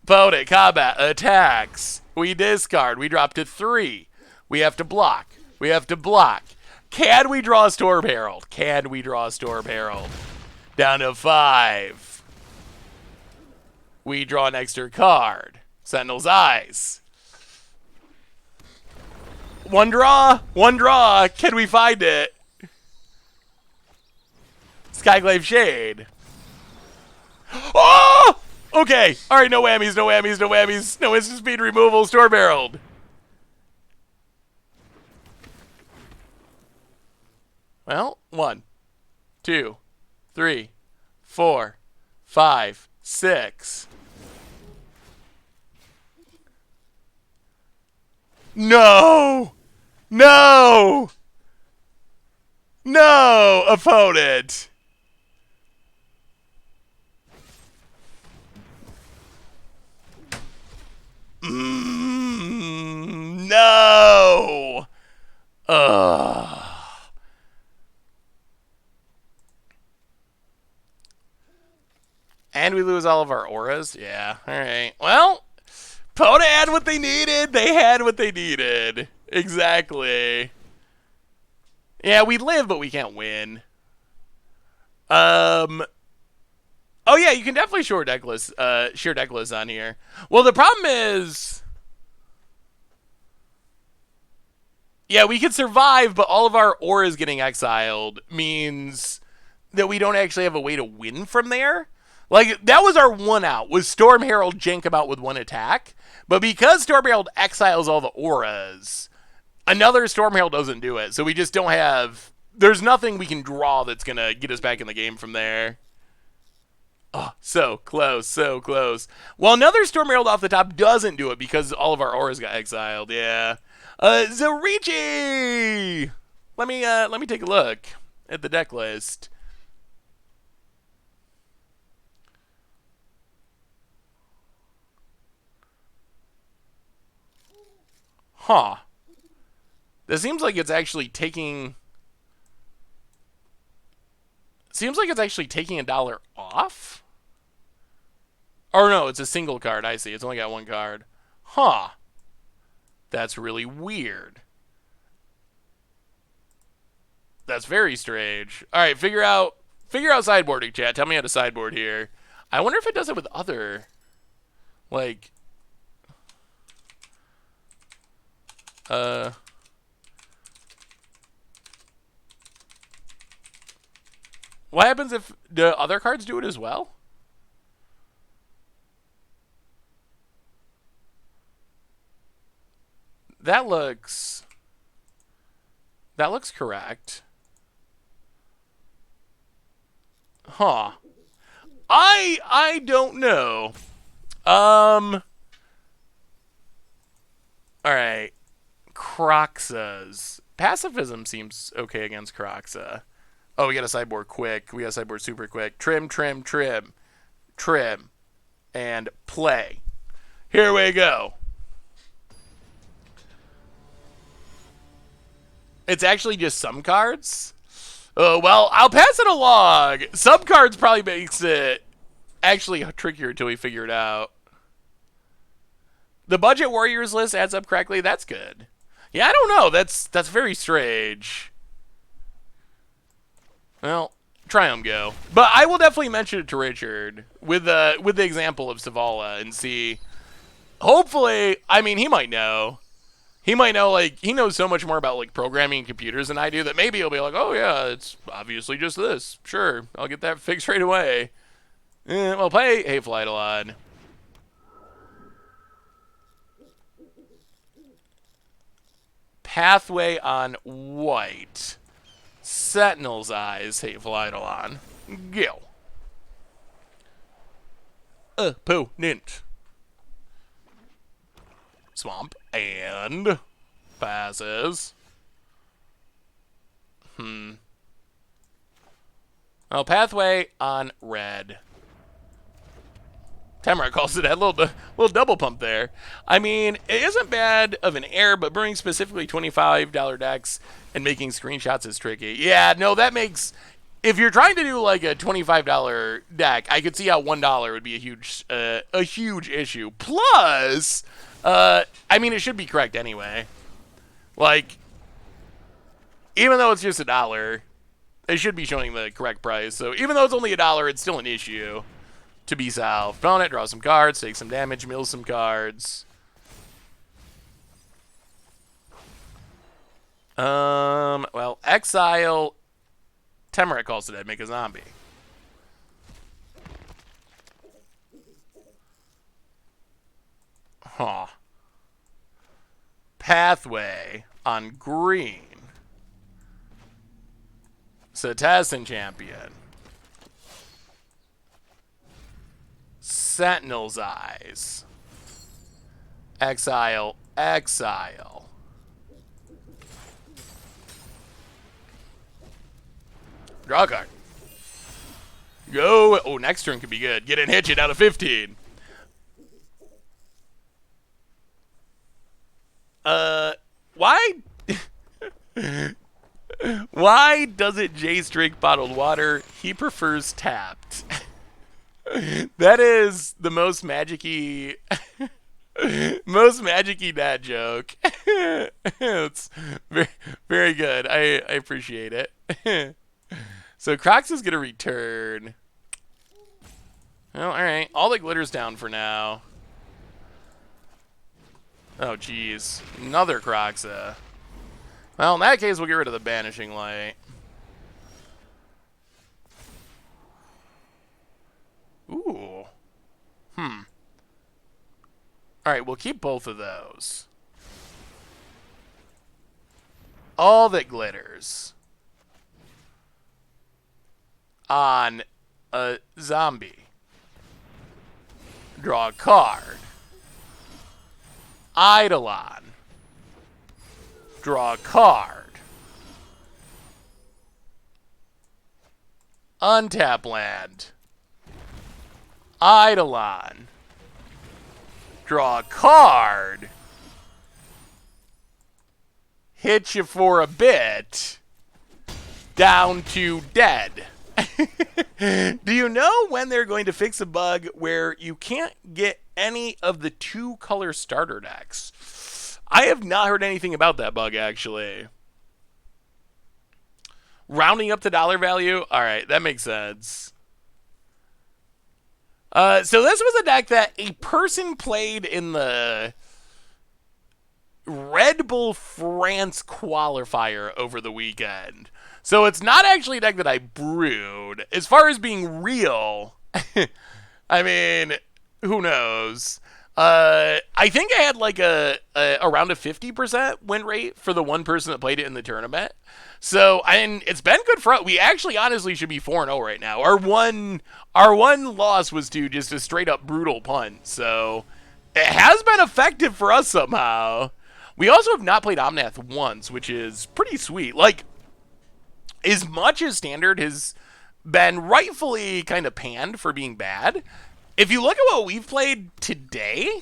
Opponent, combat, attacks. We discard. We drop to 3. We have to block. We have to block. Can we draw Storm Herald? Can we draw Storm Herald? Down to 5. We draw an extra card. Sentinel's Eyes. One draw. One draw. Can we find it? Skyclave Shade. Oh! Okay. All right, no whammies, no whammies, no whammies. No instant speed removal. Storm Herald. Well, 1, 2, 3, 4, 5, 6. No! No! No, opponent! No! Ugh. And we lose all of our auras? Yeah, alright. Well, Pona had what they needed. They had what they needed. Exactly. Yeah, we live, but we can't win. Oh yeah, you can definitely share deck lists on here. Well, the problem is, yeah, we can survive, but all of our auras getting exiled means that we don't actually have a way to win from there. Like, that was our one out, was Storm Herald jank him out with one attack. But because Storm Herald exiles all the auras, another Storm Herald doesn't do it. So we just don't have... There's nothing we can draw that's going to get us back in the game from there. Oh, so close, so close. Well, another Storm Herald off the top doesn't do it because all of our auras got exiled. Yeah. Zorichi! Let me take a look at the deck list. Huh. This seems like it's actually taking... Seems like it's actually taking $1 off? Or no, it's a single card. I see. It's only got one card. Huh. That's really weird. That's very strange. All right, figure out sideboarding, chat. Tell me how to sideboard here. I wonder if it does it with other, like, what happens if the other cards do it as well? That looks correct. Huh. I don't know. All right. Croxas. Pacifism seems okay against Croxa. Oh, we got to sideboard quick. We got to sideboard super quick. Trim, trim, trim, trim, and play. Here we go. It's actually just some cards? Well, I'll pass it along. Some cards probably makes it actually trickier until we figure it out. The Budget Warriors list adds up correctly. That's good. Yeah, I don't know. That's very strange. Well, try them go. But I will definitely mention it to Richard with the example of Savala and see. Hopefully, I mean, he might know. He might know, like, he knows so much more about, like, programming computers than I do that maybe he'll be like, oh, yeah, it's obviously just this. Sure, I'll get that fixed right away. Well, play Hateful Eidolon. Pathway on white. Sentinel's Eyes, Hateful Eidolon. Go. Opponent. Swamp and passes. Well, Pathway on red. Tamara calls it a little double pump there. I mean, it isn't bad of an error, but brewing specifically $25 decks and making screenshots is tricky. Yeah, no, that makes... If you're trying to do like a $25 deck, I could see how $1 would be a huge issue. Plus, I mean, it should be correct anyway. Like, even though it's just $1, it should be showing the correct price. So even though it's only $1, it's still an issue to be solved. Opponent, draw some cards, take some damage, mill some cards. Well, exile. Temerit calls it, I'd make a zombie. Huh. Pathway on green. Cetacean Champion. Sentinel's Eyes. Exile, exile. Draw a card. Go. Oh, next turn could be good. Get in, hitch it out of 15. Why? Why doesn't Jace drink bottled water? He prefers tapped. That is the most magic-y dad joke. It's very, very good. I appreciate it. So Crocs is going to return. Well, alright. All the glitter's down for now. Oh, jeez. Another Croxa. Well, in that case, we'll get rid of the Banishing Light. Ooh. Alright, we'll keep both of those. All that glitters on a zombie. Draw a card. Eidolon. Draw a card. Untap land. Eidolon. Draw a card. Hit you for a bit. Down to dead. Do you know when they're going to fix a bug where you can't get any of the 2-color starter decks? I have not heard anything about that bug, actually. Rounding up the dollar value? Alright, that makes sense. So this was a deck that a person played in the Red Bull France qualifier over the weekend. So it's not actually a deck that I brewed. As far as being real, I mean, who knows? I think I had like around a 50% win rate for the one person that played it in the tournament. So, and it's been good for us. We actually honestly should be 4-0 right now. Our one loss was to just a straight up brutal punt. So, it has been effective for us somehow. We also have not played Omnath once, which is pretty sweet. Like, as much as Standard has been rightfully kind of panned for being bad, if you look at what we've played today,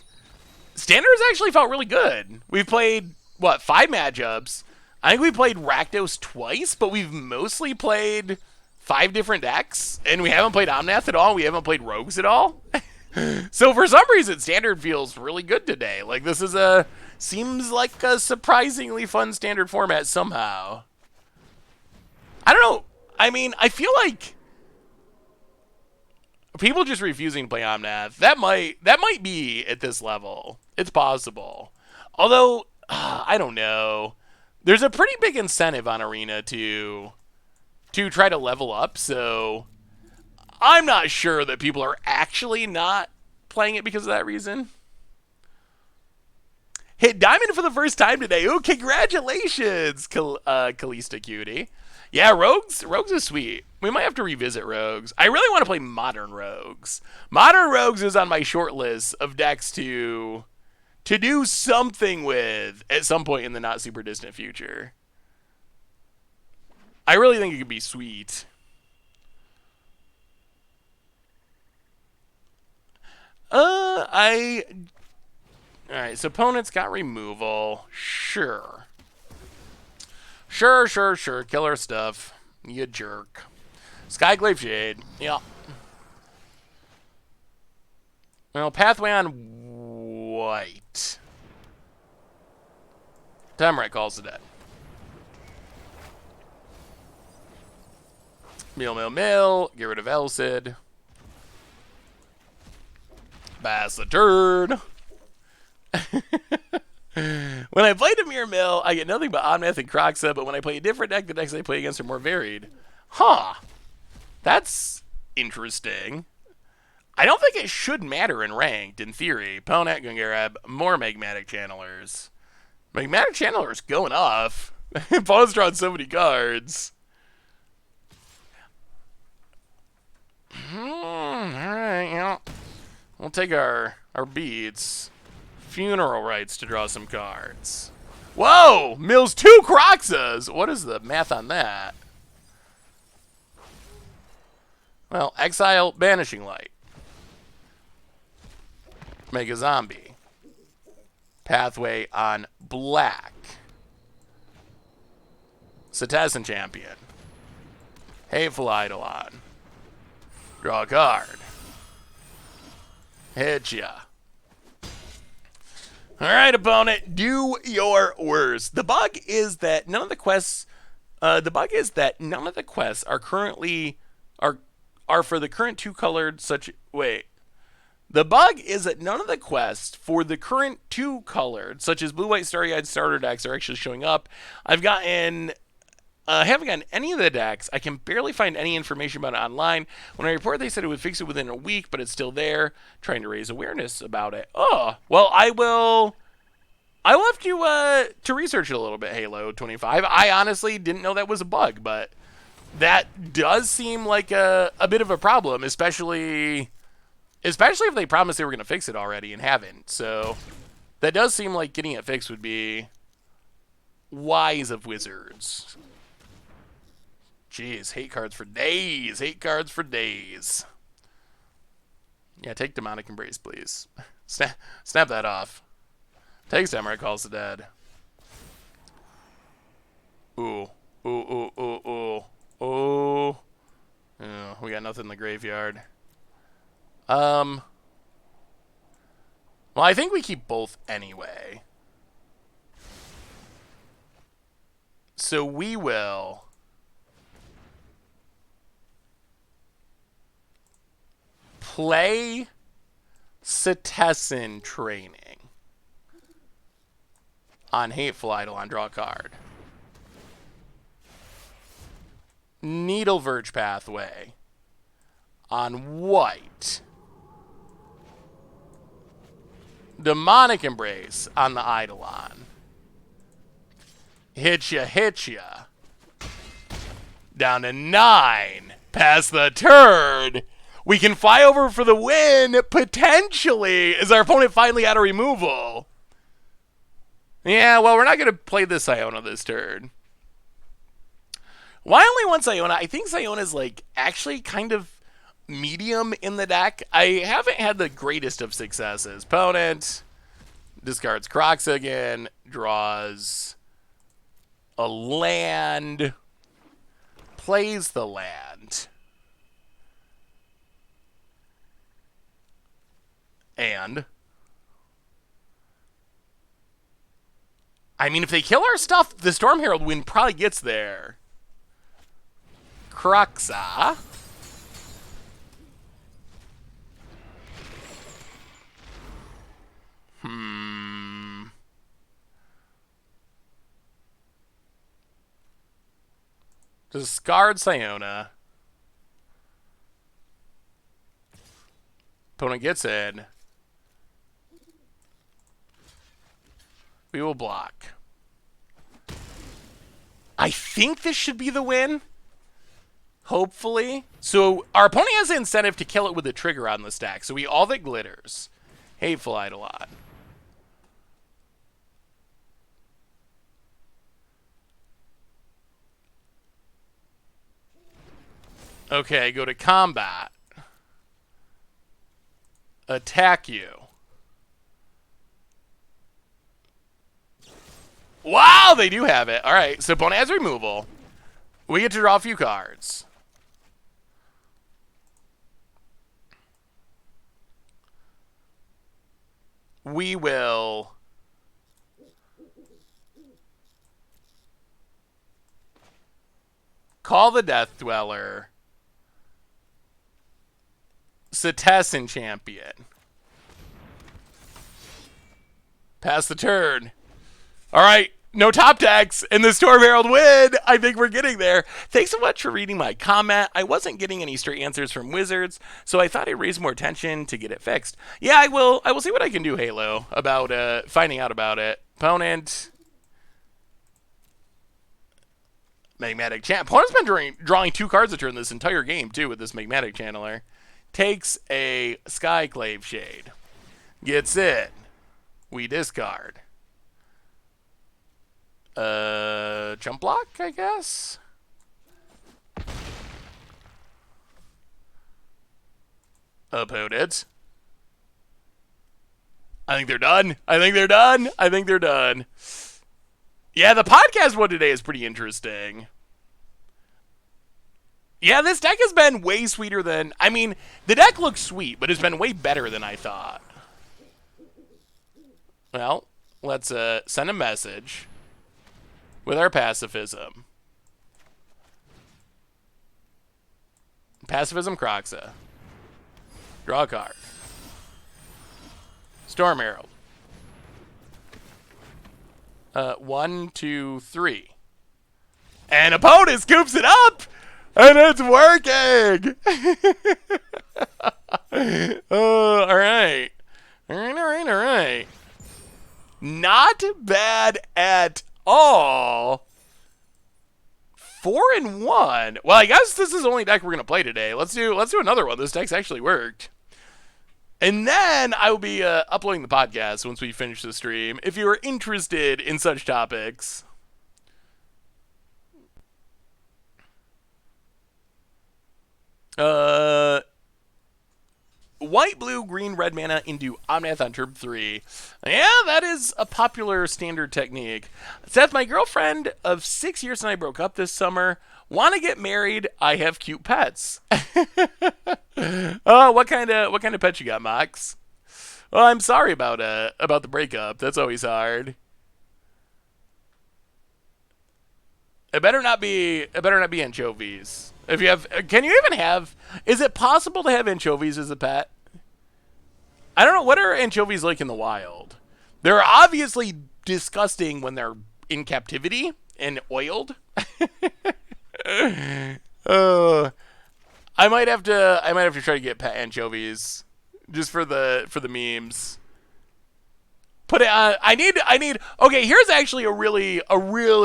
Standard has actually felt really good. We've played, 5 matchups. I think we played Rakdos twice, but we've mostly played 5 different decks, and we haven't played Omnath at all. We haven't played Rogues at all. So for some reason, Standard feels really good today. Like, this is seems like a surprisingly fun Standard format somehow. I don't know. I mean, I feel like people just refusing to play Omnath, that might be at this level. It's possible. Although, I don't know. There's a pretty big incentive on Arena to try to level up, so I'm not sure that people are actually not playing it because of that reason. Hit Diamond for the first time today. Oh, congratulations, Kalista Cutie. Yeah, Rogues is sweet. We might have to revisit Rogues. I really want to play Modern Rogues. Modern Rogues is on my short list of decks to do something with at some point in the not super distant future. I really think it could be sweet. Alright, so opponents got removal. Sure. Sure. Killer stuff. You jerk. Skyglaive Shade. Yeah. Well, pathway on white. Tamarack calls it dead. Mill. Get rid of Elcid. Pass the turn. When I play Demir Mill, I get nothing but Omnath and Kroxa, but when I play a different deck, the decks I play against are more varied. Huh. That's interesting. I don't think it should matter in ranked, in theory. Ponak, Gungarab, more Magmatic Channelers. Magmatic Channelers going off. Paul's drawn so many cards. Alright, yeah. We'll take our beats. Funeral rites to draw some cards. Whoa! Mills 2 Kroxas! What is the math on that? Well, exile Banishing Light. Make a zombie. Pathway on black. Citizen Champion. Hateful Eidolon. Draw a card. Hit ya. Alright, opponent, do your worst. The bug is that none of the quests are currently are for the current 2-colored The bug is that none of the quests for the current 2-colored, such as blue-white starry-eyed starter decks, are actually showing up. I haven't gotten any of the decks. I can barely find any information about it online. When I reported, they said it would fix it within a week, but it's still there. Trying to raise awareness about it. Oh, well, I will have to research it a little bit, Halo 25. I honestly didn't know that was a bug, but that does seem like a bit of a problem, especially Especially if they promised they were going to fix it already and haven't. So that does seem like getting it fixed would be wise of Wizards. Jeez, hate cards for days. Hate cards for days. Yeah, take Demonic Embrace, please. Snap that off. Take Samurai Calls the Dead. Ooh. Ooh, ooh, ooh, ooh. Ooh. Oh, we got nothing in the graveyard. Well, I think we keep both anyway. So we will play Cetizen Training on Hateful Eidolon, draw a card. Needle Verge Pathway on white. Demonic Embrace on the Eidolon. Hit ya. Down to 9. Past the turn. We can fly over for the win, potentially, as our opponent finally out of removal. Yeah, well, we're not going to play this Iona this turn. Why only one Iona? I think Iona's like actually kind of medium in the deck. I haven't had the greatest of successes. Opponent discards Crocs again, draws a land, plays the land, and I mean, if they kill our stuff, the Storm Herald win probably gets there. Croxa. Discard Siona. Opponent gets in. We will block. I think this should be the win. Hopefully. So our opponent has the incentive to kill it with a trigger on the stack. So we all that glitters. Hateful Eidolon. Okay, go to combat. Attack you. Wow, they do have it. All right, so opponent has removal. We get to draw a few cards. We will call the Death Dweller. Cetizen Champion. Pass the turn. All right. No top decks, and the Storm Herald win. I think we're getting there. Thanks so much for reading my comment. I wasn't getting any straight answers from Wizards, so I thought I'd raise more attention to get it fixed. Yeah, I will see what I can do, Halo, about finding out about it. Opponent. Magmatic Channel. Opponent's been drawing 2 cards a turn this entire game, too, with this Magmatic Channeler. Takes a Skyclave Shade. Gets it. We discard. Jump block, I guess. Opponent. I think they're done. I think they're done. Yeah, the podcast one today is pretty interesting. Yeah, this deck has been way sweeter than... I mean, the deck looks sweet, but it's been way better than I thought. Well, let's send a message with our pacifism. Pacifism Croxa. Draw a card. Storm Herald. 1, 2, 3. And opponent scoops it up! And it's working! Alright. Alright. Not bad at all. 4-1. Well, I guess this is the only deck we're gonna play today. Let's do another one. This deck's actually worked. And then I will be uploading the podcast once we finish the stream. If you are interested in such topics. White, blue, green, red mana into Omnath on turn 3. Yeah, that is a popular standard technique. Seth, my girlfriend of 6 years and I broke up this summer. Want to get married? I have cute pets. Oh, what kind of pet you got, Mox? Well, I'm sorry about the breakup. That's always hard. It better not be anchovies. If you have, can you even have? Is it possible to have anchovies as a pet? I don't know. What are anchovies like in the wild? They're obviously disgusting when they're in captivity and oiled. uh, I might have to try to get pet anchovies just for the memes. Put it on. I need. Okay, here's actually a really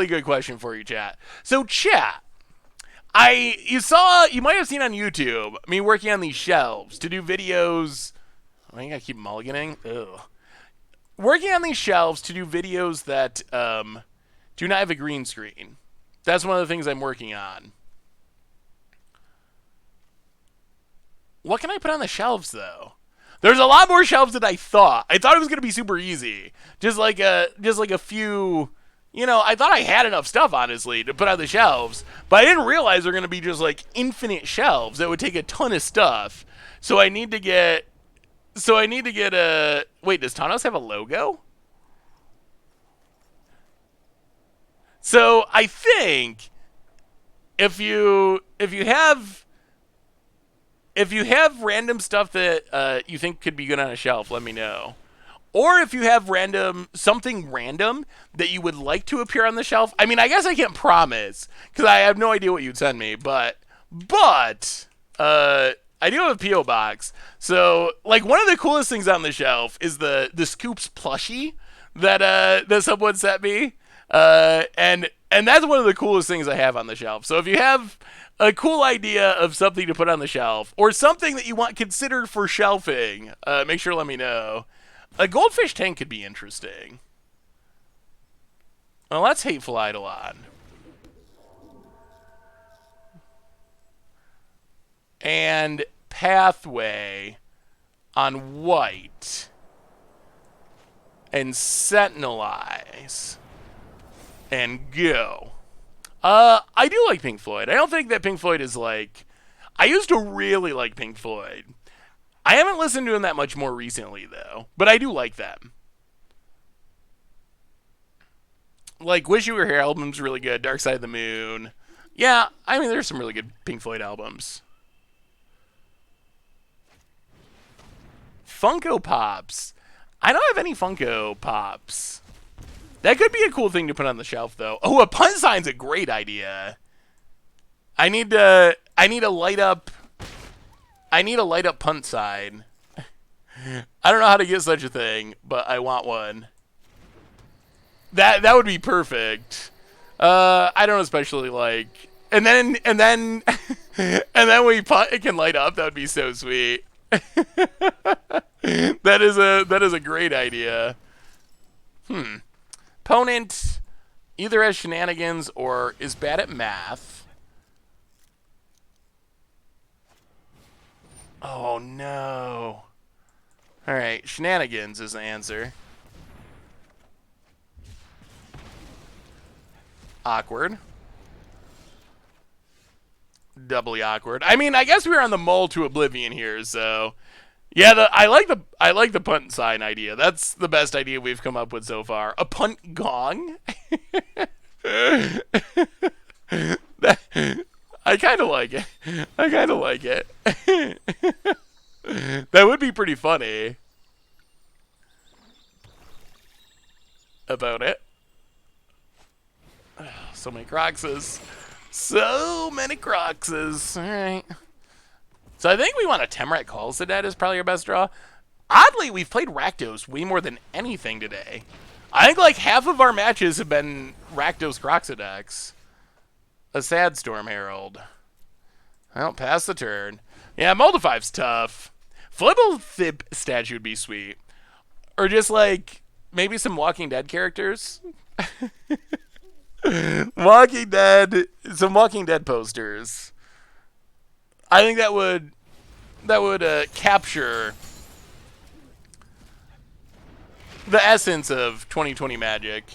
good question for you, chat. So, chat. You might have seen on YouTube me working on these shelves to do videos. I think I keep mulliganing. Ugh. Working on these shelves to do videos that do not have a green screen. That's one of the things I'm working on. What can I put on the shelves though? There's a lot more shelves than I thought. I thought it was gonna be super easy. Just like a few. I thought I had enough stuff, honestly, to put on the shelves, but I didn't realize they're going to be just, like, infinite shelves that would take a ton of stuff. So I need to get a... Wait, does Thanos have a logo? So I think if you have random stuff that you think could be good on a shelf, let me know. Or if you have something random that you would like to appear on the shelf. I mean, I guess I can't promise because I have no idea what you'd send me. But I do have a P.O. box. So, like, one of the coolest things on the shelf is the Scoops plushie that someone sent me. And that's one of the coolest things I have on the shelf. So if you have a cool idea of something to put on the shelf or something that you want considered for shelving, make sure to let me know. A goldfish tank could be interesting. Well, that's Hateful Eidolon. And Pathway on white. And Sentinel Eyes. And go. I do like Pink Floyd. I don't think that Pink Floyd is like... I used to really like Pink Floyd. I haven't listened to them that much more recently, though. But I do like them. Like, Wish You Were Here album's really good. Dark Side of the Moon. Yeah, I mean, there's some really good Pink Floyd albums. Funko Pops. I don't have any Funko Pops. That could be a cool thing to put on the shelf, though. Oh, a pun sign's a great idea. I need to light up... I need a light up punt sign. I don't know how to get such a thing, but I want one. That would be perfect. I don't especially like, and then and then when you punt, it can light up. That would be so sweet. That is a great idea. Opponent either has shenanigans or is bad at math. Oh, no. All right, shenanigans is the answer. Awkward. Doubly awkward. I mean, I guess we were on the mull to oblivion here, so... Yeah, I like the punt sign idea. That's the best idea we've come up with so far. A punt gong? I kind of like it. I kind of like it. That would be pretty funny. About it. So many Croxes. So many Croxes. Alright. So I think we want a Temrat Calls the Dead is probably our best draw. Oddly, we've played Rakdos way more than anything today. I think like half of our matches have been Rakdos Croxidex. A sad Storm Herald. Well, pass the turn. Yeah, Moldifive's tough. Flibblethip statue would be sweet. Or just like maybe some Walking Dead characters. Walking Dead, some Walking Dead posters. I think that would capture the essence of 2020 Magic.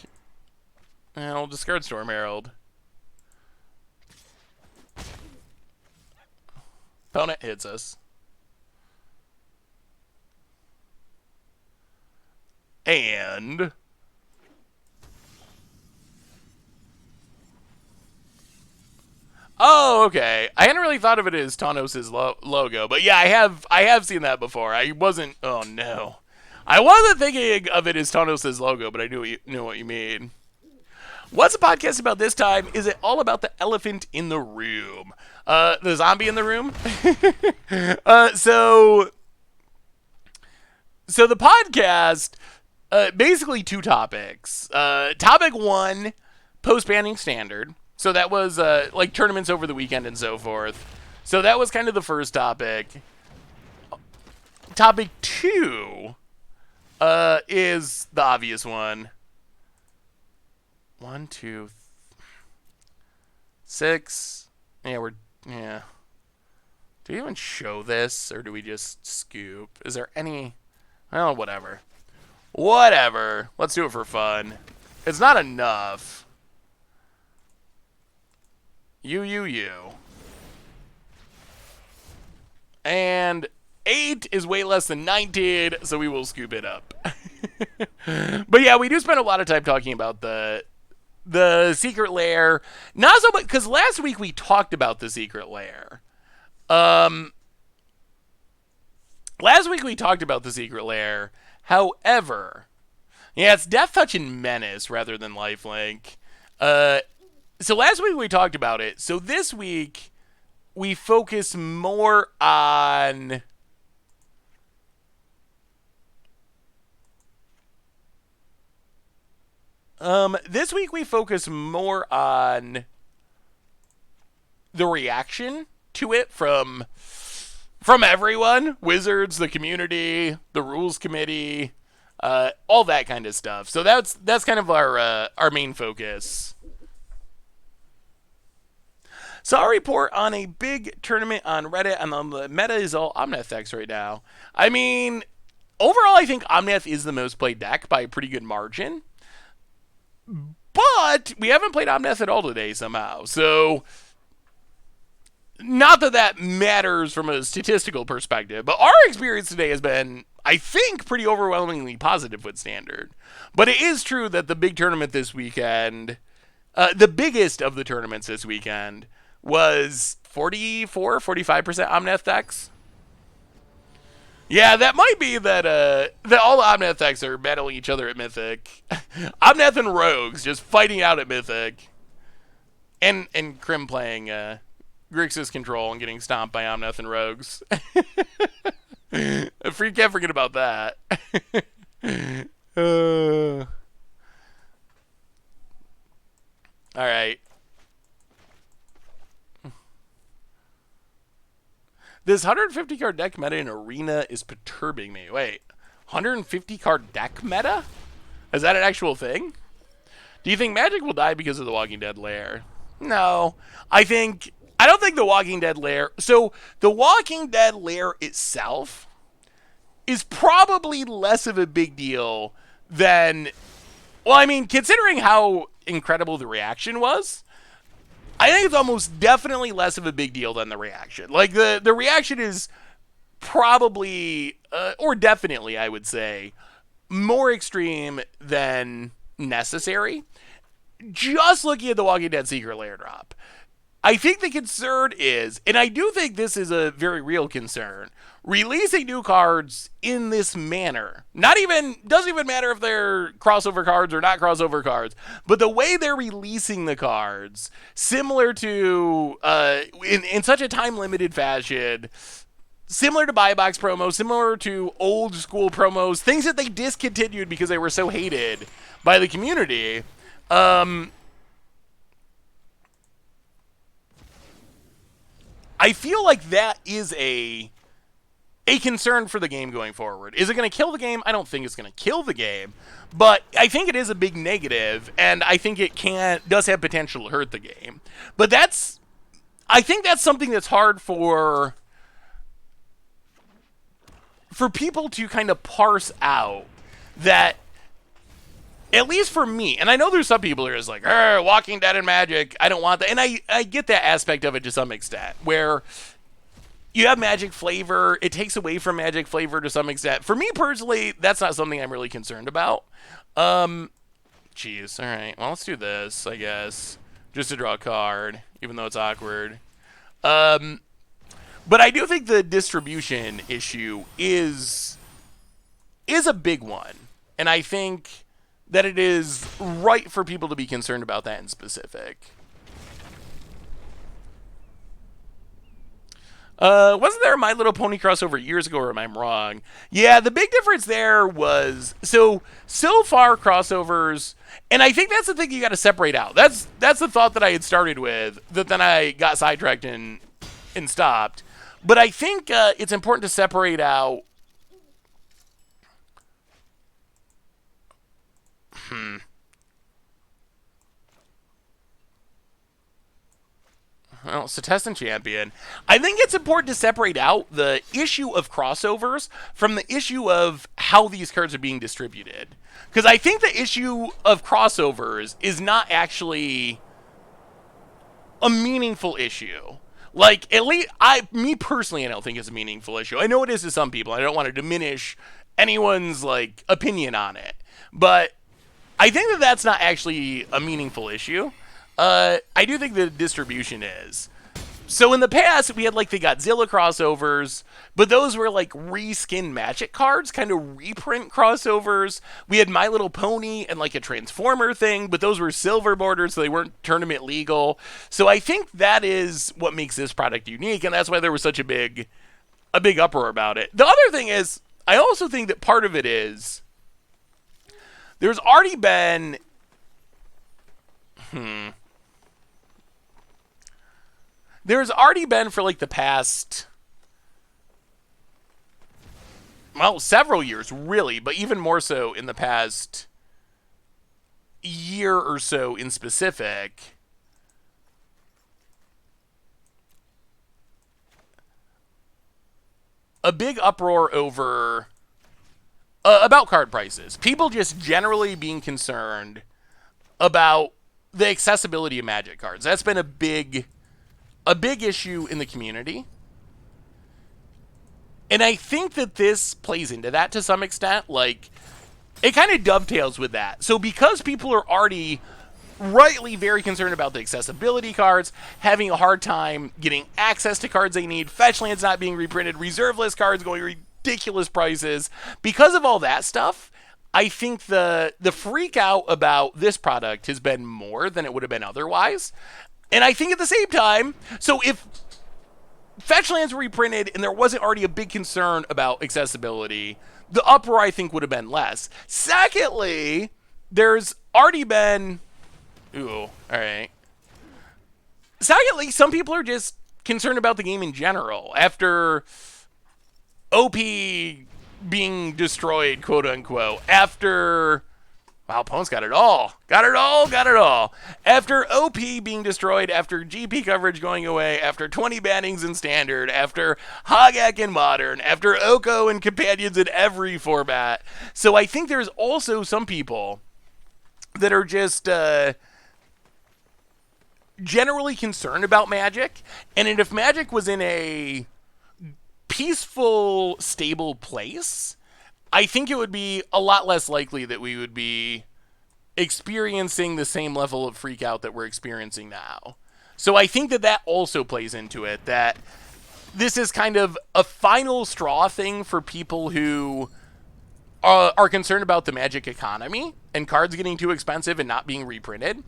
And I'll discard Storm Herald. Opponent hits us. And oh, okay. I hadn't really thought of it as Thanos' logo, but yeah, I have seen that before. I wasn't. Oh no, I wasn't thinking of it as Thanos' logo, but I knew what you mean. What's the podcast about this time? Is it all about the elephant in the room? The zombie in the room? So the podcast, basically two topics. Topic one, post-banning standard. So that was like tournaments over the weekend and so forth. So that was kind of the first topic. Topic two is the obvious one. 1, 2, 6. Yeah, yeah. Do we even show this, or do we just scoop? Is there any? Oh, whatever. Whatever. Let's do it for fun. It's not enough. You. And 8 is way less than 19, so we will scoop it up. But yeah, we do spend a lot of time talking about the secret lair. Not so much, because last week we talked about the secret lair. Last week we talked about the secret lair. However, yeah, it's Death Touch and Menace rather than Lifelink. So last week we talked about it. So this week we focus more on this week we focus more on the reaction to it from everyone, Wizards, the community, the rules committee, all that kind of stuff. So that's kind of our main focus. Saw a report on a big tournament on Reddit, and the meta is all Omnath decks right now. I mean, overall, I think Omnath is the most played deck by a pretty good margin. But we haven't played Omnath at all today somehow. So, not that matters from a statistical perspective, but our experience today has been, I think, pretty overwhelmingly positive with Standard. But it is true that the big tournament this weekend, the biggest of the tournaments this weekend, was 45% Omnath decks. Yeah, that might be that all the Omnath decks are battling each other at Mythic. Omnath and Rogues just fighting out at Mythic. And Crim playing Grixis Control and getting stomped by Omnath and Rogues. Can't forget about that. Alright. This 150 card deck meta in Arena is perturbing me. Wait, 150 card deck meta? Is that an actual thing? Do you think Magic will die because of the Walking Dead lair? No. I don't think the Walking Dead lair... So, the Walking Dead lair itself is probably less of a big deal than... Well, I mean, considering how incredible the reaction was... I think it's almost definitely less of a big deal than the reaction. Like, the reaction is probably, or definitely, I would say, more extreme than necessary. Just looking at the Walking Dead Secret Lair drop. I think the concern is, and I do think this is a very real concern, releasing new cards in this manner. Doesn't even matter if they're crossover cards or not crossover cards, but the way they're releasing the cards, similar to, in such a time-limited fashion, similar to buy box promos, similar to old school promos, things that they discontinued because they were so hated by the community, I feel like that is a a concern for the game going forward. Is it going to kill the game? I don't think it's going to kill the game, but I think it is a big negative, and I think it does have potential to hurt the game. But I think that's something that's hard for people to kind of parse out. That, at least for me, and I know there's some people who are just like, Walking Dead and Magic, I don't want that. And I get that aspect of it to some extent, where you have magic flavor, it takes away from magic flavor to some extent. For me personally, that's not something I'm really concerned about. Jeez, alright, well, let's do this, I guess, just to draw a card, even though it's awkward. But I do think the distribution issue is a big one, and I think that it is right for people to be concerned about that in specific. Wasn't there a My Little Pony crossover years ago, or am I wrong? Yeah, the big difference there was, so far crossovers, and I think that's the thing you got to separate out. That's the thought that I had started with, that then I got sidetracked and stopped. But I think it's important to separate out. Well, Contestant Champion. I think it's important to separate out the issue of crossovers from the issue of how these cards are being distributed. Because I think the issue of crossovers is not actually a meaningful issue. Like, at least, me personally, I don't think it's a meaningful issue. I know it is to some people. I don't want to diminish anyone's, like, opinion on it. But I think that that's not actually a meaningful issue. I do think the distribution is. So in the past, we had like the Godzilla crossovers, but those were like reskin Magic cards, kind of reprint crossovers. We had My Little Pony and like a Transformer thing, but those were silver borders, so they weren't tournament legal. So I think that is what makes this product unique, and that's why there was such a big uproar about it. The other thing is, I also think that part of it is there's already been there's already been for like the past, well, several years, really, but even more so in the past year or so in specific, a big uproar over about card prices. People just generally being concerned about the accessibility of Magic cards. That's been a big issue in the community. And I think that this plays into that to some extent. Like, it kind of dovetails with that. So because people are already rightly very concerned about the accessibility cards, having a hard time getting access to cards they need, fetch lands not being reprinted, reserve list cards going ridiculous prices, because of all that stuff, I think the freak out about this product has been more than it would have been otherwise. And I think at the same time, so if fetch lands were reprinted and there wasn't already a big concern about accessibility, the uproar I think would have been less. Secondly, there's already been, alright. Secondly, some people are just concerned about the game in general. After OP being destroyed, quote unquote, after, wow, opponents got it all. After OP being destroyed, after GP coverage going away, after 20 bannings in Standard, after Hogak in Modern, after Oko and Companions in every format. So I think there's also some people that are just generally concerned about Magic. And if Magic was in a peaceful, stable place, I think it would be a lot less likely that we would be experiencing the same level of freak out that we're experiencing now. So I think that that also plays into it, that this is kind of a final straw thing for people who are concerned about the Magic economy and cards getting too expensive and not being reprinted.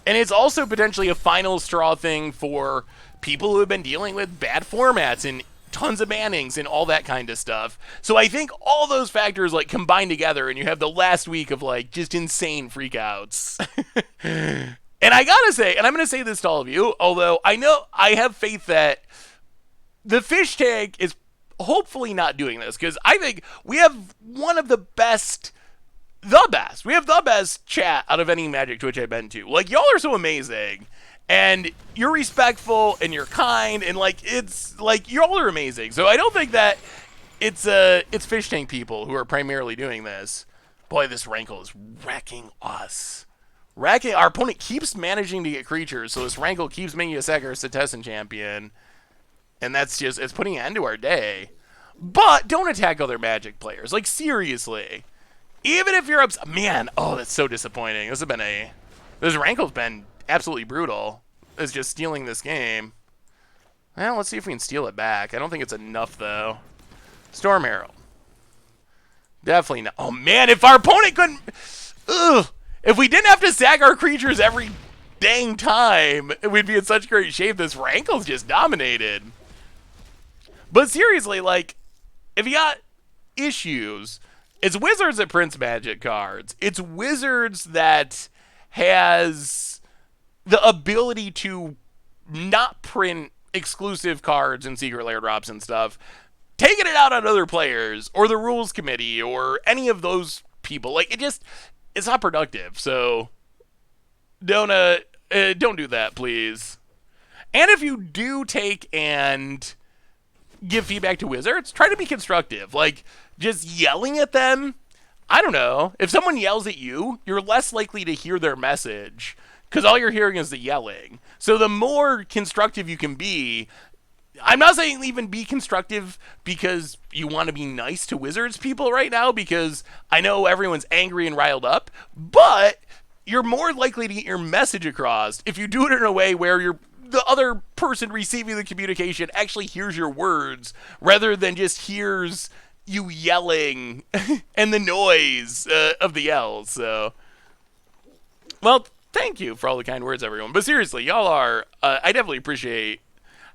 And it's also potentially a final straw thing for people who have been dealing with bad formats and tons of bannings and all that kind of stuff. So I think all those factors like combine together, and you have the last week of like just insane freakouts. And I gotta say, and I'm gonna say this to all of you, although I know I have faith that the fish tank is hopefully not doing this, because I think we have one of the best. We have the best chat out of any Magic Twitch I've been to. Like, y'all are so amazing. And you're respectful and you're kind and like it's like y'all are amazing. So I don't think that it's fish tank people who are primarily doing this. Boy, this Rankle is wrecking us. Our opponent keeps managing to get creatures, so this Rankle keeps making a Sakura Setessan champion. And that's just it's putting an end to our day. But don't attack other Magic players. Like seriously. Even if you're upset, man, oh that's so disappointing. This Rankle's been absolutely brutal. Is just stealing this game. Well, let's see if we can steal it back. I don't think it's enough, though. Storm Herald. Definitely not. Oh, man, if our opponent couldn't... Ugh. If we didn't have to sack our creatures every dang time, we'd be in such great shape. This Rankle's just dominated. But seriously, like, if you got issues, it's Wizards that prints Magic cards. It's Wizards that has the ability to not print exclusive cards and secret lair drops and stuff, taking it out on other players or the rules committee or any of those people. Like it's not productive. So don't do that, please. And if you do take and give feedback to Wizards, try to be constructive. Like just yelling at them. I don't know. If someone yells at you, you're less likely to hear their message. Because all you're hearing is the yelling. So the more constructive you can be, I'm not saying even be constructive because you want to be nice to Wizards people right now, because I know everyone's angry and riled up, but you're more likely to get your message across if you do it in a way where the other person receiving the communication actually hears your words rather than just hears you yelling and the noise of the yells. So, well, thank you for all the kind words, everyone. But seriously, y'all are, I definitely appreciate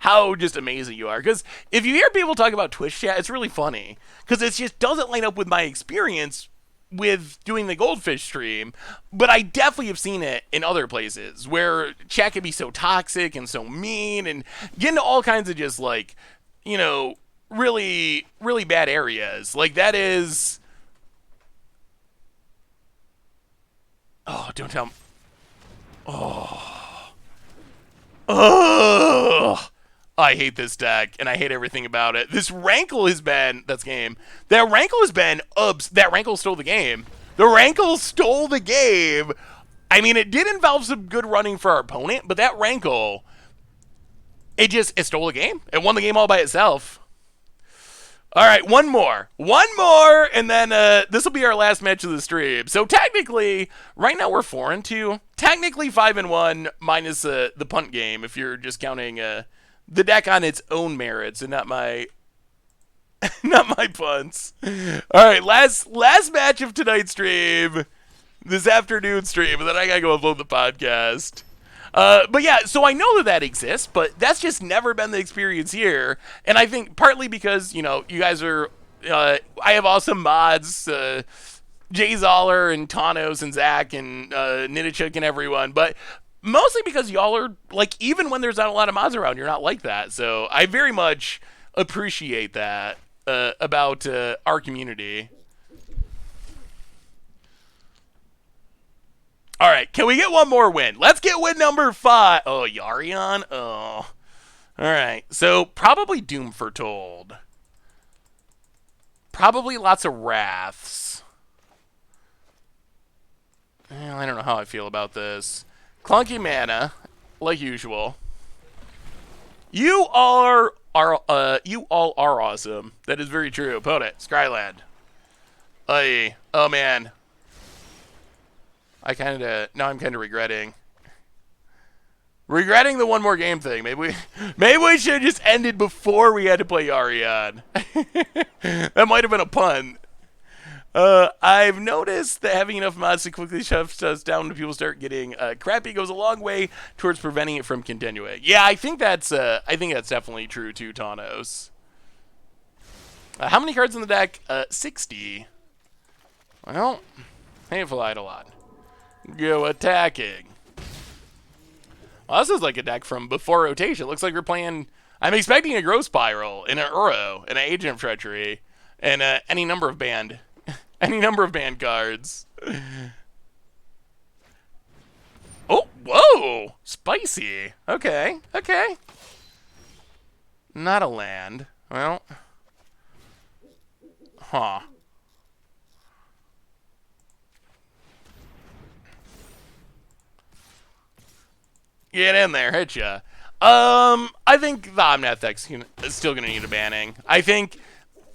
how just amazing you are. Because if you hear people talk about Twitch chat, it's really funny. Because it just doesn't line up with my experience with doing the Goldfish stream. But I definitely have seen it in other places where chat can be so toxic and so mean and get into all kinds of just like, you know, really, really bad areas. Like that is... Oh, don't tell me. Oh, I hate this deck, and I hate everything about it. This Rankle has been... That's game. That Rankle has been... That Rankle stole the game. The Rankle stole the game. I mean, it did involve some good running for our opponent, but that Rankle... It stole the game. It won the game all by itself. All right, one more, and then this will be our last match of the stream. So technically, right now we're 4-2. Technically 5-1 minus the punt game, if you're just counting the deck on its own merits and not my punts. All right, last match of tonight's stream, this afternoon stream, and then I gotta go upload the podcast. But yeah, so I know that exists, but that's just never been the experience here. And I think partly because, you know, you guys are, I have awesome mods, Jay Zoller and Tanos and Zach and Nidachuk and everyone, but mostly because y'all are, like, even when there's not a lot of mods around, you're not like that. So I very much appreciate that about our community. All right, can we get one more win? Let's get win number 5. Oh, Yarion? Oh. All right, so probably Doom Foretold. Probably lots of Wraths. Well, I don't know how I feel about this. Clunky mana, like usual. You all are awesome. That is very true. Opponent, Skyland. Ay, oh man. Now I'm kind of regretting the one more game thing. Maybe we should have just ended before we had to play Yarion. That might have been a pun. I've noticed that having enough mods to quickly shove stuff down when people start getting crappy goes a long way towards preventing it from continuing. Yeah, I think that's definitely true too, Tanos. How many cards in the deck? 60. Well, Hateful Eidolon. Go attacking. Well, this is like a deck from before rotation. Looks like we're playing... I'm expecting a Growth Spiral, and an Uro, and an Agent of Treachery, and any number of banned, any number of banned cards. Oh, whoa! Spicy. Okay, okay. Not a land. Well. Huh. Get in there, hit ya. I think the Omnath is still going to need a banning. I think,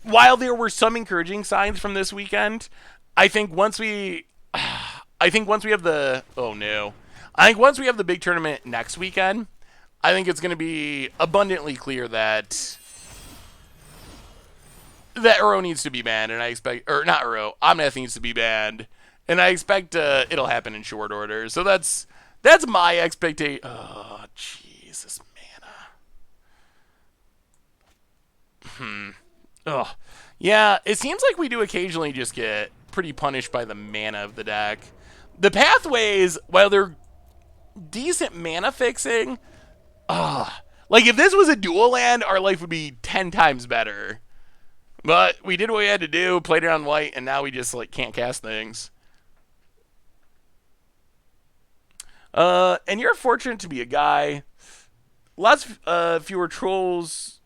while there were some encouraging signs from this weekend, I think once we have the, oh no. I think once we have the big tournament next weekend, I think it's going to be abundantly clear that Uro needs to be banned, and I expect, or not Uro, Omnath needs to be banned, and I expect it'll happen in short order. So that's my expectation. Oh, Jesus, mana. Oh, yeah. It seems like we do occasionally just get pretty punished by the mana of the deck. The pathways, while they're decent mana fixing, like if this was a dual land, our life would be 10 times better. But we did what we had to do, played it on white, and now we just like can't cast things. And you're fortunate to be a guy. Lots fewer trolls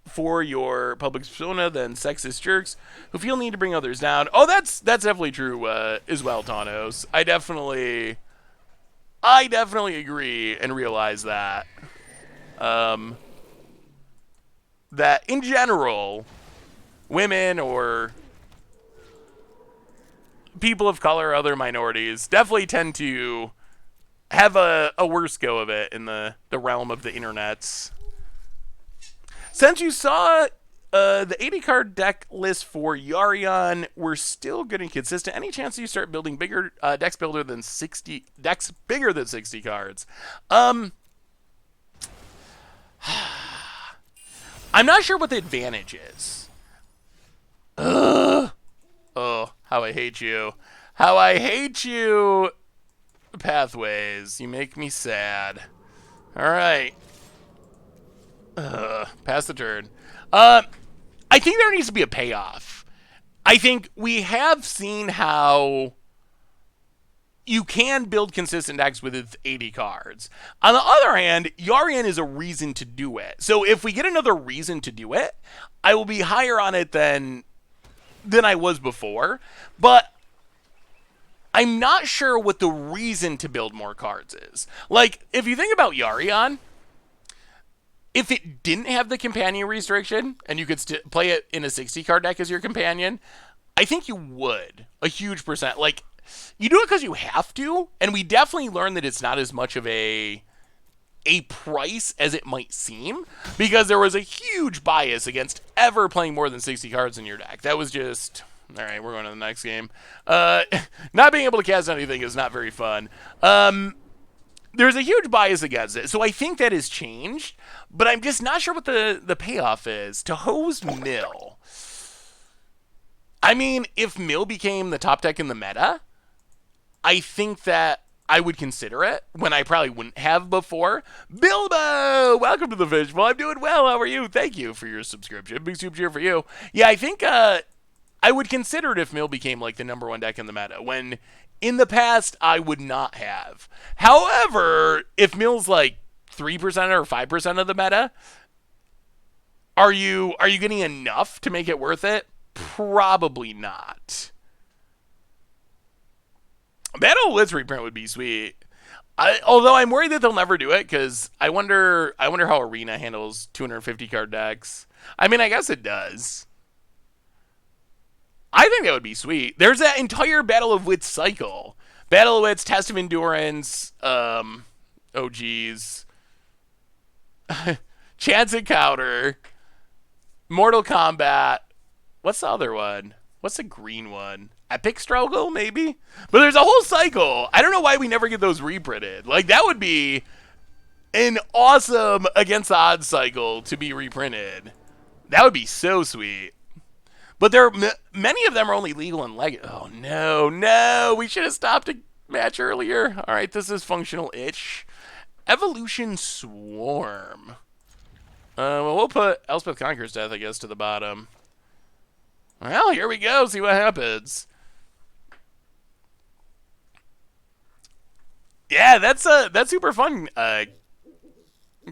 for your public persona than sexist jerks who feel need to bring others down. Oh, that's definitely true as well, Tanos. I definitely agree and realize that. That in general, women or people of color, other minorities, definitely tend to have a worse go of it in the realm of the internets. Since you saw the 80-card deck list for Yarion, we're still getting consistent. Any chance you start building bigger decks bigger than 60 cards? I'm not sure what the advantage is. Oh, how I hate you. How I hate you. Pathways. You make me sad. All right. Pass the turn. I think there needs to be a payoff. I think we have seen how you can build consistent decks with 80 cards. On the other hand, Yarion is a reason to do it. So if we get another reason to do it, I will be higher on it than I was before. But I'm not sure what the reason to build more cards is. Like, if you think about Yarion, if it didn't have the companion restriction, and you could play it in a 60-card deck as your companion, I think you would. A huge percent. Like, you do it because you have to, and we definitely learned that it's not as much of a price as it might seem, because there was a huge bias against ever playing more than 60 cards in your deck. That was just... All right, we're going to the next game. Not being able to cast anything is not very fun. There's a huge bias against it, so I think that has changed, but I'm just not sure what the payoff is. To hose Mill. I mean, if Mill became the top deck in the meta, I think that I would consider it when I probably wouldn't have before. Bilbo! Welcome to the Fishbowl. I'm doing well. How are you? Thank you for your subscription. Big super cheer for you. Yeah, I think I would consider it if Mill became like the #1 deck in the meta, when in the past I would not have. However, if Mill's like 3% or 5% of the meta, are you getting enough to make it worth it? Probably not. Battle Blitz reprint would be sweet. Although I'm worried that they'll never do it, because I wonder how Arena handles 250 card decks. I mean, I guess it does. I think that would be sweet. There's that entire Battle of Wits cycle. Battle of Wits, Test of Endurance, oh geez. Chance Encounter, Mortal Kombat. What's the other one? What's the green one? Epic Struggle, maybe? But there's a whole cycle. I don't know why we never get those reprinted. Like, that would be an awesome Against the Odds cycle to be reprinted. That would be so sweet. But many of them are only legal in Legacy. Oh, no. We should have stopped a match earlier. All right, this is functional-ish. Evolution Swarm. Well, we'll put Elspeth Conqueror's Death, I guess, to the bottom. Well, here we go. See what happens. Yeah, that's super fun,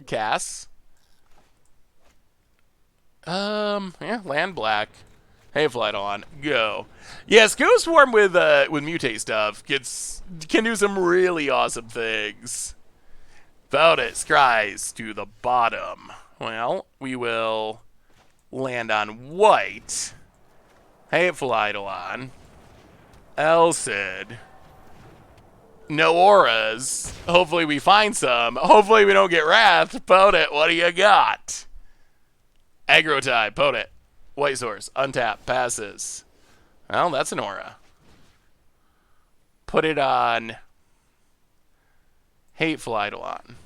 Cass. Yeah, land black. Hey, flight on, go. Yes, Ghost Swarm with mutate stuff can do some really awesome things. Fotis Scries to the bottom. Well, we will land on white. Hateful Eidolon. Elcid. No auras. Hopefully we find some. Hopefully we don't get Wrath. Potent, what do you got? Aggro type, Potent. White source, untap, passes. Well, that's an aura. Put it on Hateful Eidolon.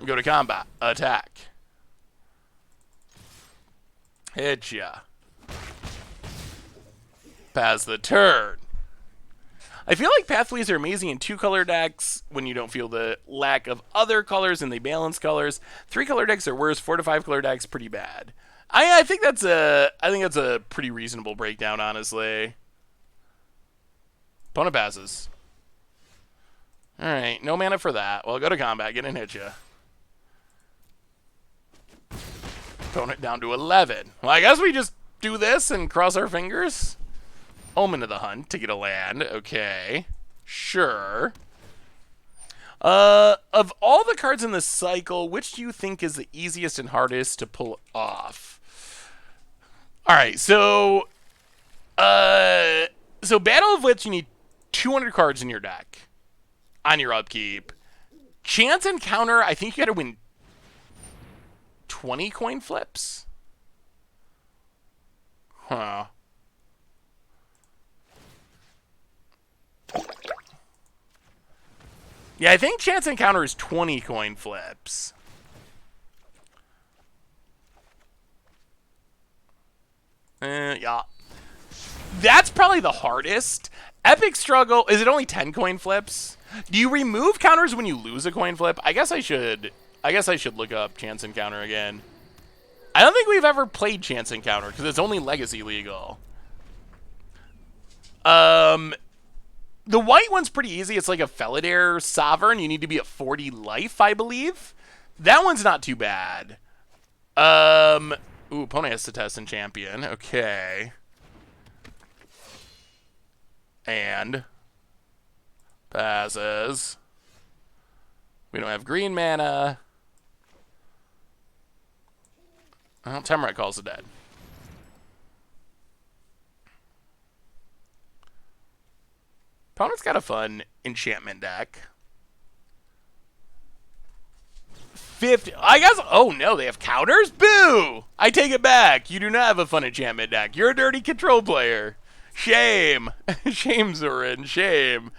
Go to combat. Attack. Hit ya. Pass the turn. I feel like Pathways are amazing in 2-color decks when you don't feel the lack of other colors and they balance colors. 3-color decks are worse. 4 to 5-color decks pretty bad. I think that's a pretty reasonable breakdown, honestly. Opponent passes. All right, no mana for that. Well, go to combat, get in, hit ya. Opponent down to 11. Well, I guess we just do this and cross our fingers. Omen of the Hunt to get a land. Okay. Sure. Of all the cards in this cycle, which do you think is the easiest and hardest to pull off? Alright, so Battle of Wits, you need 200 cards in your deck on your upkeep. Chance Encounter, I think you gotta win 20 coin flips? Huh. Yeah, I think Chance Encounter is 20 coin flips. Yeah. That's probably the hardest. Epic Struggle, is it only 10 coin flips? Do you remove counters when you lose a coin flip? I guess I should look up Chance Encounter again. I don't think we've ever played Chance Encounter because it's only Legacy legal. The white one's pretty easy. It's like a Felidare Sovereign. You need to be at 40 life, I believe. That one's not too bad. Ooh, opponent has to test in champion. Okay. And passes. We don't have green mana. Well, Temerite calls it dead. Opponent's got a fun enchantment deck. 50. I guess. Oh no, they have counters? Boo! I take it back. You do not have a fun enchantment deck. You're a dirty control player. Shame. Shame, Zorin. Shame.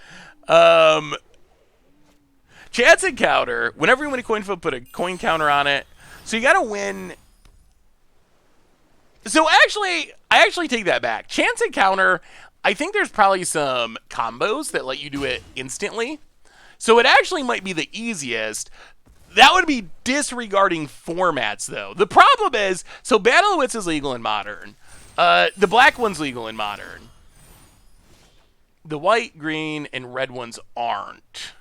Chance Encounter. Whenever you win a coin flip, put a coin counter on it. So you gotta win. So I actually take that back. Chance Encounter, I think there's probably some combos that let you do it instantly. So it actually might be the easiest. That would be disregarding formats, though. The problem is, so Battle of Wits is legal in Modern. The black one's legal in Modern. The white, green, and red ones aren't.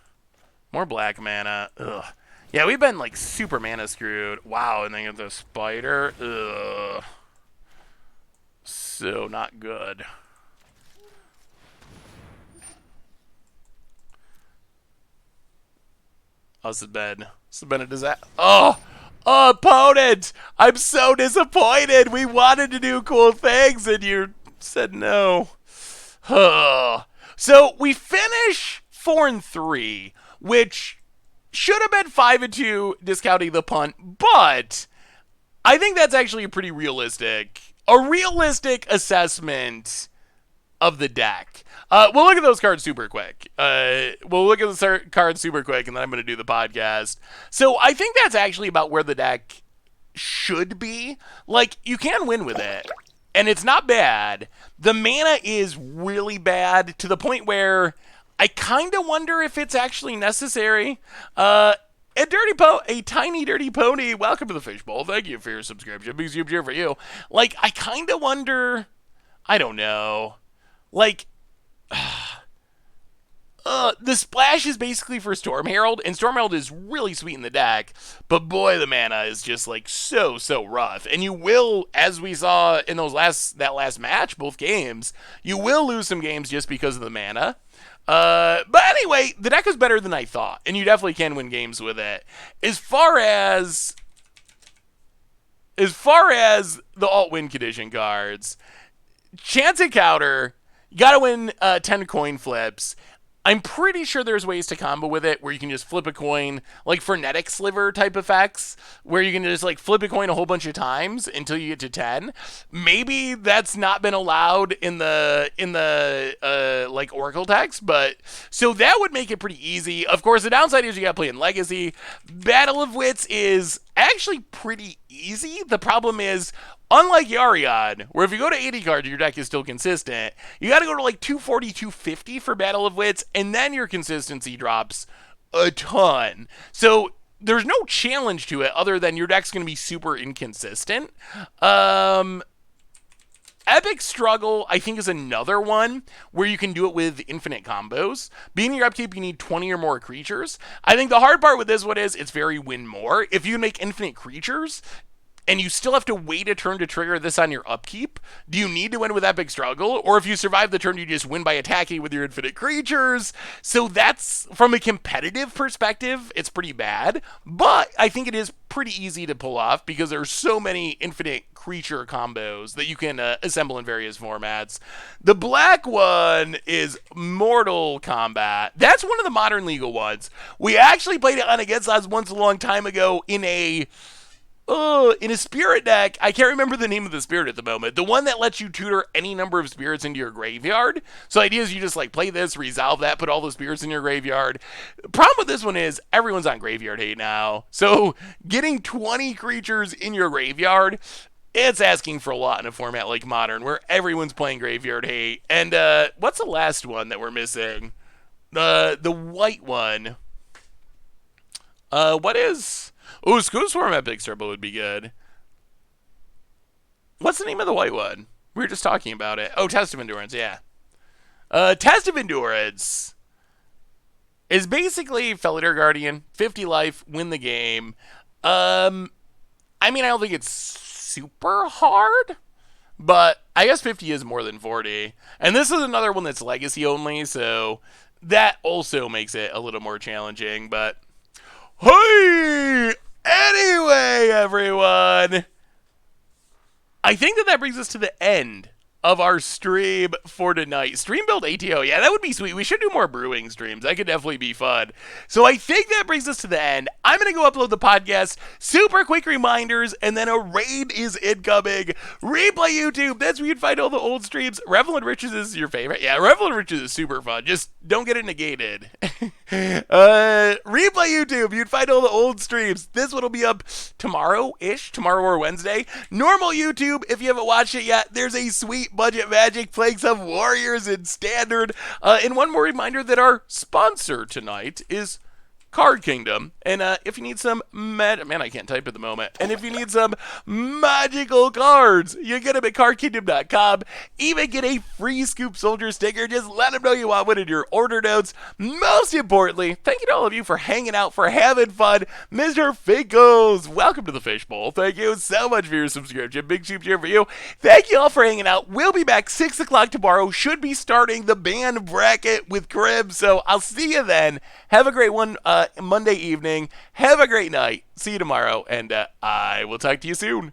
More black mana. Ugh. Yeah, we've been, like, super mana screwed. Wow, and then you get the spider. Ugh. So not good. Oh, this has been a disaster. Oh, opponent! I'm so disappointed. We wanted to do cool things, and you said no. So we finish 4-3, which should have been 5-2, discounting the punt, but I think that's actually a realistic assessment of the deck. We'll look at those cards super quick. And then I'm going to do the podcast. So I think that's actually about where the deck should be. Like, you can win with it, and it's not bad. The mana is really bad to the point where I kind of wonder if it's actually necessary. A tiny dirty pony. Welcome to the fishbowl. Thank you for your subscription. Big super cheer for you. Like, I kind of wonder. I don't know. Like, the splash is basically for Storm Herald, and Storm Herald is really sweet in the deck, but boy, the mana is just like so rough. And you will, as we saw in that last match, both games, you will lose some games just because of the mana. But anyway, the deck is better than I thought, and you definitely can win games with it. As far as the alt win condition cards, Chance Encounter, you gotta win 10 coin flips. I'm pretty sure there's ways to combo with it where you can just flip a coin, like frenetic sliver type effects, where you can just like flip a coin a whole bunch of times until you get to 10. Maybe that's not been allowed in the like Oracle text, but so that would make it pretty easy. Of course, the downside is you gotta play in Legacy. Battle of Wits is actually pretty easy. The problem is, unlike Yarion, where if you go to 80 cards, your deck is still consistent, you got to go to like 240, 250 for Battle of Wits, and then your consistency drops a ton. So there's no challenge to it other than your deck's going to be super inconsistent. Epic Struggle, I think, is another one where you can do it with infinite combos. Being your upkeep, you need 20 or more creatures. I think the hard part with this one is it's very win more. If you make infinite creatures, and you still have to wait a turn to trigger this on your upkeep, do you need to win with Epic Struggle? Or if you survive the turn, you just win by attacking with your infinite creatures? So that's, from a competitive perspective, it's pretty bad. But I think it is pretty easy to pull off because there's so many infinite creature combos that you can assemble in various formats. The black one is Mortal Kombat. That's one of the modern legal ones. We actually played it on Against Odds once a long time ago in a spirit deck. I can't remember the name of the spirit at the moment. The one that lets you tutor any number of spirits into your graveyard. So the idea is you just like play this, resolve that, put all the spirits in your graveyard. The problem with this one is everyone's on graveyard hate now. So getting 20 creatures in your graveyard, it's asking for a lot in a format like Modern where everyone's playing graveyard hate. And what's the last one that we're missing? The white one. What is... Oh, School Swarm Epic Turbo would be good. What's the name of the white one? We were just talking about it. Oh, Test of Endurance, yeah. Test of Endurance is basically Felidar Guardian, 50 life, win the game. I mean, I don't think it's super hard, but I guess 50 is more than 40. And this is another one that's legacy only, so that also makes it a little more challenging, but... Hey! Anyway, everyone, I think that brings us to the end of our stream for tonight. Stream build ATO, yeah, that would be sweet. We should do more brewing streams. That could definitely be fun. So I think that brings us to the end. I'm going to go upload the podcast. Super quick reminders, and then a raid is incoming. Replay YouTube. That's where you'd find all the old streams. Revel and Riches is your favorite. Yeah, Revel and Riches is super fun. Just don't get it negated. Replay YouTube. You'd find all the old streams. This one will be up tomorrow-ish, tomorrow or Wednesday. Normal YouTube, if you haven't watched it yet, there's a sweet budget Magic playing some Warriors in Standard. And one more reminder that our sponsor tonight is Card Kingdom. And if you need some man, I can't type at the moment. And if you need some magical cards, you get them at cardkingdom.com. Even get a free Scoop Soldier sticker. Just let them know you want one in your order notes. Most importantly, thank you to all of you for hanging out, for having fun. Mr. Finkles, welcome to the Fishbowl. Thank you so much for your subscription. Big soup cheer for you. Thank you all for hanging out. We'll be back 6 o'clock tomorrow. Should be starting the band bracket with Crib. So I'll see you then. Have a great one Monday evening. Have a great night. See you tomorrow, and I will talk to you soon.